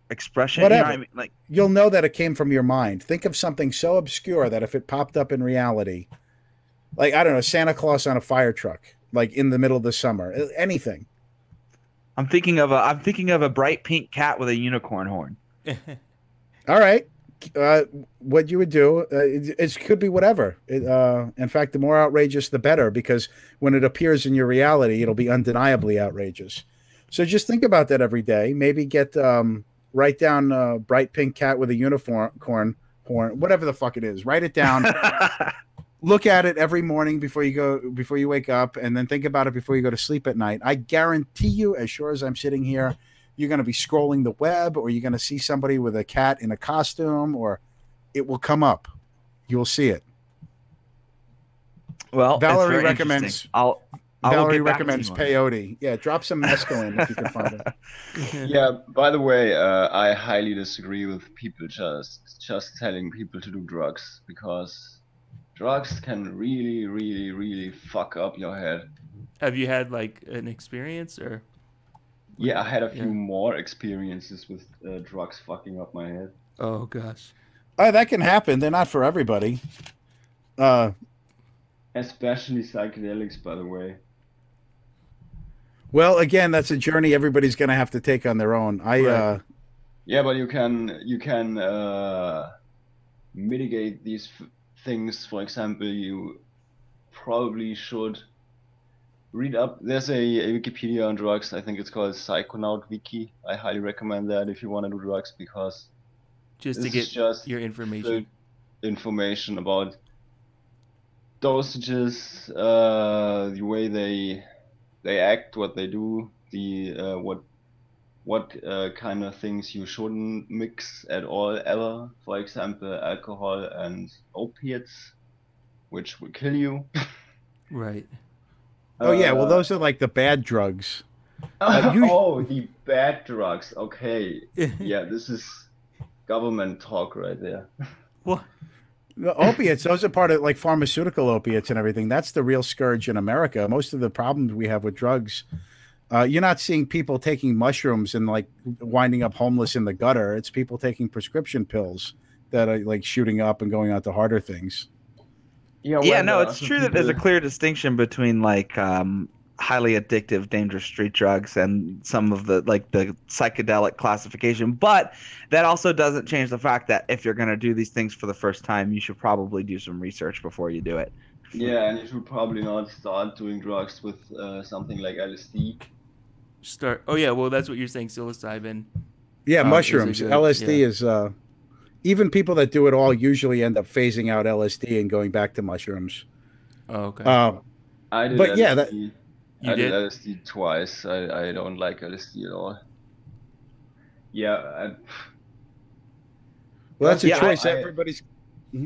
expression? Whatever. You know what I mean? Like, you'll know that it came from your mind. Think of something so obscure that if it popped up in reality, like, I don't know, Santa Claus on a fire truck, like in the middle of the summer, anything. I'm thinking of a bright pink cat with a unicorn horn. All right. What you would do, it could be whatever. In fact, the more outrageous, the better, because when it appears in your reality, it'll be undeniably outrageous. So just think about that every day. Maybe write down bright pink cat with a unicorn horn, whatever the fuck it is. Write it down. Look at it every morning before you wake up, and then think about it before you go to sleep at night. I guarantee you, as sure as I'm sitting here, you're going to be scrolling the web, or you're going to see somebody with a cat in a costume, or it will come up. You will see it. Well, Valerie recommends. Valerie recommends peyote. Yeah, drop some mescaline if you can find it. Yeah. By the way, I highly disagree with people just telling people to do drugs, because drugs can really, really, really fuck up your head. Have you had like an experience or? Yeah, I had a few more experiences with drugs fucking up my head. Oh gosh. That can happen. They're not for everybody. Especially psychedelics, by the way. Well, again, that's a journey everybody's going to have to take on their own. Right. Yeah, but you can mitigate these things. For example, you probably should read up. There's a Wikipedia on drugs. I think it's called Psychonaut Wiki. I highly recommend that if you want to do drugs, because Just to this get is just your information. information about dosages, the way they act, what they do, the what kind of things you shouldn't mix at all ever. For example, alcohol and opiates, which will kill you. Right. Oh yeah, well those are like the bad drugs. Oh, the bad drugs. Okay. Yeah, this is government talk right there. What? The opiates, those are part of like pharmaceutical opiates and everything. That's the real scourge in America. Most of the problems we have with drugs, you're not seeing people taking mushrooms and like winding up homeless in the gutter. It's people taking prescription pills that are like shooting up and going on to harder things. Yeah, no, it's true that there's a clear distinction between like highly addictive, dangerous street drugs and some of the like the psychedelic classification. But that also doesn't change the fact that if you're going to do these things for the first time, you should probably do some research before you do it. Yeah, and you should probably not start doing drugs with something like LSD. Oh yeah, well that's what you're saying. Psilocybin. Yeah, mushrooms. Good, LSD yeah. is even people that do it all usually end up phasing out LSD and going back to mushrooms. Oh, okay. I did But LSD. yeah, that I did LSD twice. I don't like LSD at all. Yeah. well, that's a Yeah, choice I- everybody's.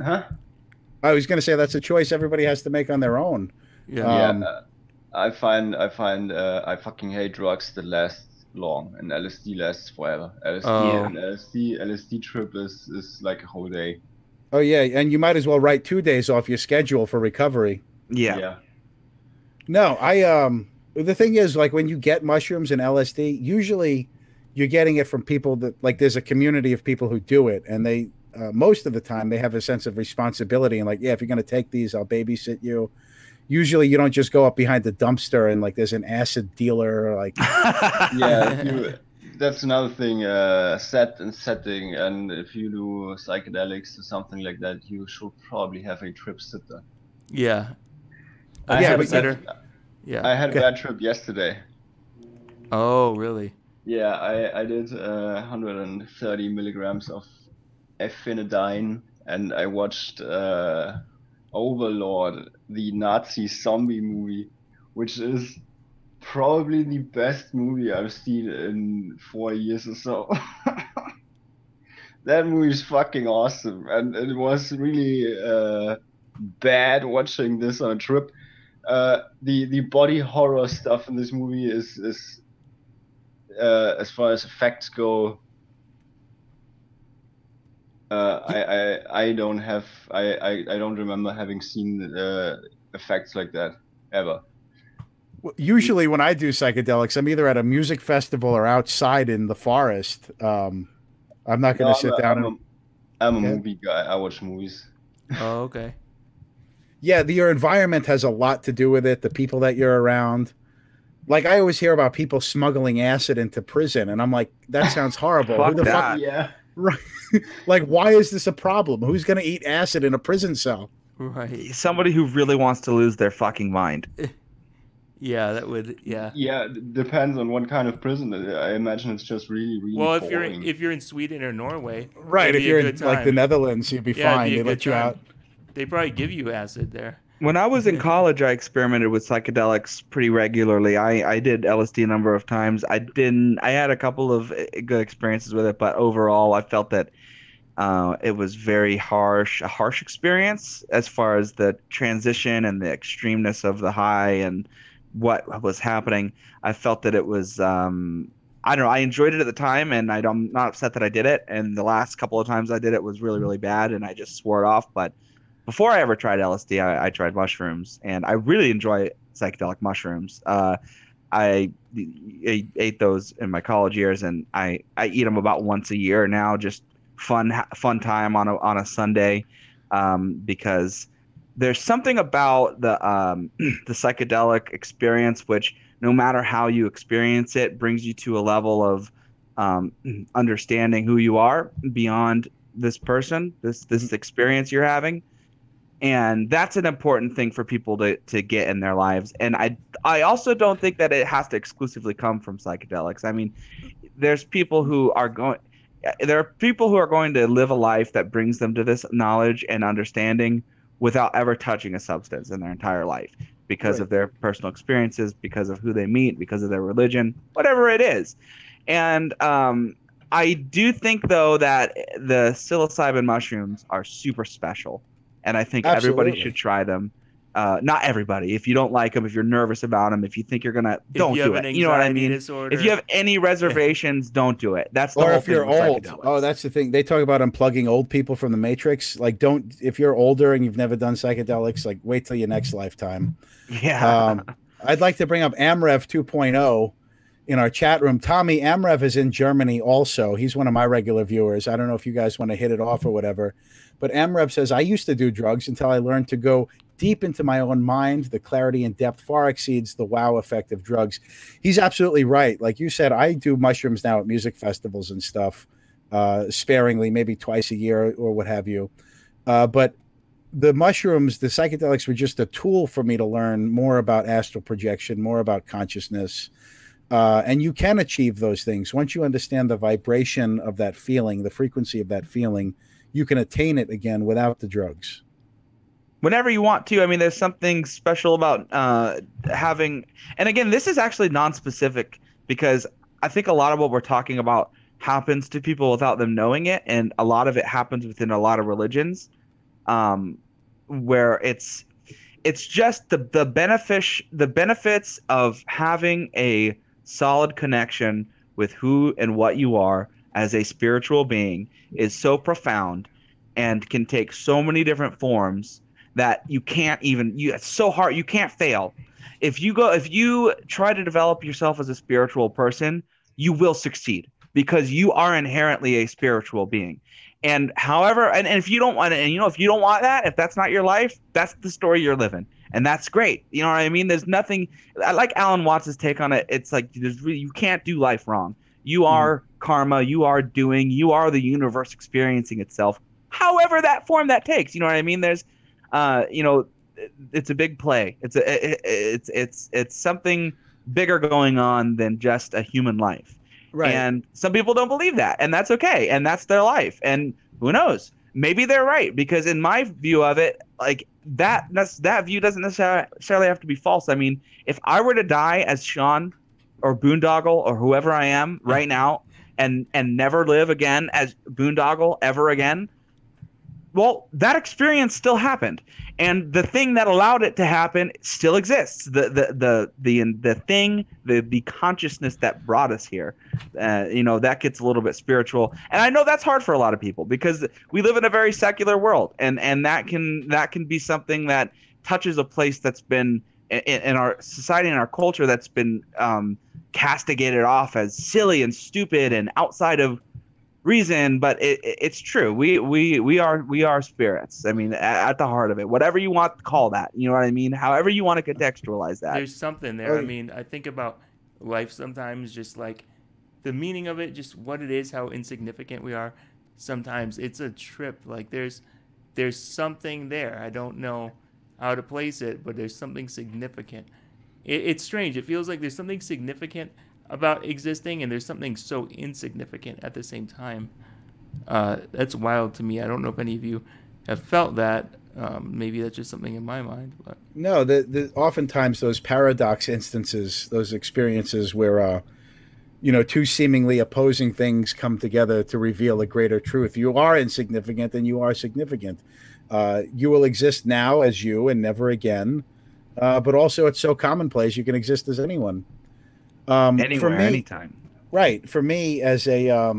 Huh? I was going to say that's a choice everybody has to make on their own. Yeah. Yeah. I fucking hate drugs that last long, and LSD lasts forever. LSD trip is like a whole day. Oh yeah, and you might as well write 2 days off your schedule for recovery. Yeah. No, the thing is, like when you get mushrooms and LSD, usually you're getting it from people that like there's a community of people who do it, and they most of the time they have a sense of responsibility and like, yeah, if you're going to take these, I'll babysit you. Usually you don't just go up behind the dumpster and like there's an acid dealer like Yeah, that's another thing. Set and setting, and if you do psychedelics or something like that, you should probably have a trip sitter. Yeah. I Yeah, had but a sitter. bad, Yeah. I had a bad trip yesterday. Oh, really? Yeah, I did 130 milligrams of ephedrine, and I watched Overlord, the Nazi zombie movie, which is probably the best movie I've seen in 4 years or so. That movie is fucking awesome, and it was really bad watching this on a trip. The body horror stuff in this movie is as far as effects go. I don't remember having seen effects like that ever. usually when I do psychedelics, I'm either at a music festival or outside in the forest. I'm not going to sit down. I'm a movie guy. I watch movies. Oh, okay. Yeah, your environment has a lot to do with it. The people that you're around. Like I always hear about people smuggling acid into prison, and I'm like, that sounds horrible. Fuck Who the that. fuck? Yeah. Right. Like, why is this a problem? Who's going to eat acid in a prison cell? Right. Somebody who really wants to lose their fucking mind. Yeah, that would. Yeah. Yeah, depends on what kind of prison. I imagine it's just really, really Well, boring. if you're in Sweden or Norway, Right. it'd if be a you're in good like the time. Netherlands, you'd be Yeah, it'd fine. be a They good let you time. out. They probably give you acid there. When I was in college, I experimented with psychedelics pretty regularly. I did LSD a number of times. I had a couple of good experiences with it, but overall, I felt that it was a harsh experience as far as the transition and the extremeness of the high and what was happening. I felt that it was, I don't know, I enjoyed it at the time, and I'm not upset that I did it. And the last couple of times I did it was really, really bad, and I just swore it off. But before I ever tried LSD, I tried mushrooms, and I really enjoy psychedelic mushrooms. I ate those in my college years, and I eat them about once a year now, just fun time on a Sunday, because there's something about the psychedelic experience which no matter how you experience it, brings you to a level of understanding who you are beyond this person, this experience you're having. And that's an important thing for people to get in their lives. And I also don't think that it has to exclusively come from psychedelics. I mean, there's people who are going to live a life that brings them to this knowledge and understanding without ever touching a substance in their entire life, because of their personal experiences, because of who they meet, because of their religion, whatever it is. And I do think, though, that the psilocybin mushrooms are super special. And I think everybody should try them. Not everybody. If you don't like them, if you're nervous about them, if you think you're going to, don't do it. You know what I mean? Disorder. If you have any reservations, don't do it. That's the or whole if you're old. Oh, that's the thing. They talk about unplugging old people from the Matrix. Like, if you're older and you've never done psychedelics, like, wait till your next lifetime. Yeah. I'd like to bring up Amrev 2.0 in our chat room. Tommy, Amrev is in Germany also. He's one of my regular viewers. I don't know if you guys want to hit it off or whatever. But Amrev says, I used to do drugs until I learned to go deep into my own mind. The clarity and depth far exceeds the wow effect of drugs. He's absolutely right. Like you said, I do mushrooms now at music festivals and stuff, sparingly, maybe twice a year or what have you. But the mushrooms, the psychedelics were just a tool for me to learn more about astral projection, more about consciousness. And you can achieve those things. Once you understand the vibration of that feeling, the frequency of that feeling, you can attain it again without the drugs. Whenever you want to. I mean, there's something special about having, and again, this is actually non-specific, because I think a lot of what we're talking about happens to people without them knowing it, and a lot of it happens within a lot of religions, where it's just the benefits of having a solid connection with who and what you are as a spiritual being is so profound and can take so many different forms that you can't even, it's so hard, you can't fail. If you try to develop yourself as a spiritual person, you will succeed, because you are inherently a spiritual being. And however, and if you don't want it, and if you don't want that, if that's not your life, that's the story you're living. And that's great. You know what I mean? There's nothing, I like Alan Watts' take on it. It's like, you can't do life wrong. You are karma, you are the universe experiencing itself, however that form that takes. You know what I mean? There's, it's a big play. It's something bigger going on than just a human life. Right. And some people don't believe that, and that's okay. And that's their life. And who knows? Maybe they're right, because in my view of it, like that view doesn't necessarily have to be false. I mean, if I were to die as Sean or Boone Doggle or whoever I am right now, and never live again as Boone Doggle ever again, well, that experience still happened, and the thing that allowed it to happen still exists. The consciousness that brought us here, that gets a little bit spiritual, and I know that's hard for a lot of people, because we live in a very secular world, and that can be something that touches a place that's been in our society and our culture that's been castigated off as silly and stupid and outside of reason. But it's true. We are spirits. I mean, at the heart of it, whatever you want to call that, you know what I mean? However you want to contextualize that. There's something there. I mean, I think about life sometimes, just like the meaning of it, just what it is, how insignificant we are. Sometimes it's a trip. Like there's something there. I don't know how to place it, but there's something significant. It's strange. It feels like there's something significant about existing, and there's something so insignificant at the same time. That's wild to me. I don't know if any of you have felt that. Maybe that's just something in my mind. But no, oftentimes those paradox instances, those experiences where two seemingly opposing things come together to reveal a greater truth. You are insignificant, and you are significant. You will exist now as you and never again. But also, it's so commonplace you can exist as anyone. Anywhere, for me, anytime. Right. For me, as a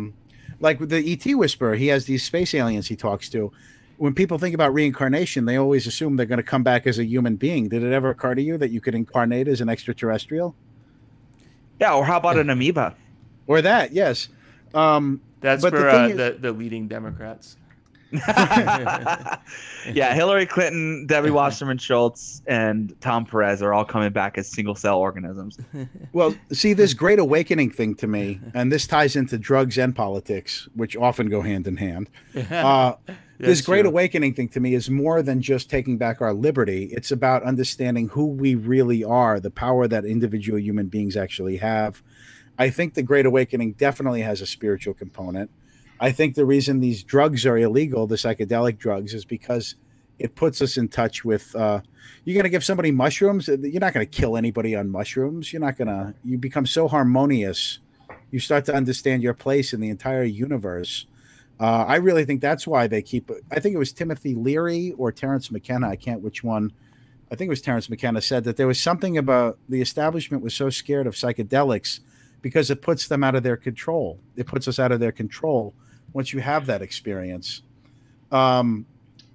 like with the ET Whisperer, he has these space aliens he talks to. When people think about reincarnation, they always assume they're going to come back as a human being. Did it ever occur to you that you could incarnate as an extraterrestrial? Yeah, or how about an amoeba? Or that, yes. that's for the leading Democrats. Yeah, Hillary Clinton, Debbie Wasserman Schultz, and Tom Perez are all coming back as single cell organisms. Well, see, this great awakening thing to me, and this ties into drugs and politics, which often go hand in hand. This great awakening thing to me is more than just taking back our liberty. It's about understanding who we really are, the power that individual human beings actually have. I think the great awakening definitely has a spiritual component. I think the reason these drugs are illegal, the psychedelic drugs, is because it puts us in touch with, you're going to give somebody mushrooms. You're not going to kill anybody on mushrooms. You become so harmonious. You start to understand your place in the entire universe. I really think that's why they keep, I think it was Timothy Leary or Terence McKenna. I can't which one. I think it was Terence McKenna said that there was something about the establishment was so scared of psychedelics because it puts them out of their control. It puts us out of their control once you have that experience. And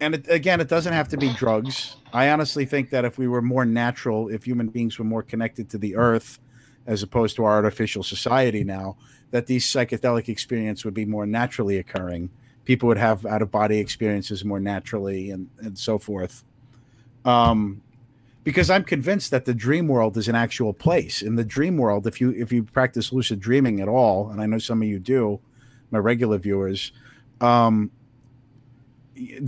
it doesn't have to be drugs. I honestly think that if we were more natural, if human beings were more connected to the earth, as opposed to our artificial society now, that these psychedelic experiences would be more naturally occurring. People would have out-of-body experiences more naturally and so forth. Because I'm convinced that the dream world is an actual place. In the dream world, if you practice lucid dreaming at all, and I know some of you do, my regular viewers, the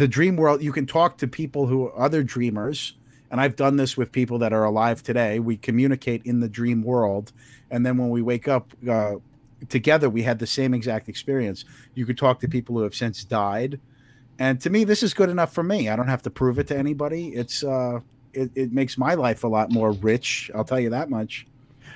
dream world, you can talk to people who are other dreamers, and I've done this with people that are alive today. We communicate in the dream world, and then when we wake up together, we had the same exact experience. You could talk to people who have since died, and to me, this is good enough for me. I don't have to prove it to anybody. It makes my life a lot more rich. I'll tell you that much.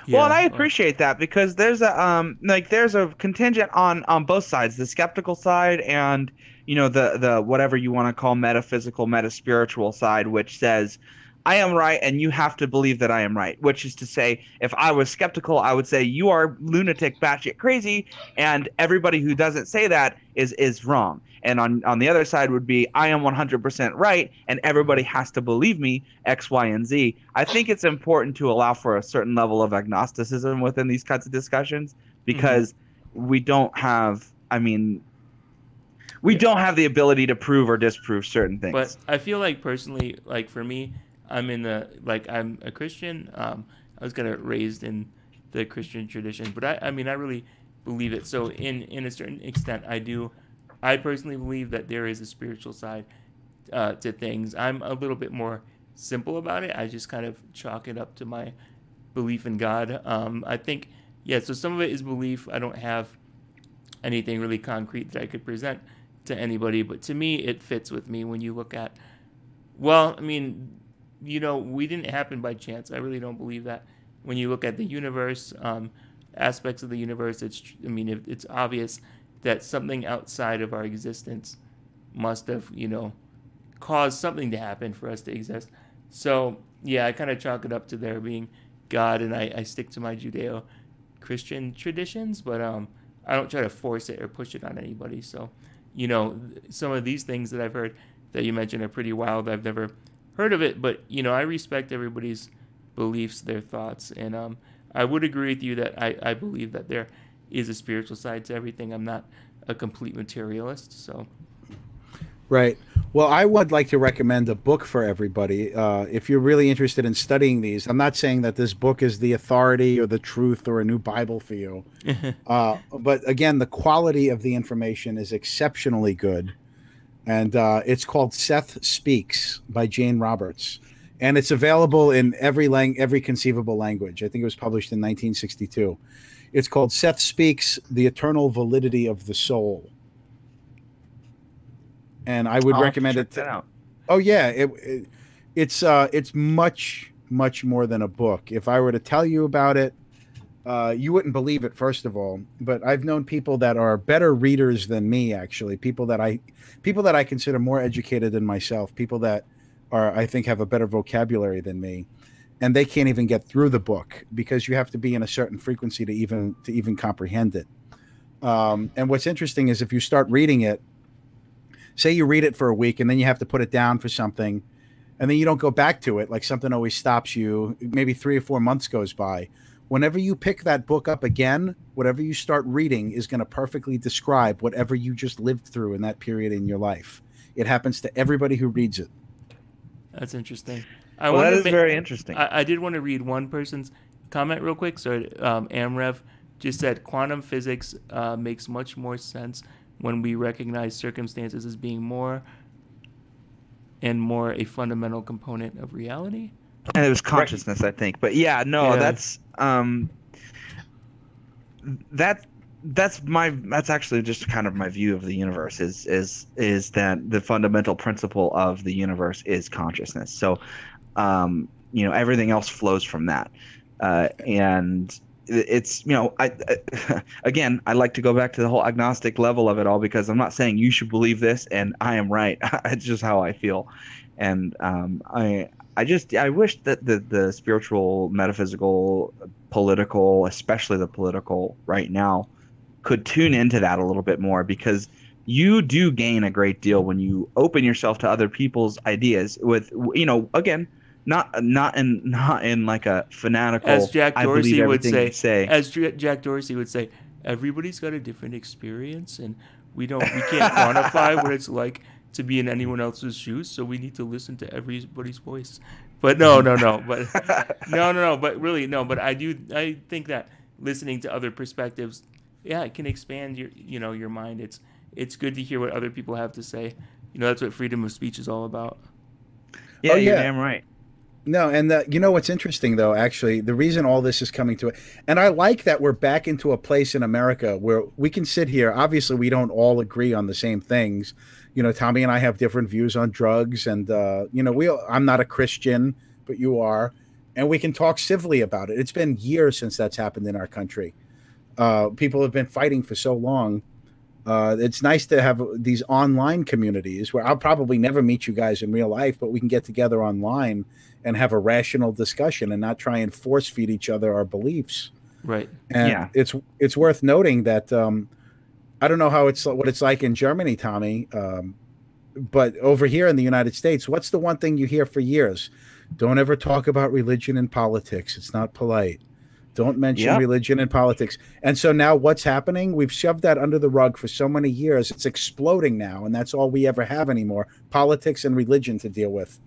Yeah. Well, and I appreciate that because there's a contingent on both sides, the skeptical side and the whatever you want to call metaphysical, metaspiritual side, which says I am right and you have to believe that I am right, which is to say, if I was skeptical, I would say you are lunatic, batshit crazy, and everybody who doesn't say that is wrong. And on the other side would be I am 100% right and everybody has to believe me, X, Y, and Z. I think it's important to allow for a certain level of agnosticism within these kinds of discussions because we don't have the ability to prove or disprove certain things. But I feel like personally, like for me, I'm a Christian. I was kind of raised in the Christian tradition, but I really believe it. So in a certain extent, I personally believe that there is a spiritual side to things. I'm a little bit more simple about it. I just kind of chalk it up to my belief in God. I think, so some of it is belief. I don't have anything really concrete that I could present to anybody, but to me, it fits with me when you look at, we didn't happen by chance. I really don't believe that. When you look at the universe, aspects of the universe, it's obvious that something outside of our existence must have, caused something to happen for us to exist. So, I kind of chalk it up to there being God, and I stick to my Judeo-Christian traditions, but I don't try to force it or push it on anybody. So, some of these things that I've heard that you mentioned are pretty wild. I've never heard of it, but, I respect everybody's beliefs, their thoughts, and I would agree with you that I believe that there is a spiritual side to everything. I'm not a complete materialist, so. Right. Well, I would like to recommend a book for everybody. If you're really interested in studying these, I'm not saying that this book is the authority or the truth or a new Bible for you. But again, the quality of the information is exceptionally good. And it's called Seth Speaks by Jane Roberts. And it's available in every conceivable language. I think it was published in 1962. It's called Seth Speaks, The Eternal Validity of the Soul. And I would recommend it. Out. Oh, yeah. It's much, much more than a book. If I were to tell you about it, you wouldn't believe it, first of all. But I've known people that are better readers than me, actually. People that I consider more educated than myself. People that I think have a better vocabulary than me. And they can't even get through the book because you have to be in a certain frequency to even comprehend it. And what's interesting is if you start reading it, say you read it for a week and then you have to put it down for something, and then you don't go back to it, like something always stops you, maybe 3 or 4 months goes by. whenever you pick that book up again, whatever you start reading is going to perfectly describe whatever you just lived through in that period in your life. It happens to everybody who reads it. That's interesting. That is very interesting. I did want to read one person's comment real quick. So Amrev just said, quantum physics makes much more sense when we recognize circumstances as being more and more a fundamental component of reality. And it was consciousness, I think. But yeah, no, that's actually just kind of my view of the universe is that the fundamental principle of the universe is consciousness. So everything else flows from that. And it's, again, I like to go back to the whole agnostic level of it all, because I'm not saying you should believe this and I am right. It's just how I feel. And I wish that the spiritual, metaphysical, political, especially the political right now, could tune into that a little bit more, because you do gain a great deal when you open yourself to other people's ideas with, again, not in like a fanatical, as Jack Dorsey would say. As Jack Dorsey would say, everybody's got a different experience, and we can't quantify what it's like to be in anyone else's shoes, so we need to listen to everybody's voice. But no, but really, no. But I think that listening to other perspectives, it can expand your mind. It's good to hear what other people have to say. That's what freedom of speech is all about. Yeah, you're damn right. No, and what's interesting, though, actually, the reason all this is coming to it, and I like that we're back into a place in America where we can sit here. Obviously, we don't all agree on the same things. Tommy and I have different views on drugs, and, I'm not a Christian, but you are, and we can talk civilly about it. It's been years since that's happened in our country. People have been fighting for so long. It's nice to have these online communities where I'll probably never meet you guys in real life, but we can get together online and have a rational discussion and not try and force feed each other our beliefs. Right. And it's worth noting that I don't know what it's like in Germany, Tommy, but over here in the United States, what's the one thing you hear for years? Don't ever talk about religion and politics. It's not polite. Don't mention religion and politics. And so now what's happening? We've shoved that under the rug for so many years. It's exploding now, and that's all we ever have anymore, politics and religion to deal with,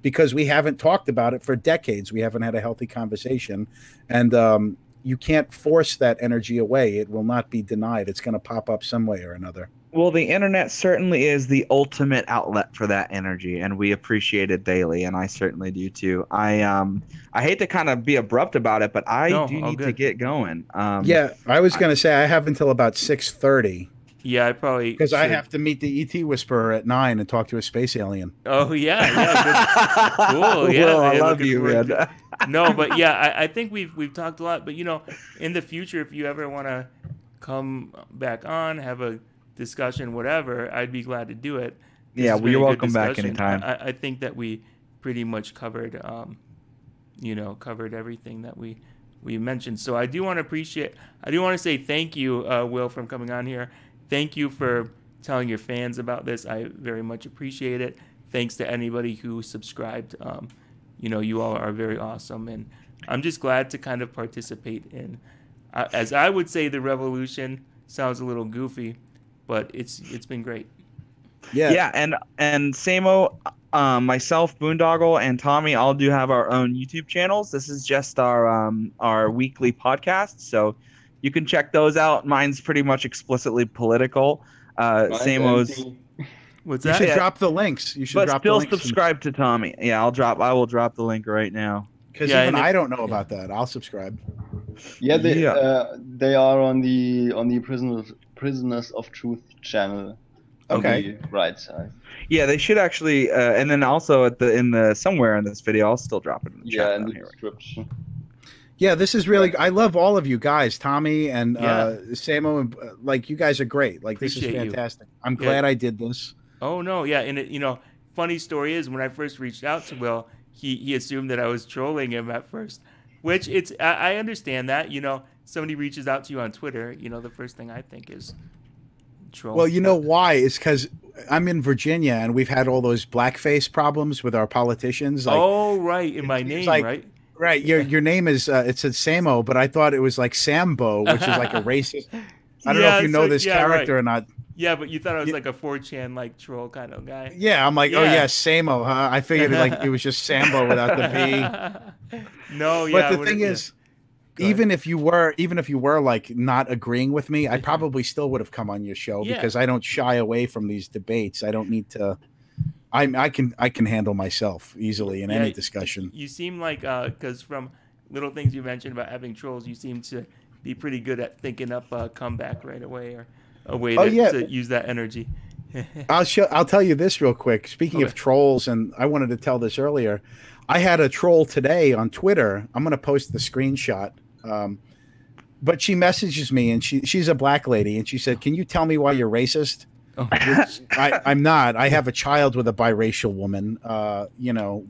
because we haven't talked about it for decades. We haven't had a healthy conversation. And you can't force that energy away. It will not be denied. It's going to pop up some way or another. Well, the internet certainly is the ultimate outlet for that energy, and we appreciate it daily, and I certainly do too. I hate to kind of be abrupt about it, but I do need to get going. I was going to say I have until about 6:30. Yeah, I probably because I have to meet the ET Whisperer at 9 and talk to a space alien. Oh yeah, good. Cool. Yeah, well, I love you, man. No, but yeah, I think we've talked a lot, but in the future, if you ever want to come back on, have a discussion, whatever, I'd be glad to do it. You're welcome back anytime. I think that we pretty much covered everything that we mentioned. So I do want to say thank you, Will, for coming on here. Thank you for telling your fans about this. I very much appreciate it. Thanks to anybody who subscribed. You all are very awesome, and I'm just glad to kind of participate in, as I would say, the revolution. Sounds a little goofy, but it's been great. Yeah, and Samo, myself, Boone Doggle, and Tommy all do have our own YouTube channels. This is just our weekly podcast, so you can check those out. Mine's pretty much explicitly political. Samo's. What's that? You should drop the links. You should but drop still the links subscribe to Tommy. Yeah, I will drop the link right now. Because even I don't know about that. I'll subscribe. Yeah, they are on the Prisoners of Truth channel. Okay. On the right side. Yeah, they should actually, and then also somewhere in this video, I'll still drop it in the chat. In the description. Yeah, this is really. I love all of you guys, Tommy and Samo, and you guys are great. This is fantastic. I'm glad I did this. Oh no, yeah, and funny story is when I first reached out to Will, he assumed that I was trolling him at first, which I understand that. Somebody reaches out to you on Twitter, the first thing I think is troll. Well, you know why? It's because I'm in Virginia and we've had all those blackface problems with our politicians. Right, in my name, right? Right. Your name is it said Samo, but I thought it was like Sambo, which is like a racist. I don't know if you know this character or not. Yeah, but you thought I was like a 4chan like troll kind of guy. Yeah, I'm like, oh yeah, Samo, huh? I figured like it was just Sambo without the B. No, yeah. But the thing is, even if you were like not agreeing with me, I probably still would have come on your show because I don't shy away from these debates. I don't need to. I can handle myself easily in any discussion. You seem like because from little things you mentioned about having trolls, you seem to be pretty good at thinking up a comeback right away or a way to use that energy. I'll tell you this real quick. Speaking of trolls, and I wanted to tell this earlier, I had a troll today on Twitter. I'm going to post the screenshot. But she messages me, and she's a black lady, and she said, "Can you tell me why you're racist?" Which I'm not. I have a child with a biracial woman,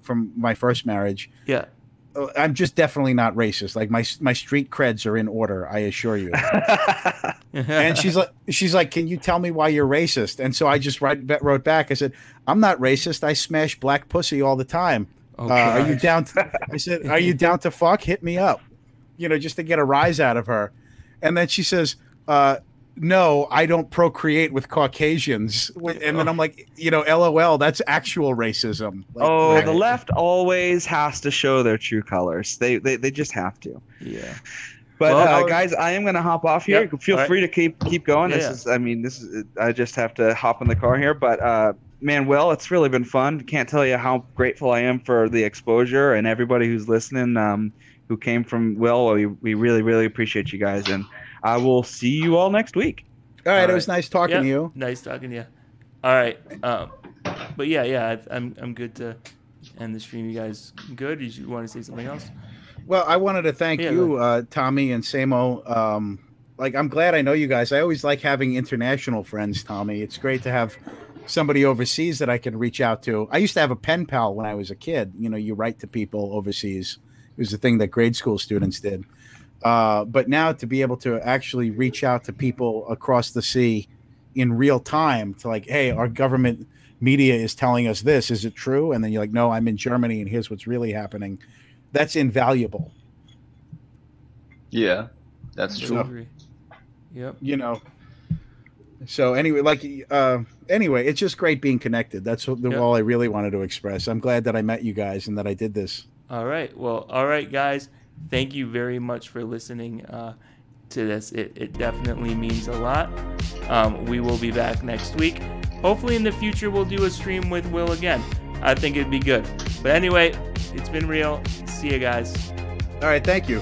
from my first marriage. Yeah. I'm just definitely not racist. Like my street creds are in order, I assure you. And she's like, "Can you tell me why you're racist?" And so I just wrote back. I said, "I'm not racist. I smash black pussy all the time. Are you down?" I said, "Are you down to fuck? Hit me up." Just to get a rise out of her. And then she says, "No, I don't procreate with Caucasians." And then I'm like, LOL, that's actual racism. Like, the left always has to show their true colors. They just have to. Yeah. But guys, I am going to hop off here. Feel free to keep going. Yeah, I just have to hop in the car here. But man, Will, it's really been fun. Can't tell you how grateful I am for the exposure and everybody who's listening. Who came from Will. We really, really appreciate you guys, and I will see you all next week. All right, it was nice talking to you. Nice talking to you. All right, but I'm good to end the stream. You guys good? Did you want to say something else? Well, I wanted to thank you, Tommy and Samo. I'm glad I know you guys. I always like having international friends, Tommy. It's great to have somebody overseas that I can reach out to. I used to have a pen pal when I was a kid. You write to people overseas. It was the thing that grade school students did. But now to be able to actually reach out to people across the sea in real time to like, hey, our government media is telling us this. Is it true? And then you're like, no, I'm in Germany and here's what's really happening. That's invaluable. Yeah, that's true. Yep. So anyway, it's just great being connected. That's all I really wanted to express. I'm glad that I met you guys and that I did this. All right. Well, all right, guys. Thank you very much for listening to this. It definitely means a lot. We will be back next week. Hopefully in the future we'll do a stream with Will again. I think it'd be good. But anyway, it's been real. See you guys. All right. Thank you.